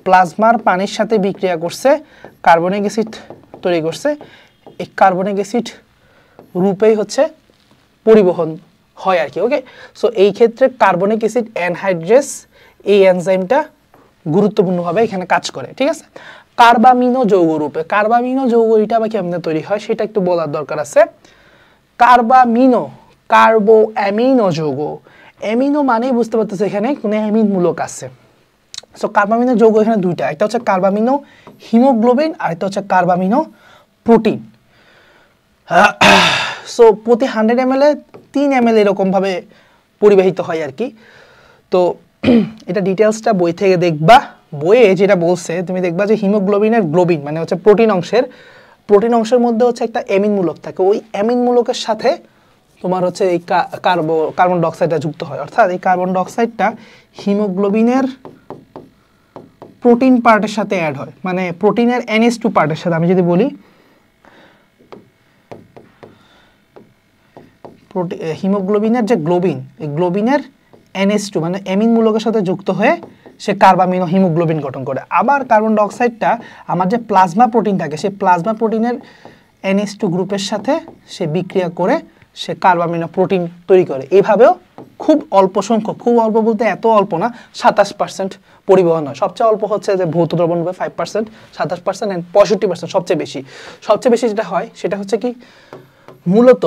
প্লাজমার পানির সাথে বিক্রিয়া করছে, কার্বনিক অ্যাসিড তৈরি করছে। এই কার্বনিক অ্যাসিড রূপেই হচ্ছে পরিবহন হয় আর কি। ওকে, সো এই ক্ষেত্রে কার্বনিক অ্যাসিড অ্যানহাইড্রেস এই এনজাইমটা গুরুত্বপূর্ণভাবে এখানে কাজ করে। ঠিক আছে, কার্বামিনো যৌগ রূপে, কার্বামিনো যৌগ এটা আবার কেমনে তৈরি হয় সেটা একটু বলার দরকার আছে। কার্বামিনো, কার্বো অ্যামিনো যৌগ, অ্যামিনো মানেই বুঝতে পারতেছে এখানে কোনো অ্যামিন মূলক আছে। সো কার্বামিনো যৌগ এখানে দুইটা, একটা হচ্ছে কার্বামিনো হিমোগ্লোবিন আর একটা হচ্ছে কার্বামিনো প্রোটিন। সো প্রতি 100 ml 3 ml এরকমভাবে পরিবাহিত হয় আর কি। তো এটা ডিটেলসটা বই থেকে দেখবা, বইয়ে যেটা বলছে তুমি দেখবা যে হিমোগ্লোবিনের গ্লোবিন মানে হচ্ছে প্রোটিন অংশের মধ্যে হচ্ছে একটা অ্যামিন মূলক থাকে, ওই অ্যামিন মূলকের সাথে তোমার হচ্ছে এই কার্বন ডাইঅক্সাইডটা যুক্ত হয়। অর্থাৎ এই কার্বন ডাইঅক্সাইডটা হিমোগ্লোবিনের প্রোটিন পার্টের সাথে অ্যাড হয়, মানে প্রোটিনের NH2 পার্টের সাথে। আমি যদি বলি হিমোগ্লোবিনের যে গ্লোবিন, এই গ্লোবিনের NH2 মানে অ্যামিন মূলকের সাথে যুক্ত হয়ে সে কার্বামিনো হিমোগ্লোবিন গঠন করে। আবার কার্বন ডাইঅক্সাইডটা আমার যে প্লাজমা প্রোটিন থাকে, সেই প্লাজমা প্রোটিনের NH2 গ্রুপের সাথে সে বিক্রিয়া করে সে কার্বামিনো প্রোটিন তৈরি করে। এইভাবেও খুব অল্প সংখ্যক, খুব অল্প বলতে এত অল্প না, 27% পরিবহন হয়। সবচেয়ে অল্প হচ্ছে যে ভৌত দ্রবণ রূপে 5%, 27% এন্ড 65% সবচেয়ে বেশি। সবচেয়ে বেশি যেটা হয় সেটা হচ্ছে কি মূলত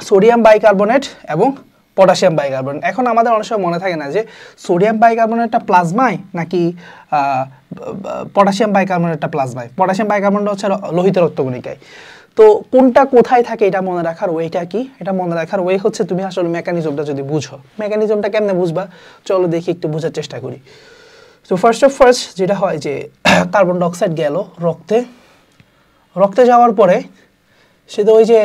সোডিয়াম বাইকার্বনেট এবং পটাশিয়াম বাইকার্বনেট। এখন আমাদের অনেক সময় মনে থাকে না যে সোডিয়াম বাইকার্বনেটটা প্লাজমায় নাকি পটাশিয়াম বাইকার্বনেটটা প্লাজমায়। পটাশিয়াম বাইকার্বনেটটা হচ্ছে লোহিত রক্তকণিকায়। তো কোনটা কোথায় থাকে এটা মনে রাখার ওয়েটা কি, এটা মনে রাখার ওয়ে হচ্ছে তুমি আসলে মেকানিজমটা যদি বুঝো। মেকানিজমটা কেমনে বুঝবা, চলো দেখি একটু বোঝার চেষ্টা করি। তো ফার্স্ট যেটা হয় যে কার্বন ডাইঅক্সাইড গেল রক্তে যাওয়ার পরে সে তো ওই যে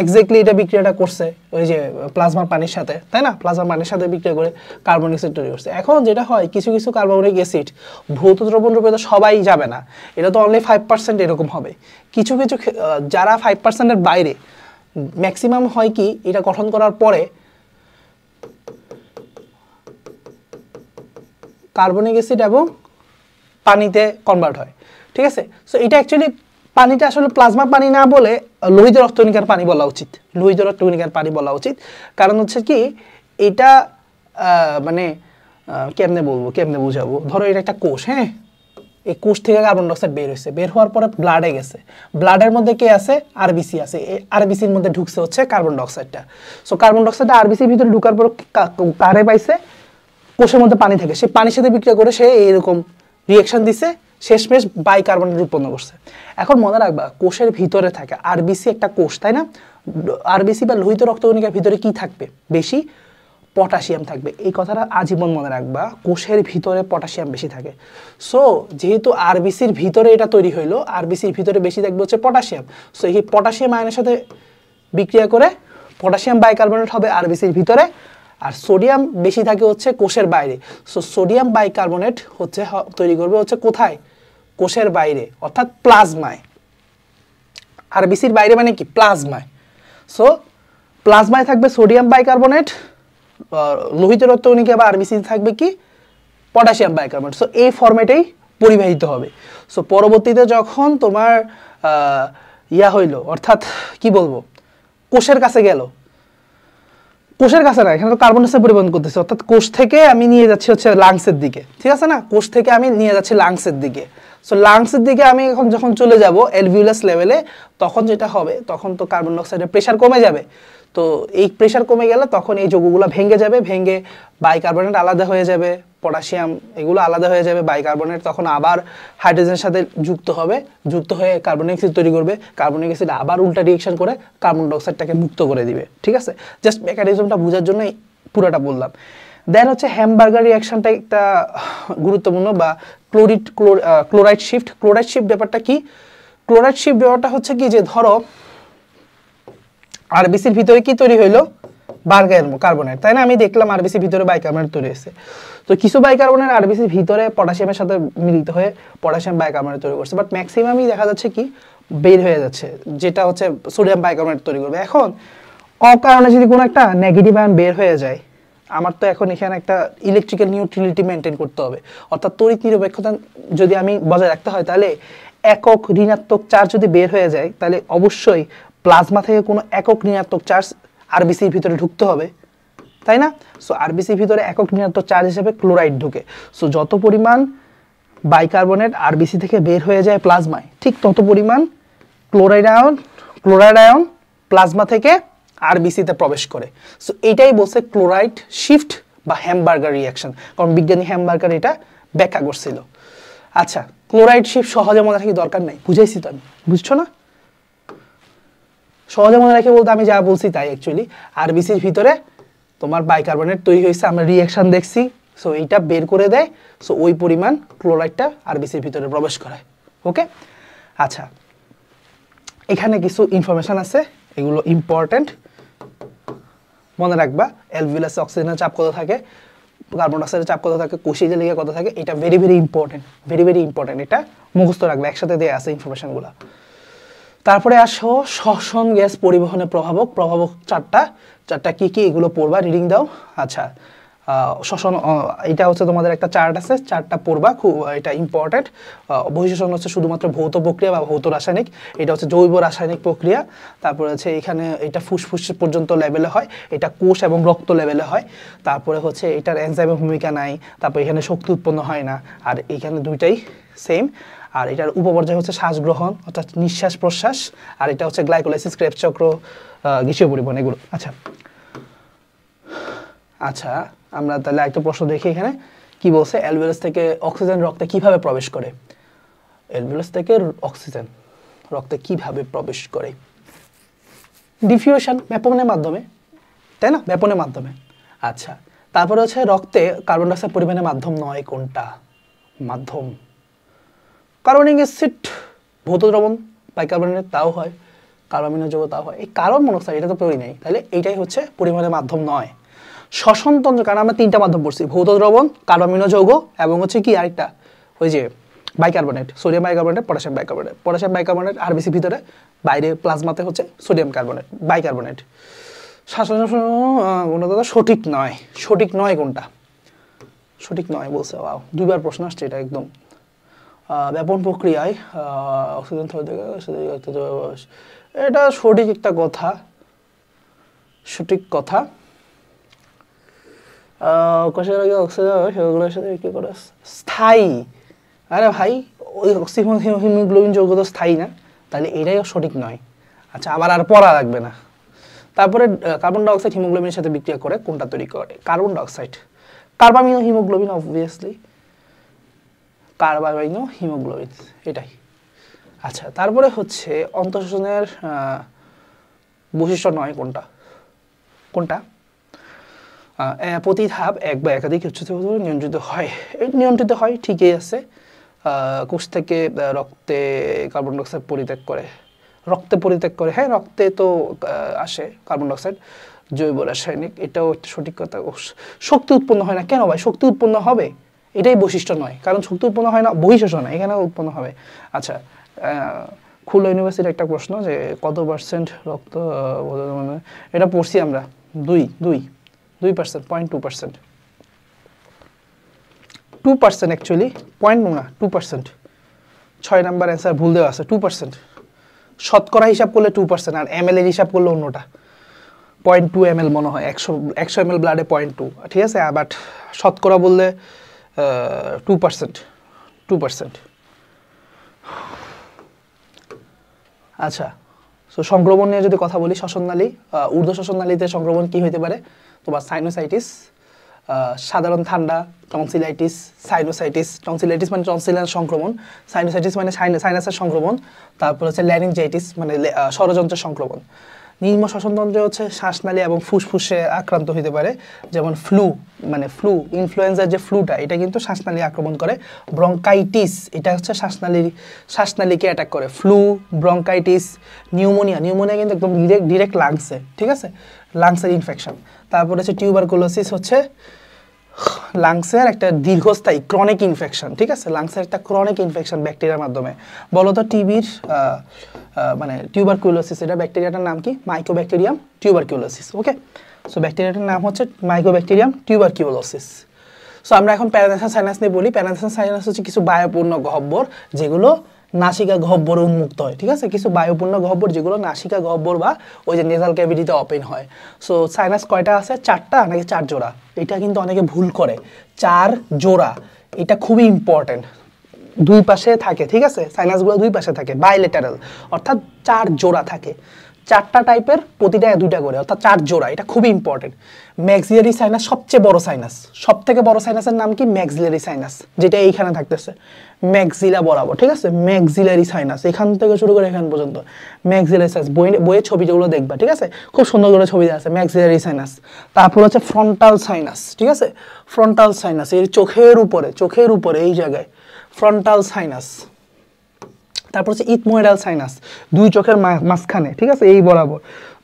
এক্স্যাক্টলি এটা বিক্রিয়াটা করছে ওই যে প্লাজমার পানির সাথে, তাই না? প্লাজমার পানির সাথে বিক্রিয়া করে কার্বনিক অ্যাসিড তৈরি করছে। এখন যেটা হয় কিছু কিছু কার্বনিক অ্যাসিড ভৌত দ্রবণ রূপে তো সবাই যাবে না, এটা তো অনলি 5% এরকম হবে। কিছু কিছু যারা 5%-এর বাইরে, ম্যাক্সিমাম হয় কি এটা গঠন করার পরে কার্বনিক অ্যাসিড এবং পানিতে কনভার্ট হয়, ঠিক আছে? সো এটা অ্যাকচুয়ালি পানিটা আসলে প্লাজমা পানি না বলে লোহিত রক্তকণিকার পানি বলা উচিত, লোহিত রক্তকণিকার পানি বলা উচিত। কারণ হচ্ছে কি এটা মানে কেমনে বুঝাবো, ধরো এটা একটা কোষ, হ্যাঁ, এই কোষ থেকে কার্বন ডাইঅক্সাইড বের হয়েছে, বের হওয়ার পরে ব্লাডে গেছে, ব্লাডের মধ্যে কে আছে, আরবিসি আছে, এই আরবিসির মধ্যে ঢুকছে হচ্ছে কার্বন ডাইঅক্সাইডটা। সো কার্বন ডাইঅক্সাইডটা আরবিসির ভিতরে ঢুকার পর কারে পাইছে, কোষের মধ্যে পানি থাকে, সেই পানির সাথে বিক্রিয়া করে সে এইরকম রিঅ্যাকশন দিছে, শেষমেশ বাইকার্বনেট উৎপন্ন করছে। এখন মনে রাখবা কোষের ভিতরে থাকে আরবিসি, একটা কোষ, তাই না? আরবিসি বা লোহিত রক্তকণিকার ভিতরে কি থাকবে বেশি, পটাশিয়াম থাকবে। এই কথাটা আজীবন মনে রাখবা, কোষের ভিতরে পটাশিয়াম বেশি থাকে। সো যেহেতু আরবিসির ভিতরে এটা তৈরি হইলো, আরবিসির ভিতরে বেশি থাকবে হচ্ছে পটাশিয়াম। সো এই পটাশিয়াম আয়নের সাথে বিক্রিয়া করে পটাশিয়াম বাইকার্বনেট হবে আরবিসির ভিতরে, আর সোডিয়াম বেশি থাকে হচ্ছে কোষের বাইরে। সো সোডিয়াম বাইকার্বনেট হচ্ছে তৈরি করবে হচ্ছে কোথায়, কোষের বাইরে, অর্থাৎ প্লাজমায়। আরবিসির বাইরে মানে কি, প্লাজমায়। সো প্লাজমায় থাকবে সোডিয়াম বাইকার্বনেট, লোহিত রক্তকণিকা বা আরবিসি থাকবে কি, পটাশিয়াম বাইকার্বনেট। সো এই ফরম্যাটেই পরিবাহিত হবে। সো পরবর্তীতে যখন তোমার হইল, অর্থাৎ কি বলবো, কোষের কাছে গেল, কোষের কাছে না, এখানে তো কার্বন ডাইঅক্সাইড পরিবহন করতেছে, অর্থাৎ কোষ থেকে আমি নিয়ে যাচ্ছি হচ্ছে লাংসের দিকে, ঠিক আছে না? কোষ থেকে আমি নিয়ে যাচ্ছি লাংসের দিকে। সো লাংসের দিকে আমি এখন যখন চলে যাব অ্যালভিউলাস লেভেলে, তখন যেটা হবে, তখন তো কার্বন ডাইঅক্সাইডের প্রেশার কমে যাবে। তো এই প্রেশার কমে গেলে তখন এই যৌগগুলো ভেঙে যাবে, ভেঙে বাইকার্বনেট আলাদা হয়ে যাবে, পটাশিয়াম এগুলো আলাদা হয়ে যাবে, বাইকার্বনেট তখন আবার হাইড্রোজেনের সাথে যুক্ত হবে, যুক্ত হয়ে কার্বনিক অ্যাসিড তৈরি করবে, কার্বনিক অ্যাসিড আবার উল্টা রিঅ্যাকশন করে কার্বন ডাইঅক্সাইডটাকে মুক্ত করে দিবে, ঠিক আছে? জাস্ট মেকানিজমটা বোঝার জন্য পুরোটা বললাম। দেন হচ্ছে হ্যামবার্গার রিঅ্যাকশনটা একটা গুরুত্বপূর্ণ, বা ক্লোরাইড শিফট। ক্লোরাইড শিফট ব্যাপারটা কি, ক্লোরাইড শিফট ব্যাপারটা হচ্ছে কি যে ধরো আরবিসির ভিতরে কি তৈরি হইলো, কার্বনেট, তাই না? আমি দেখলাম আরবিসির ভিতরে বাইকার্বনেট তৈরি হয়েছে। তো কিছু বাইকার্বনেট আরবিসির ভিতরে পটাশিয়ামের সাথে মিলিত হয়ে পটাশিয়াম বাইকার্বনেট তৈরি করছে, বাট ম্যাক্সিমামই দেখা যাচ্ছে কি বের হয়ে যাচ্ছে, যেটা হচ্ছে সোডিয়াম বাইকার্বনেট তৈরি করবে। এখন অকারণে যদি কোনো একটা নেগেটিভ আয়ন বের হয়ে যায়, আমার তো এখন এখানে একটা ইলেকট্রিক্যাল নিউট্রালিটি মেনটেন করতে হবে, অর্থাৎ তড়িৎ নিরপেক্ষতা যদি আমি বজায় রাখতে হয়, তাহলে একক ঋণাত্মক চার্জ যদি বের হয়ে যায়, তাহলে অবশ্যই প্লাজমা থেকে কোনো একক ঋণাত্মক চার্জ আরবিসির ভিতরে ঢুকতে হবে, তাই না? সো আরবিসির ভিতরে একক ঋণাত্মক চার্জ হিসেবে ক্লোরাইড ঢুকে। সো যত পরিমাণ বাইকার্বনেট আরবিসি থেকে বের হয়ে যায় প্লাজমায়, ঠিক তত পরিমাণ ক্লোরাইড আয়ন প্লাজমা থেকে আরবিসিতে প্রবেশ করে। সো এটাই বলছে ক্লোরাইড শিফট বা হ্যামবার্গার রিঅ্যাকশন, কারণ বিজ্ঞানী হ্যামবার্গার এটা ব্যাখ্যা করছিল। আচ্ছা, ক্লোরাইড শিফট সহজে মনে রাখি দরকার নাই, বুঝাইছি তো আমি, বুঝছো না? সহজে মনে রাখে বলতে আমি যা বলছি তাই, অ্যাকচুয়ালি আরবিসির ভিতরে তোমার বাইকার্বনেট তৈরি হয়েছে, আমরা রিঅ্যাকশন দেখছি, সো এইটা বের করে দেয়, সো ওই পরিমাণ ক্লোরাইডটা আরবিসির ভিতরে প্রবেশ করায়। ওকে, আচ্ছা, এখানে কিছু ইনফরমেশন আছে, এগুলো ইম্পর্টেন্ট, মনে রাখবা। অ্যালভিউলাসে অক্সিজেনের চাপ কত থাকে, কার্বন ডাইঅক্সাইডের চাপ কত থাকে, কোষীয় জালিকা কত থাকে, এটা ভেরি ভেরি ইম্পর্টেন্ট, এটা মুখস্থ রাখবে, একসাথে দেয়া আছে ইনফরমেশনগুলো। তারপরে আসো শ্বসন গ্যাস পরিবহনের প্রভাবক চারটা কি কি, এগুলো পড়বা, রিডিং দাও। আচ্ছা, শ্বসন, এটা হচ্ছে তোমাদের একটা চার্ট আছে, চার্টটা পড়বা, খুব এটা ইম্পর্টেন্ট। বহিঃশ্বসন হচ্ছে শুধুমাত্র ভৌত প্রক্রিয়া বা ভৌত রাসায়নিক, এটা হচ্ছে জৈব রাসায়নিক প্রক্রিয়া। তারপরে হচ্ছে এখানে এটা ফুসফুস পর্যন্ত লেভেলে হয়, এটা কোষ এবং রক্ত লেভেলে হয়। তারপরে হচ্ছে এটার এনজাইমের ভূমিকা নাই, তারপর এখানে শক্তি উৎপন্ন হয় না, আর এখানে দুইটাই সেম। আর এটার উপপর্যায় হচ্ছে শ্বাস গ্রহণ, অর্থাৎ নিঃশ্বাস প্রশ্বাস, আর এটা হচ্ছে গ্লাইকোলাইসিস, ক্রেবস চক্র, গ্যাসীয় পরিবহন, এগুলো। আচ্ছা, আমরা তাহলে একটা প্রশ্ন দেখি এখানে কি বলছে, অ্যালভিউলাস থেকে অক্সিজেন রক্তে কিভাবে প্রবেশ করে। অ্যালভিউলাস থেকে অক্সিজেন, রক্তে কিভাবে প্রবেশ করে? ডিফিউশন, ব্যাপনের মাধ্যমে, তাই না? ব্যাপনের মাধ্যমে। আচ্ছা, তারপরে হচ্ছে রক্তে কার্বন ডাইঅক্সাইড পরিমাণের মাধ্যম নয় কোনটা? মাধ্যম কার্বনিক অ্যাসিড, ভৌত দ্রবণ, বাইকার্বনেট, তাও হয়, কার্বামিনো যৌগ, তাও হয়। এই কার্বন মনোক্সাইড এটা তো পড়ি নাই, তাহলে এইটাই হচ্ছে পরিমাণের মাধ্যম নয়। শ্বসনতন্ত্র, কারণ আমরা 3টা মাধ্যম পড়ছি, ভৌত দ্রবণ, কার্বামিনো যৌগ এবং হচ্ছে কি আরেকটা ওই যে bicarbonate, sodium bicarbonate, potassium bicarbonate. Potassium bicarbonate আরবিসির ভিতরে, বাইরে প্লাজমাতে হচ্ছে সোডিয়াম কার্বনেট, বাইকার্বনেট। কোনটা সঠিক নয়? সঠিক নয় কোনটা? সঠিক নয় বলছে। ওয়াও, 2বার প্রশ্ন আসছে এটা একদম। ব্যাপন প্রক্রিয়ায় অক্সিজেন এটা সঠিক একটা কথা, সঠিক কথা। কোষের আগে অক্সিজেন সেগুলোর সাথে কি করে স্থায়ী? আরে ভাই, ওই অক্সিজেন হিমোগ্লোবিন যৌগ তো স্থায়ী না, তাহলে এটাই সঠিক নয়। আচ্ছা, আবার আর পড়া লাগবে না। তারপরে কার্বন ডাইঅক্সাইড হিমোগ্লোবিনের সাথে বিক্রিয়া করে কোনটা তৈরি করে? Carbon dioxide, carbamino haemoglobin, obviously carbamino haemoglobin, এটাই। আচ্ছা, তারপরে হচ্ছে অন্তঃশোষণের বৈশিষ্ট্য নয় কোনটা? কোনটা? প্রতি ধাপ এক বা একাধিক উচ্চতা নিয়ন্ত্রিত হয়। নিয়ন্ত্রিত হয়, ঠিকই আছে। কোষ থেকে রক্তে কার্বন ডাইঅক্সাইড পরিত্যাগ করে, রক্তে পরিত্যাগ করে, হ্যাঁ রক্তে তো আসে কার্বন ডাইঅক্সাইড, জৈব রাসায়নিক, এটাও একটা সঠিক কথা। শক্তি উৎপন্ন হয় না কেন ভাই? শক্তি উৎপন্ন হবে, এটাই বৈশিষ্ট্য নয়, কারণ শক্তি উৎপন্ন হয় না বহিঃশোষণ, এখানে উৎপন্ন হবে। আচ্ছা, খুলনা ইউনিভার্সিটির একটা প্রশ্ন যে কত পার্সেন্ট রক্ত, এটা পড়ছি আমরা, 2%, 0.2%, 2% অ্যাকচুয়ালি, পয়েন্ট না, 2%। 6 নাম্বার অ্যান্সার ভুল দেওয়া আছে, 2%। শতকরা হিসাব করলে 2%, আর এমএল এর হিসাব করলে অন্যটা, 0.2 ml মনে হয়, 100 ml ব্লাডে 0.2, ঠিক আছে। বাট শতকরা বললে 2%, 2%। আচ্ছা, সো সংক্রমণ নিয়ে যদি কথা বলি, শ্বসননালী, ঊর্ধ্ব শ্বসননালীতে সংক্রমণ কি হতে পারে? তোমার সাইনোসাইটিস, সাধারণ ঠান্ডা, টনসিলাইটিস, সাইনোসাইটিস। টনসিলাইটিস মানে টনসিলের সংক্রমণ, সাইনোসাইটিস মানে সাইনাসের সংক্রমণ, তারপর হচ্ছে ল্যারিনজাইটিস মানে স্বরযন্ত্রের সংক্রমণ। নিম্ন শ্বসনতন্ত্রে হচ্ছে শ্বাসনালী এবং ফুসফুসে আক্রান্ত হতে পারে, যেমন ফ্লু, মানে ইনফ্লুয়েঞ্জার যে ফ্লুটা, এটা কিন্তু শ্বাসনালী আক্রমণ করে। ব্রঙ্কাইটিস, এটা হচ্ছে শ্বাসনালীকে অ্যাটাক করে। ফ্লু, ব্রঙ্কাইটিস, নিউমোনিয়া কিন্তু একদম ডিরেক্ট লাংসে, ঠিক আছে, লাংসের ইনফেকশন। তারপর হচ্ছে টিউবারকুলোসিস, হচ্ছে লাংসের একটা দীর্ঘস্থায়ী ক্রনিক ইনফেকশন, ঠিক আছে, লাংসের একটা ক্রনিক ইনফেকশন ব্যাকটেরিয়ার মাধ্যমে। বলো তো টিবির মানে টিউবারকুলোসিস, এটা ব্যাকটেরিয়াটার নাম কি? Mycobacterium tuberculosis. ওকে, সো ব্যাকটেরিয়াটার নাম হচ্ছে মাইকোব্যাকটেরিয়াম টিউবারকুলোসিস। সো আমরা এখন প্যারানাসাস সাইনাস নিয়ে বলি। প্যারানাসাস সাইনাস হচ্ছে কিছু বায়ুপূর্ণ গহ্বর যেগুলো নাসিকা গহ্বরে উন্মুক্ত হয়, ঠিক আছে, কিছু বায়ুপূর্ণ গহ্বর যেগুলো নাসিকা গহ্বর বা ওই যে নেজাল ক্যাভিটিতে ওপেন হয়। সো সাইনাস কয়টা আছে? 4টা নাকি 4 জোড়া? এটা কিন্তু অনেকে ভুল করে, 4 জোড়া, এটা খুবই ইম্পর্টেন্ট। 2 পাশে থাকে, ঠিক আছে, সাইনাসগুলো 2 পাশে থাকে, বাইলেটারাল, অর্থাৎ 4 জোড়া থাকে। 4টা টাইপের, প্রতিটা 2টা করে, অর্থাৎ 4 জোড়া, এটা খুবই ইম্পর্টেন্ট। ম্যাক্সিলারি সাইনাস সবচেয়ে বড় সাইনাস, সবথেকে বড় সাইনাসের নাম কি? ম্যাক্সিলারি সাইনাস, যেটা এইখানে থাকতেছে ম্যাক্সিলা বরাবর, ঠিক আছে, ম্যাক্সিলারি সাইনাস, এখান থেকে শুরু করে এখান পর্যন্ত ম্যাক্সিলারি সাইনাস। বইয়ের ছবিগুলো দেখবা, ঠিক আছে, খুব সুন্দর করে ছবি আছে ম্যাক্সিলারি সাইনাস। তারপর হচ্ছে ফ্রন্টাল সাইনাস, ঠিক আছে, ফ্রন্টাল সাইনাস এর চোখের উপরে এই জায়গায় ফ্রন্টাল সাইনাস। তারপর হচ্ছে ইথময়েডাল সাইনাস, 2 চোখের মাঝখানে, ঠিক আছে, এই বরাবর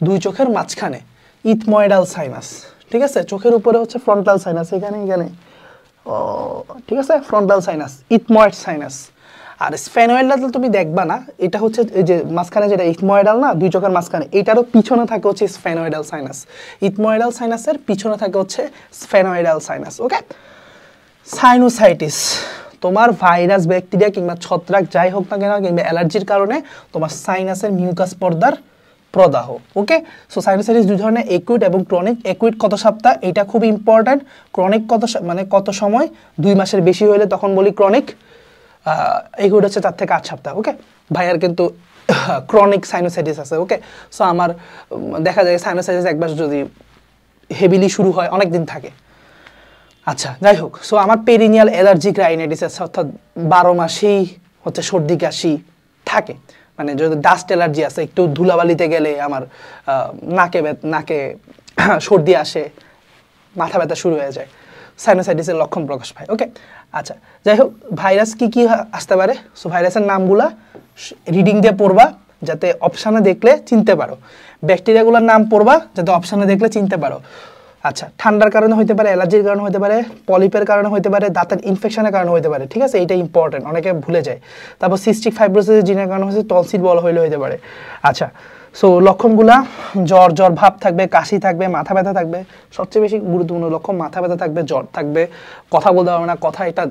2 চোখের মাঝখানে ইথময়েডাল সাইনাস, ঠিক আছে, চোখের উপরে হচ্ছে ফ্রন্টাল সাইনাস, এখানে, ঠিক আছে, ফ্রন্টাল সাইনাস, ইথময়েড সাইনাস। আর স্ফেনয়েডাল তুমি দেখবা না, এটা হচ্ছে এই যে মাঝখানে যেটা ইথময়েডাল না, 2 চোখের মাঝখানে, এটারও পিছনে থাকে হচ্ছে স্ফেনয়েডাল সাইনাস। ইথময়েডাল সাইনাসের পিছনে থাকে হচ্ছে স্ফেনয়েডাল সাইনাস। ওকে, সাইনোসাইটিস, তোমার ভাইরাস, ব্যাকটেরিয়া কিংবা ছত্রাক যাই হোক না কেন, কিংবা অ্যালার্জির কারণে তোমার সাইনাসের মিউকাস পর্দার প্রদাহ। ওকে, সো সাইনোসাইটিস 2 ধরনের, একুইট এবং ক্রনিক। একুইট কত সপ্তাহ, এটা খুব ইম্পর্ট্যান্ট। ক্রনিক মানে কত সময়, 2 মাসের বেশি হলে তখন বলি ক্রনিক। একুইট হচ্ছে 4 থেকে 8 সপ্তাহ। ওকে, ভাইয়ার কিন্তু ক্রনিক সাইনোসাইটিস আছে। ওকে, সো আমার দেখা যায় সাইনোসাইটিস একবার যদি হেভিলি শুরু হয় অনেক দিন থাকে। আচ্ছা, যাই হোক, সো আমার পেরিনিয়াল অ্যালার্জিক রাইনাইটিস আছে, অর্থাৎ 12 মাসেই হচ্ছে সর্দি কাশি থাকে। মানে যদি ডাস্ট অ্যালার্জি আছে, একটু ধুলাবালিতে গেলে আমার নাকে সর্দি আসে, মাথা ব্যথা শুরু হয়ে যায়, সাইনোসাইটিসের লক্ষণ প্রকাশ পায়। ওকে, আচ্ছা, যাই হোক, ভাইরাস কি কি আসতে পারে? সো ভাইরাসের নামগুলা রিডিং দিয়ে পড়বা যাতে অপশানে দেখলে চিনতে পারো, ব্যাকটেরিয়াগুলোর নাম পড়বা যাতে অপশানে দেখলে চিনতে পারো। আচ্ছা, ঠান্ডার কারণে হতে পারে, অ্যালার্জির কারণে হতে পারে, পলিপের কারণে হতে পারে, দাঁতের ইনফেকশনের কারণে হতে পারে, ঠিক আছে, এটা ইম্পর্টেন্ট, অনেকে ভুলে যায়। তারপর সিস্টিক ফাইব্রোসিস জিনের কারণে হচ্ছে টনসিল বল হইলে হতে পারে। আচ্ছা, সো লক্ষণগুলা জ্বর ভাব থাকবে, কাশি থাকবে, মাথা ব্যথা থাকবে, সবচেয়ে বেশি গুরুত্বপূর্ণ লক্ষণ মাথা ব্যথা থাকবে, জ্বর থাকবে, কথা বলতে পারবে না, কথা একটা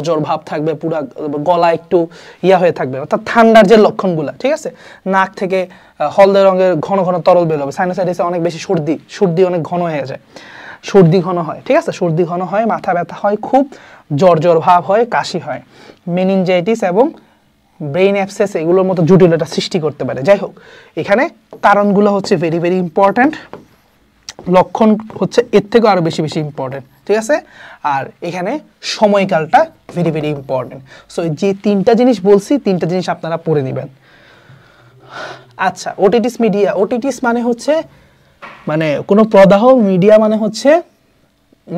জ্বর ভাব থাকবে, পুরা গলা একটু ইয়া হয়ে থাকবে, অর্থাৎ ঠান্ডার যে লক্ষণগুলা, ঠিক আছে। নাক থেকে হলদে রঙের ঘন ঘন তরল বের হবে, সাইনোসাইটিসে অনেক বেশি সর্দি অনেক ঘন হয়ে যায়, সর্দি ঘন হয়, ঠিক আছে, সর্দি ঘন হয়, মাথা ব্যথা হয়, খুব জ্বর ভাব হয়, কাশি হয়, মেনিনজাইটিস এবং ব্রেইন অ্যাবসেস এগুলোর মতো জটিলতা সৃষ্টি করতে পারে। যাই হোক, এখানে কারণগুলো হচ্ছে ভেরি ভেরি ইম্পর্ট্যান্ট, লক্ষণ হচ্ছে এর থেকেও আরও বেশি ইম্পর্ট্যান্ট, ঠিক আছে। আর এখানে সময়কালটা ভেরি ভেরি ইম্পর্ট্যান্ট। সো যে তিনটা জিনিস বলছি, তিনটা জিনিস আপনারা পড়ে নেবেন। আচ্ছা, ওটিটিস মিডিয়া, ওটিটিস মানে হচ্ছে মানে কোনো প্রদাহ, মিডিয়া মানে হচ্ছে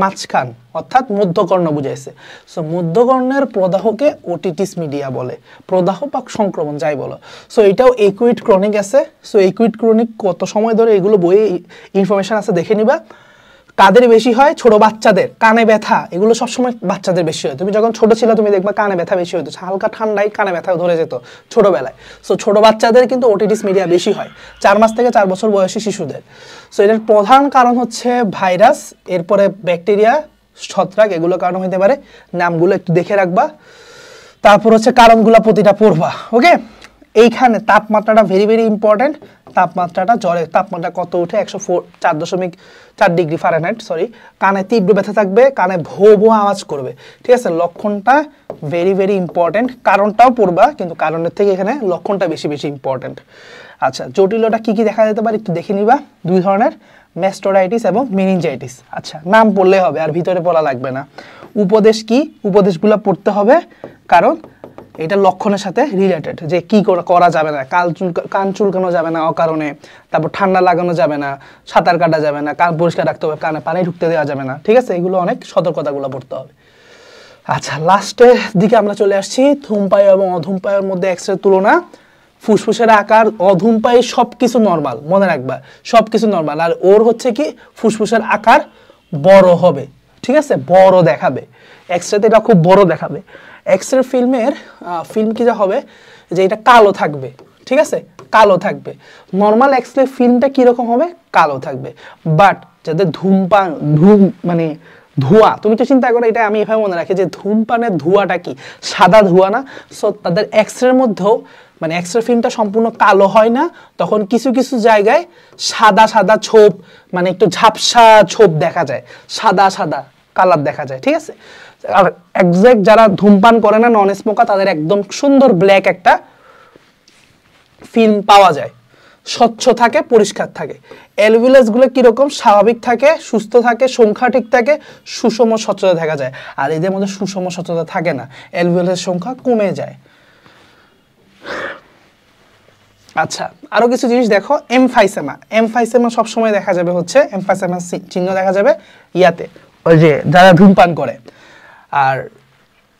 মাঝখান, অর্থাৎ মধ্যকর্ণ বুঝাইছে। সো মধ্যকর্ণের প্রদাহকে ওটিটিস মিডিয়া বলে, প্রদাহ বা সংক্রমণ যাই বলো। সো এটাও একুইট ক্রনিক আছে। সো একুইট ক্রনিক কত সময় ধরে, এগুলো বইয়ে ইনফরমেশন আছে, দেখে নিবা। কাদের বেশি হয়? ছোট বাচ্চাদের। কানে ব্যথা এগুলো সবসময় বাচ্চাদের বেশি হয়। তুমি যখন ছোট ছিল তুমি দেখবা কানে ব্যথা বেশি হতো, হালকা ঠান্ডায় কানে ব্যথা ধরে যেত ছোটবেলায়। সো ছোট বাচ্চাদের কিন্তু ওটিটিস মিডিয়া বেশি হয়, 4 মাস থেকে 4 বছর বয়সী শিশুদের। সো এটার প্রধান কারণ হচ্ছে ভাইরাস, এরপরে ব্যাকটেরিয়া, ছত্রাক, এগুলো কারণ হতে পারে। নামগুলো একটু দেখে রাখবা, তারপর হচ্ছে কারণগুলো প্রতিটা পড়বা। ওকে, এইখানে তাপমাত্রাটা ভেরি ভেরি ইম্পর্টেন্ট। তাপমাত্রাটা, জ্বরের তাপমাত্রা কত উঠে? 104.4 ডিগ্রি ফারেনহাইট। সরি, কানে তীব্র ব্যথা থাকবে, কানে ভো ভো আওয়াজ করবে, ঠিক আছে। লক্ষণটা ভেরি ভেরি ইম্পর্টেন্ট, কারণটাও পড়বা, কিন্তু কারণের থেকে এখানে লক্ষণটা বেশি ইম্পর্টেন্ট। আচ্ছা, জটিলতা কি কি দেখা যেতে পারে একটু দেখে নিবা। 2 ধরনের, ম্যাস্টোরাইটিস এবং মেনিনজাইটিস। আচ্ছা, নাম পড়লে হবে, আর ভিতরে পড়া লাগবে না। উপদেশ কি? উপদেশগুলো পড়তে হবে, কারণ এটা লক্ষণের সাথে রিলেটেড, যে কি করা যাবে না। কান চুলকানো যাবে না অকারণে, তারপর ঠান্ডা লাগানো যাবে না, সাঁতার কাটা যাবে না, কান পরিষ্কার রাখতে হবে, কানে পানি ঢুকতে দেওয়া যাবে না, ঠিক আছে। এগুলো অনেক সতর্কতাগুলো পড়তে হবে। আচ্ছা, লাস্টের দিকে আমরা চলে আসছি। ধূমপায়ু এবং অধূমপায়ুর মধ্যে এক্স রে তুলনা। ফুসফুসের আকার, অধূমপায়ু সবকিছু নর্মাল, মনে রাখবা সবকিছু নর্মাল। আর ওর হচ্ছে কি, ফুসফুসের আকার বড় হবে, ঠিক আছে, বড় দেখাবে। এক্স রেতে এটা খুব বড় দেখাবে। এক্স রে ফিল্ম কি যা হবে, যে এটা কালো থাকবে, ঠিক আছে, কালো থাকবে। নর্মাল এক্স রে ফিল্মটা কিরকম হবে? কালো থাকবে। বাট যাদের মানে ধোঁয়া, তুমি তো চিন্তা করো, এটা আমি এভাবে মনে রাখি যে ধূমপানের ধোঁয়াটা কি সাদা ধোঁয়া না। সো তাদের এক্স রের মধ্যেও মানে এক্স রে ফিল্মটা সম্পূর্ণ কালো হয় না, তখন কিছু কিছু জায়গায় সাদা ছোপ, মানে একটু ঝাপসা ছোপ দেখা যায়, সাদা কালার দেখা যায়, ঠিক আছে। আর এক্সাক্ট যারা ধূমপান করে না, নন স্মোকার, তাদের একদম সুন্দর ব্ল্যাক একটা ফিল্ম পাওয়া যায়, স্বচ্ছ থাকে, পরিষ্কার থাকে। অ্যালভিউলাসগুলো কিরকম? স্বাভাবিক থাকে, সুস্থ থাকে, সংখ্যা ঠিক থাকে, সুষম স্বচ্ছতা দেখা যায়। আর এদের মধ্যে সুষম স্বচ্ছতা থাকে না, অ্যালভিউলাসের সংখ্যা কমে যায়। আচ্ছা, আরো কিছু জিনিস দেখো। এমফাইসেমা সবসময় দেখা যাবে হচ্ছে, এমফাইসেমা চিহ্ন দেখা যাবে ইয়াতে, ওই যে যারা ধূমপান করে। আর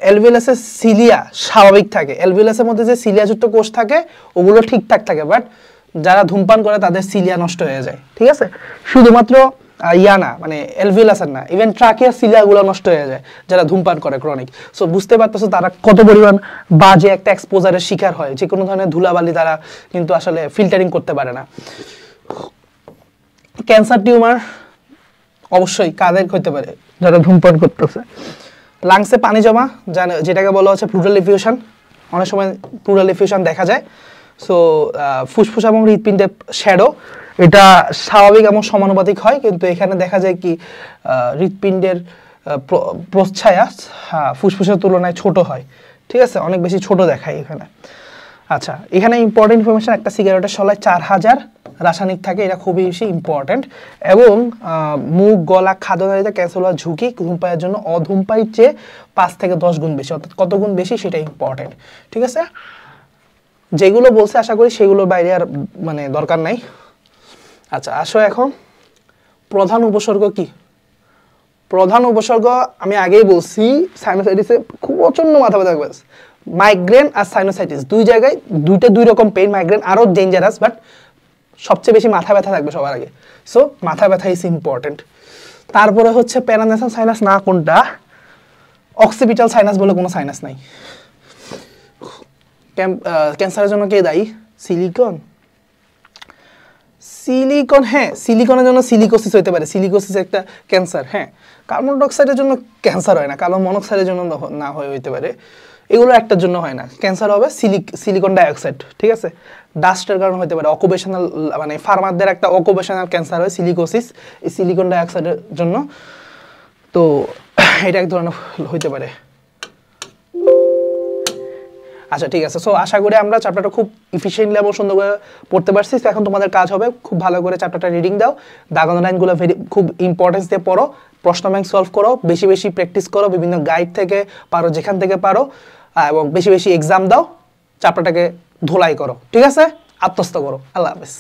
অ্যালভিউলাসের সিলিয়া স্বাভাবিক থাকে, অ্যালভিউলাসের মধ্যে যে সিলিয়াযুক্ত কোষ থাকে ওগুলো ঠিকঠাক থাকে, বাট যারা ধূমপান করে তাদের সিলিয়া নষ্ট হয়ে যায়, ঠিক আছে। শুধুমাত্র না, মানে অ্যালভিউলাসের না, ইভেন ট্রাকিয়ার সিলিয়াগুলো নষ্ট হয়ে যায় যারা ধূমপান করে ক্রনিক। সো বুঝতে পারতেছো তারা কত পরিমাণ বাজে একটা এক্সপোজারের শিকার হয়, যে কোনো ধরনের ধুলাবালি তারা কিন্তু আসলে ফিল্টারিং করতে পারে না। ক্যান্সার টিউমার অবশ্যই কাদের হতে পারে? যারা ধূমপান করতেছে। লাংসে পানি জমা, যেটাকে বলা হচ্ছে প্লুরাল এফিউশন, অনেক সময় প্লুরাল এফিউশন দেখা যায়। সো ফুসফুস এবং হৃৎপিণ্ডের শ্যাডো, এটা স্বাভাবিক এবং সমানুপাতিক হয়, কিন্তু এখানে দেখা যায় কি হৃৎপিণ্ডের প্রচ্ছায়া ফুসফুসের তুলনায় ছোট হয়, ঠিক আছে, অনেক বেশি ছোট দেখায় এখানে। আচ্ছা, এখানে ইম্পর্টেন্ট ইনফরমেশন, একটা সিগারেটের শলায় 4000 রাসায়নিক থাকে, এটা খুবই বেশি ইম্পর্টেন্ট। এবং মুখ, গলা, খাদ্যনালীতে ক্যান্সার হওয়ার ঝুঁকি ধূমপানের জন্য অধূমপায়ীর চেয়ে 5 থেকে 10 গুণ বেশি, অর্থাৎ কত গুণ বেশি সেটা ইম্পর্টেন্ট, ঠিক আছে। যেগুলো বলছে আশা করি সেগুলোর বাইরে আর মানে দরকার নাই। আচ্ছা আসো এখন প্রধান উপসর্গ কি? প্রধান উপসর্গ আমি আগেই বলছি, সাইনোসাইটিসে খুব প্রচন্ড মাথা ব্যথা থাকবে। মাইগ্রেন আর সাইনোসাইটিস দুই জায়গায় দুই রকম পেইন। মাইগ্রেন আরও ডেঞ্জারাস, বাট সবচেয়ে বেশি মাথা ব্যথা থাকবে সবার আগে। সো মাথা ব্যথা ইজ ইম্পর্টেন্ট। তারপরে হচ্ছে প্যারানেসাল সাইনাস না কোনটা, অক্সিপিটাল সাইনাস বলে কোনো সাইনাস নাই। ক্যান্সারের জন্য কে দায়ী? সিলিকন। সিলিকন, হ্যাঁ সিলিকনের জন্য সিলিকোসিস হতে পারে, সিলিকোসিস একটা ক্যান্সার। হ্যাঁ কার্বন ডাইঅক্সাইডের জন্য ক্যান্সার হয় না, কার্বন মনোক্সাইডের জন্য না হতে পারে, এগুলো একটার জন্য হয় না। ক্যান্সার হবে সিলিকন ডাইঅক্সাইড, ঠিক আছে। ডাস্টের কারণে হতে পারে, অকুপেশনাল মানে ফার্মারদের একটা অকুপেশনাল ক্যান্সার হয় সিলিকোসিস, এই সিলিকন ডাইঅক্সাইডের জন্য। তো এটা এক ধরনের হইতে পারে। আচ্ছা ঠিক আছে। সো আশা করি আমরা চ্যাপ্টারটা খুব ইফিশিয়েন্টলি এবং সুন্দর করে পড়তে পারছি। এখন তোমাদের কাজ হবে খুব ভালো করে চ্যাপ্টারটা রিডিং দাও, দাগানো লাইনগুলো খুব ইম্পর্টেন্স দিয়ে পড়ো, প্রশ্ন ব্যাংক সলভ করো, বেশি বেশি প্র্যাকটিস করো, বিভিন্ন গাইড থেকে পারো যেখান থেকে পারো, এবং বেশি বেশি এক্সাম দাও, চ্যাপ্টারটাকে ধোলাই করো, ঠিক আছে? আত্মস্থ করো। আল্লাহ হাফেজ।